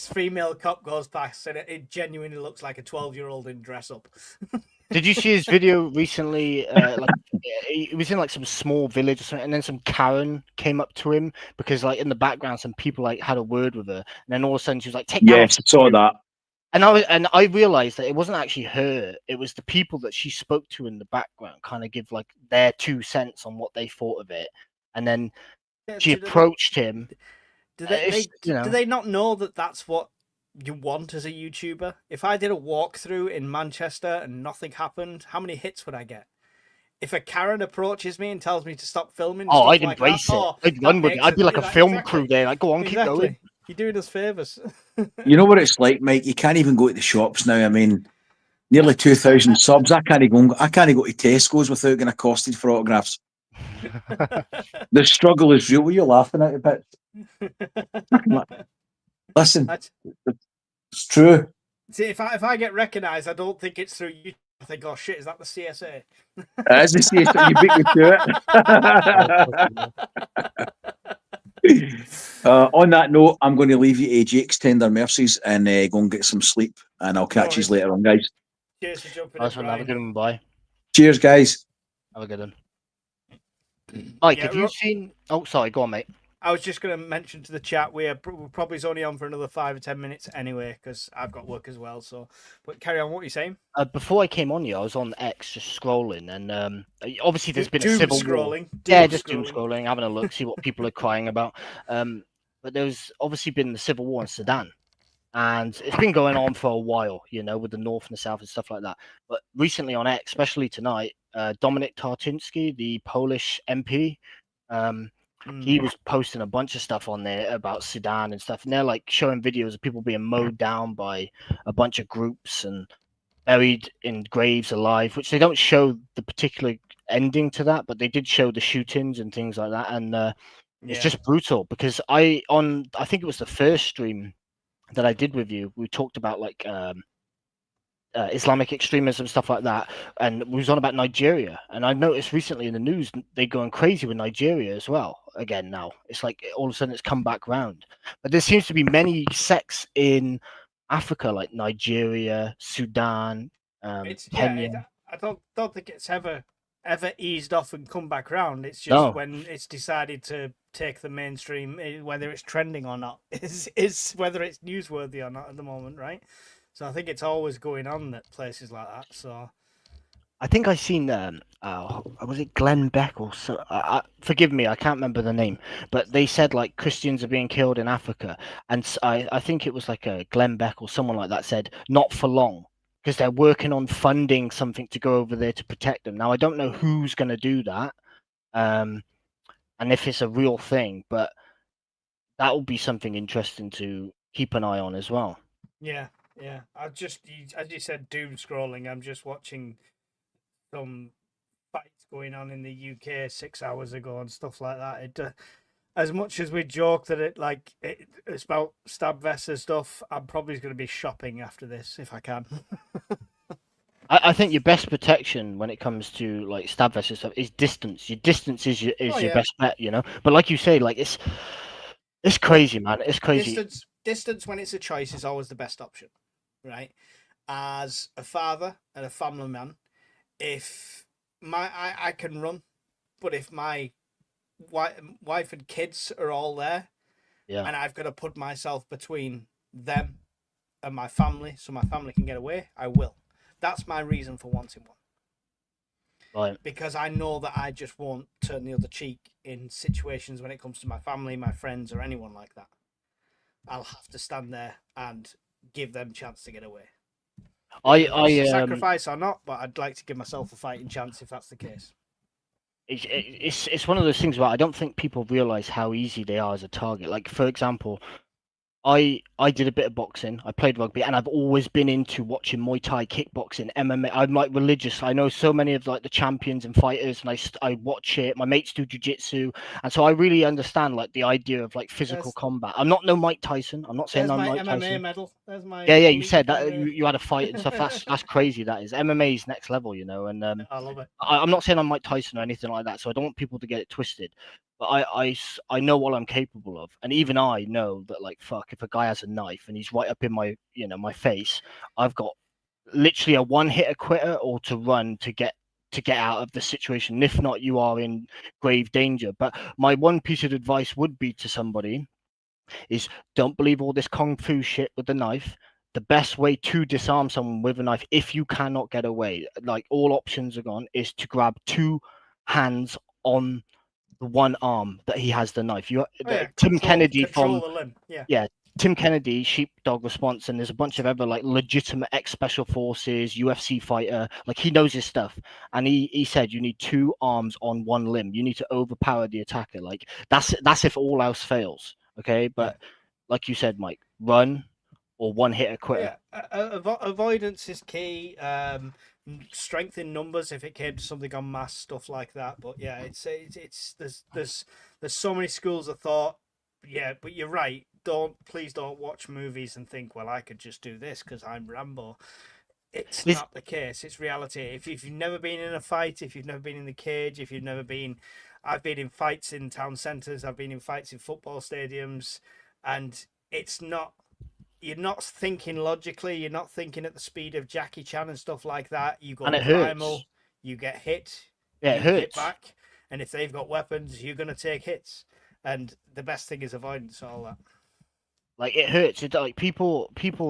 female cop goes past, and it genuinely looks like a 12-year-old in dress up. Did you see his video recently? Like he was in like some small village or something, and then some Karen came up to him because like in the background some people like had a word with her, and then all of a sudden she was like, "Take down." Yes, I saw that. And I realized that it wasn't actually her; it was the people that she spoke to in the background, kind of give like their 2 cents on what they thought of it, and then she approached him. Do You know, they not know that that's what you want as a YouTuber? If I did a walkthrough in Manchester and nothing happened, how many hits would I get? If a Karen approaches me and tells me to stop filming, oh, stuff I'd like that, embrace it. I'd run with it. I'd be like a film crew there. Like, go on, keep going. Exactly. You're doing us favors. You know what it's like, Mike? You can't even go to the shops now. I mean, nearly 2,000 subs. I can't go to Tesco's without getting accosted for autographs. The struggle is real. What are you laughing at a bit? Listen, it's true. See, if I get recognised, I don't think it's through YouTube. I think, oh shit, is that the CSA? As they say, so you beat me to it. On that note, I'm going to leave you to Jake's tender mercies and go and get some sleep. And I'll catch you later on, guys. Cheers for jumping Nice one. Have a good one. Bye. Cheers, guys. Have a good one. Mike, have you seen? Oh, sorry. Go on, mate. I was just going to mention to the chat we're probably only on for another 5 or 10 minutes anyway because I've got work as well. So, but carry on. What are you saying? Before I came on here, I was on X just scrolling, and obviously there's been doom a civil scrolling. war. Yeah, just doom scrolling, having a look, see what people are crying about. But there's obviously been the civil war in Sudan, and it's been going on for a while, you know, with the North and the South and stuff like that. But recently on X, especially tonight, Dominic Tarczyński, the Polish MP, he was posting a bunch of stuff on there about Sudan and stuff, and they're like showing videos of people being mowed down by a bunch of groups and buried in graves alive, which they don't show the particular ending to that, but they did show the shootings and things like that, and it's just brutal. Because I think it was the first stream that I did with you, we talked about like Islamic extremism, stuff like that, and we was on about Nigeria, and I noticed recently in the news they're going crazy with Nigeria as well. Again, now it's like all of a sudden it's come back round, but there seems to be many sects in Africa like Nigeria, Sudan, Kenya. I don't think it's ever eased off and come back round. It's just when it's decided to take the mainstream, whether it's trending or not, is whether it's newsworthy or not at the moment, right? So I think it's always going on at places like that. So I think I seen was it Glenn Beck or so? Forgive me, I can't remember the name, but they said like Christians are being killed in Africa, and I think it was like a Glenn Beck or someone like that said not for long because they're working on funding something to go over there to protect them. Now I don't know who's going to do that, and if it's a real thing, but that will be something interesting to keep an eye on as well. Yeah. I just, as you said, doom scrolling. I'm just watching some fights going on in the UK 6 hours ago and stuff like that. as much as we joke that it's about stab vests and stuff, I'm probably going to be shopping after this if I can. I think your best protection when it comes to like stab vests and stuff is distance. Your distance is Oh, your yeah. best bet, you know. But like you say, like it's crazy, man. It's crazy. Distance when it's a choice is always the best option, right? As a father and a family man, if I can run, but if my wife and kids are all there, Yeah. and I've got to put myself between them and my family so my family can get away, I will. That's my reason for wanting one. Right. Because I know that I just won't turn the other cheek in situations when it comes to my family, my friends, or anyone like that. I'll have to stand there and give them a chance to get away. I sacrifice or not, but I'd like to give myself a fighting chance if that's the case. It's one of those things where I don't think people realize how easy they are as a target. Like for example, I did a bit of boxing. I played rugby, and I've always been into watching Muay Thai, kickboxing, MMA. I'm like religious. I know so many of like the champions and fighters, and I watch it. My mates do jiu-jitsu, and so I really understand like the idea of like physical combat. I'm not no Mike Tyson. I'm not saying There's I'm my Mike MMA Tyson. medal. There's my Yeah. You elite said that MMA. you had a fight and stuff. That's crazy. That is MMA's next level, you know. And I love it. I'm not saying I'm Mike Tyson or anything like that, so I don't want people to get it twisted. But I know what I'm capable of, and even I know that like fuck, if a guy has a knife and he's right up in my my face, I've got literally a one hitter quitter or to run to get out of the situation. And if not, you are in grave danger. But my one piece of advice would be to somebody is don't believe all this kung fu shit with the knife. The best way to disarm someone with a knife, if you cannot get away, like all options are gone, is to grab two hands on the one arm that he has the knife. Tim Kennedy control from the limb. Yeah. Tim Kennedy, Sheepdog Response, and there's a bunch of other like legitimate ex special forces, UFC fighter. Like he knows his stuff, and he said you need two arms on one limb. You need to overpower the attacker. Like that's if all else fails. Okay, but like you said, Mike, run or one hitter quitter. Avoidance is key. Strength in numbers if it came to something on mass stuff like that. But yeah, it's there's so many schools of thought. Yeah, but you're right. Please don't watch movies and think, well, I could just do this because I'm Rambo. It's not the case. It's reality. If you've never been in a fight, if you've never been in the cage, if you've never been, I've been in fights in town centres. I've been in fights in football stadiums, and it's not. You're not thinking logically. You're not thinking at the speed of Jackie Chan and stuff like that. You go primal. You get hit. Yeah, it hurts. Hit back, and if they've got weapons, you're gonna take hits. And the best thing is avoidance. All that. Like it hurts. It like people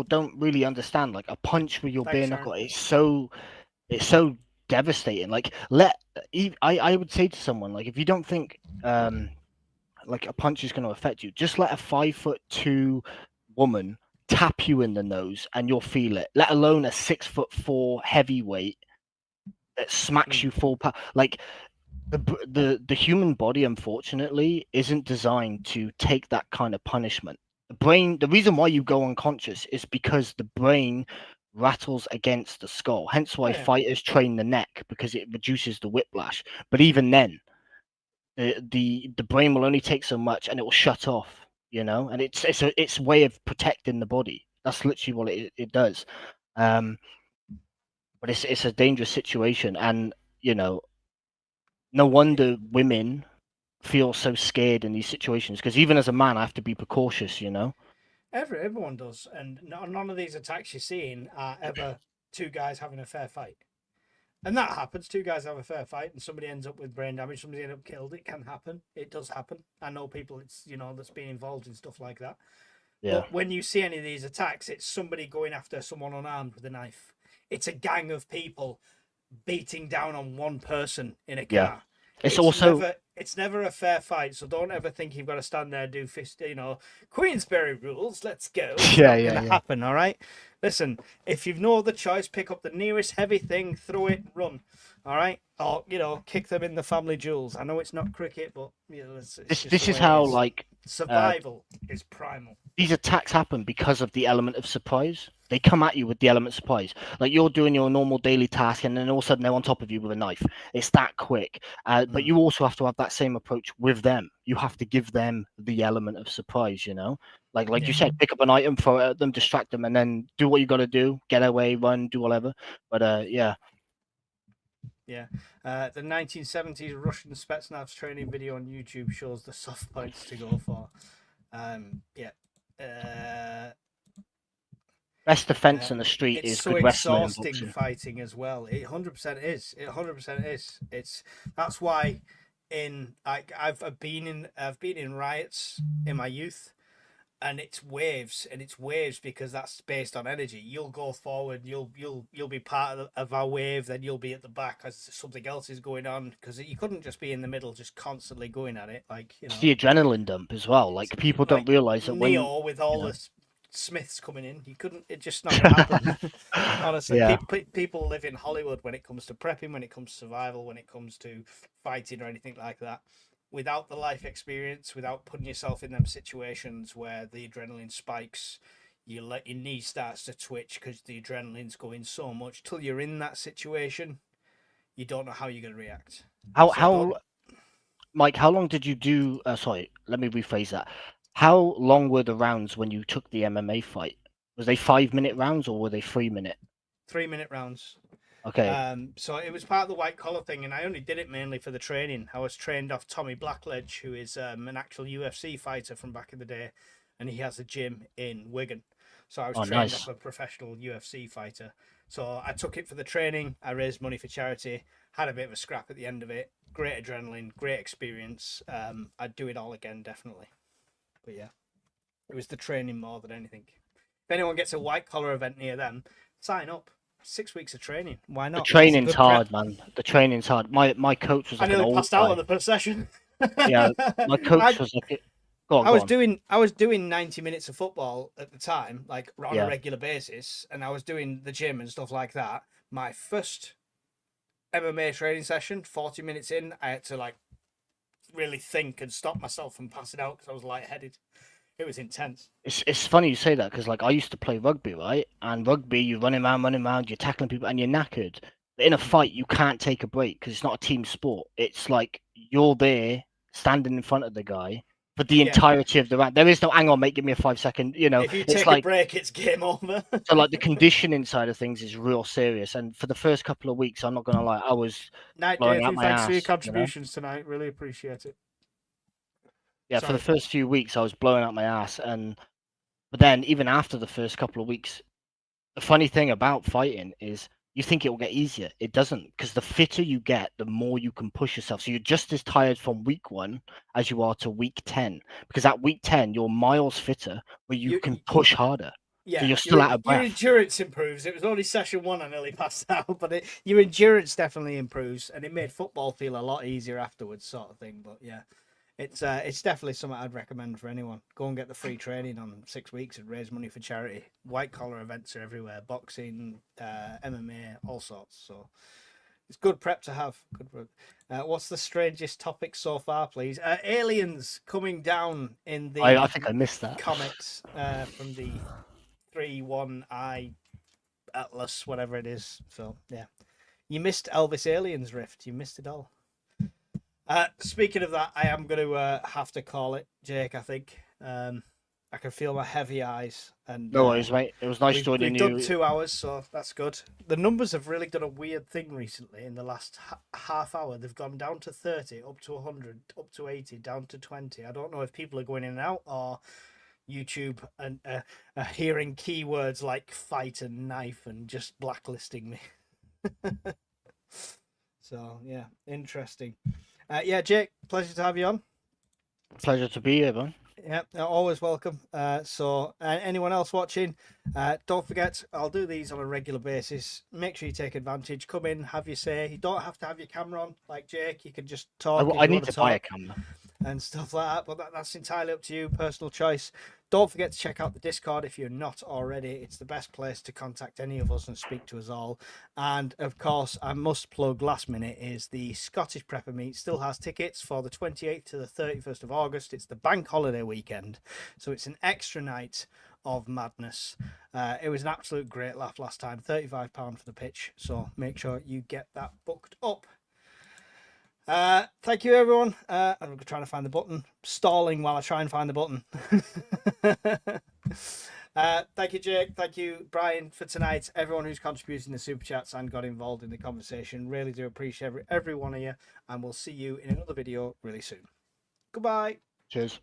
don't really understand. Like a punch with your bare knuckle. It's so devastating. Like I would say to someone like if you don't think like a punch is going to affect you, just let a 5'2" woman tap you in the nose and you'll feel it. Let alone a 6'4" heavyweight that smacks you full power. Like the human body, unfortunately, isn't designed to take that kind of punishment. The reason why you go unconscious is because the brain rattles against the skull. Hence why fighters train the neck, because it reduces the whiplash. But even then, the brain will only take so much and it will shut off, and it's a way of protecting the body. That's literally what it does. But it's a dangerous situation, and no wonder women feel so scared in these situations, because even as a man I have to be precautious. Everyone does, and none of these attacks you're seeing are ever two guys having a fair fight. And that happens. Two guys have a fair fight and somebody ends up with brain damage, somebody ends up killed. It can happen. It does happen. I know people that's been involved in stuff like that. Yeah. But when you see any of these attacks, it's somebody going after someone unarmed with a knife. It's a gang of people beating down on one person in a car. Yeah. It's never a fair fight, so don't ever think you've got to stand there and do Queensberry rules. Let's go. It's not gonna happen, all right. Listen, if you've no other choice, pick up the nearest heavy thing, throw it, run. All right, or kick them in the family jewels. I know it's not cricket, but it's just This the is way it how is. like Survival is primal. these attacks happen because of the element of surprise. They come at you with the element of surprise. Like you're doing your normal daily task, and then all of a sudden they're on top of you with a knife. It's that quick. But you also have to have that same approach with them. You have to give them the element of surprise. Like you said, pick up an item, throw it at them, distract them, and then do what you got to do. Get away, run, do whatever. But yeah. Yeah. The 1970s Russian Spetsnaz training video on YouTube shows the soft points to go for. Yeah. Best defense in the street it's is so good wrestling and exhausting boxing. fighting as well. It 100% is. It 100% is. That's why I've been in riots in my youth, and it's waves because that's based on energy. You'll go forward, you'll be part of our wave, then you'll be at the back as something else is going on, because you couldn't just be in the middle just constantly going at it. Like It's the adrenaline dump as well. Like people don't realize that Neo when with all the Smiths coming in, you couldn't. It's just not gonna happen. Honestly, Yeah. people live in Hollywood when it comes to prepping, when it comes to survival, when it comes to fighting or anything like that. Without the life experience, without putting yourself in them situations where the adrenaline spikes, your knee starts to twitch because the adrenaline's going so much. Till you're in that situation, you don't know how you're going to react. Mike, how long did you do? Sorry, let me rephrase that. How long were the rounds when you took the MMA fight? Was they 5-minute rounds or were they 3-minute? 3-minute rounds. Okay. So it was part of the white collar thing, and I only did it mainly for the training. I was trained off Tommy Blackledge, who is an actual UFC fighter from back in the day, and he has a gym in Wigan. So I was trained off a professional UFC fighter. So I took it for the training. I raised money for charity. Had a bit of a scrap at the end of it. Great adrenaline, great experience. I'd do it all again, definitely. But yeah, it was the training more than anything. If anyone gets a white collar event near them, sign up. 6 weeks of training. Why not? The training's hard, man. The training's hard. My coach was like I nearly passed out on the first session. Yeah, my coach was like, I was doing 90 minutes of football at the time, like on a regular basis, and I was doing the gym and stuff like that. My first MMA training session, 40 minutes in, I had to like really think and stop myself from passing out because I was lightheaded. It was intense. It's funny you say that because like I used to play rugby, right? And rugby, you're running around, you're tackling people, and you're knackered. But in a fight, you can't take a break because it's not a team sport. It's like you're there standing in front of the guy for the entirety of the round. There is no hang on, mate, give me a 5-second. If you take a break, it's game over. So like the conditioning side of things is real serious. And for the first couple of weeks, I'm not gonna lie, I was blowing out my ass. Thanks for your contributions tonight. Really appreciate it. Yeah, for the first few weeks, I was blowing out my ass, but then even after the first couple of weeks, the funny thing about fighting is you think it will get easier. It doesn't, because the fitter you get, the more you can push yourself. So you're just as tired from week 1 as you are to week 10, because at week 10 you're miles fitter, where you can push harder. Yeah, so you're still out of breath. Your endurance improves. It was only session 1 I nearly passed out, but your endurance definitely improves, and it made football feel a lot easier afterwards, sort of thing. But yeah. It's definitely something I'd recommend for anyone. Go and get the free training on 6 weeks and raise money for charity. White collar events are everywhere: boxing, MMA, all sorts. So it's good prep to have. Good. What's the strangest topic so far, please? Aliens coming down in the. I think I missed that. Comics from the 3-1I Atlas, whatever it is. So yeah, you missed Elvis Aliens Rift. You missed it all. Speaking of that, I am going to have to call it, Jake. I think I can feel my heavy eyes. And no worries, mate. It was nice joining you. We've done 2 hours, so that's good. The numbers have really done a weird thing recently. In the last half hour, they've gone down to 30, up to 100, up to 80, down to 20. I don't know if people are going in and out or YouTube and are hearing keywords like fight and knife and just blacklisting me. So yeah, interesting. Yeah, Jake, pleasure to have you on. Pleasure to be here, man. Yeah, always welcome. So anyone else watching, don't forget, I'll do these on a regular basis. Make sure you take advantage. Come in, have your say. You don't have to have your camera on like Jake. You can just talk. I need to buy a camera and stuff like that. But that's entirely up to you, personal choice. Don't forget to check out the Discord if you're not already. It's the best place to contact any of us and speak to us all. And of course, I must plug last minute is the Scottish Prepper Meet still has tickets for the 28th to the 31st of August. It's the bank holiday weekend, so it's an extra night of madness. It was an absolute great laugh last time. £35 for the pitch, so make sure you get that booked up. Thank you, everyone. I'm trying to find the button. Stalling while I try and find the button. Thank you, Jake. Thank you, Brian, for tonight. Everyone who's contributed in the super chats and got involved in the conversation. Really do appreciate every one of you. And we'll see you in another video really soon. Goodbye. Cheers.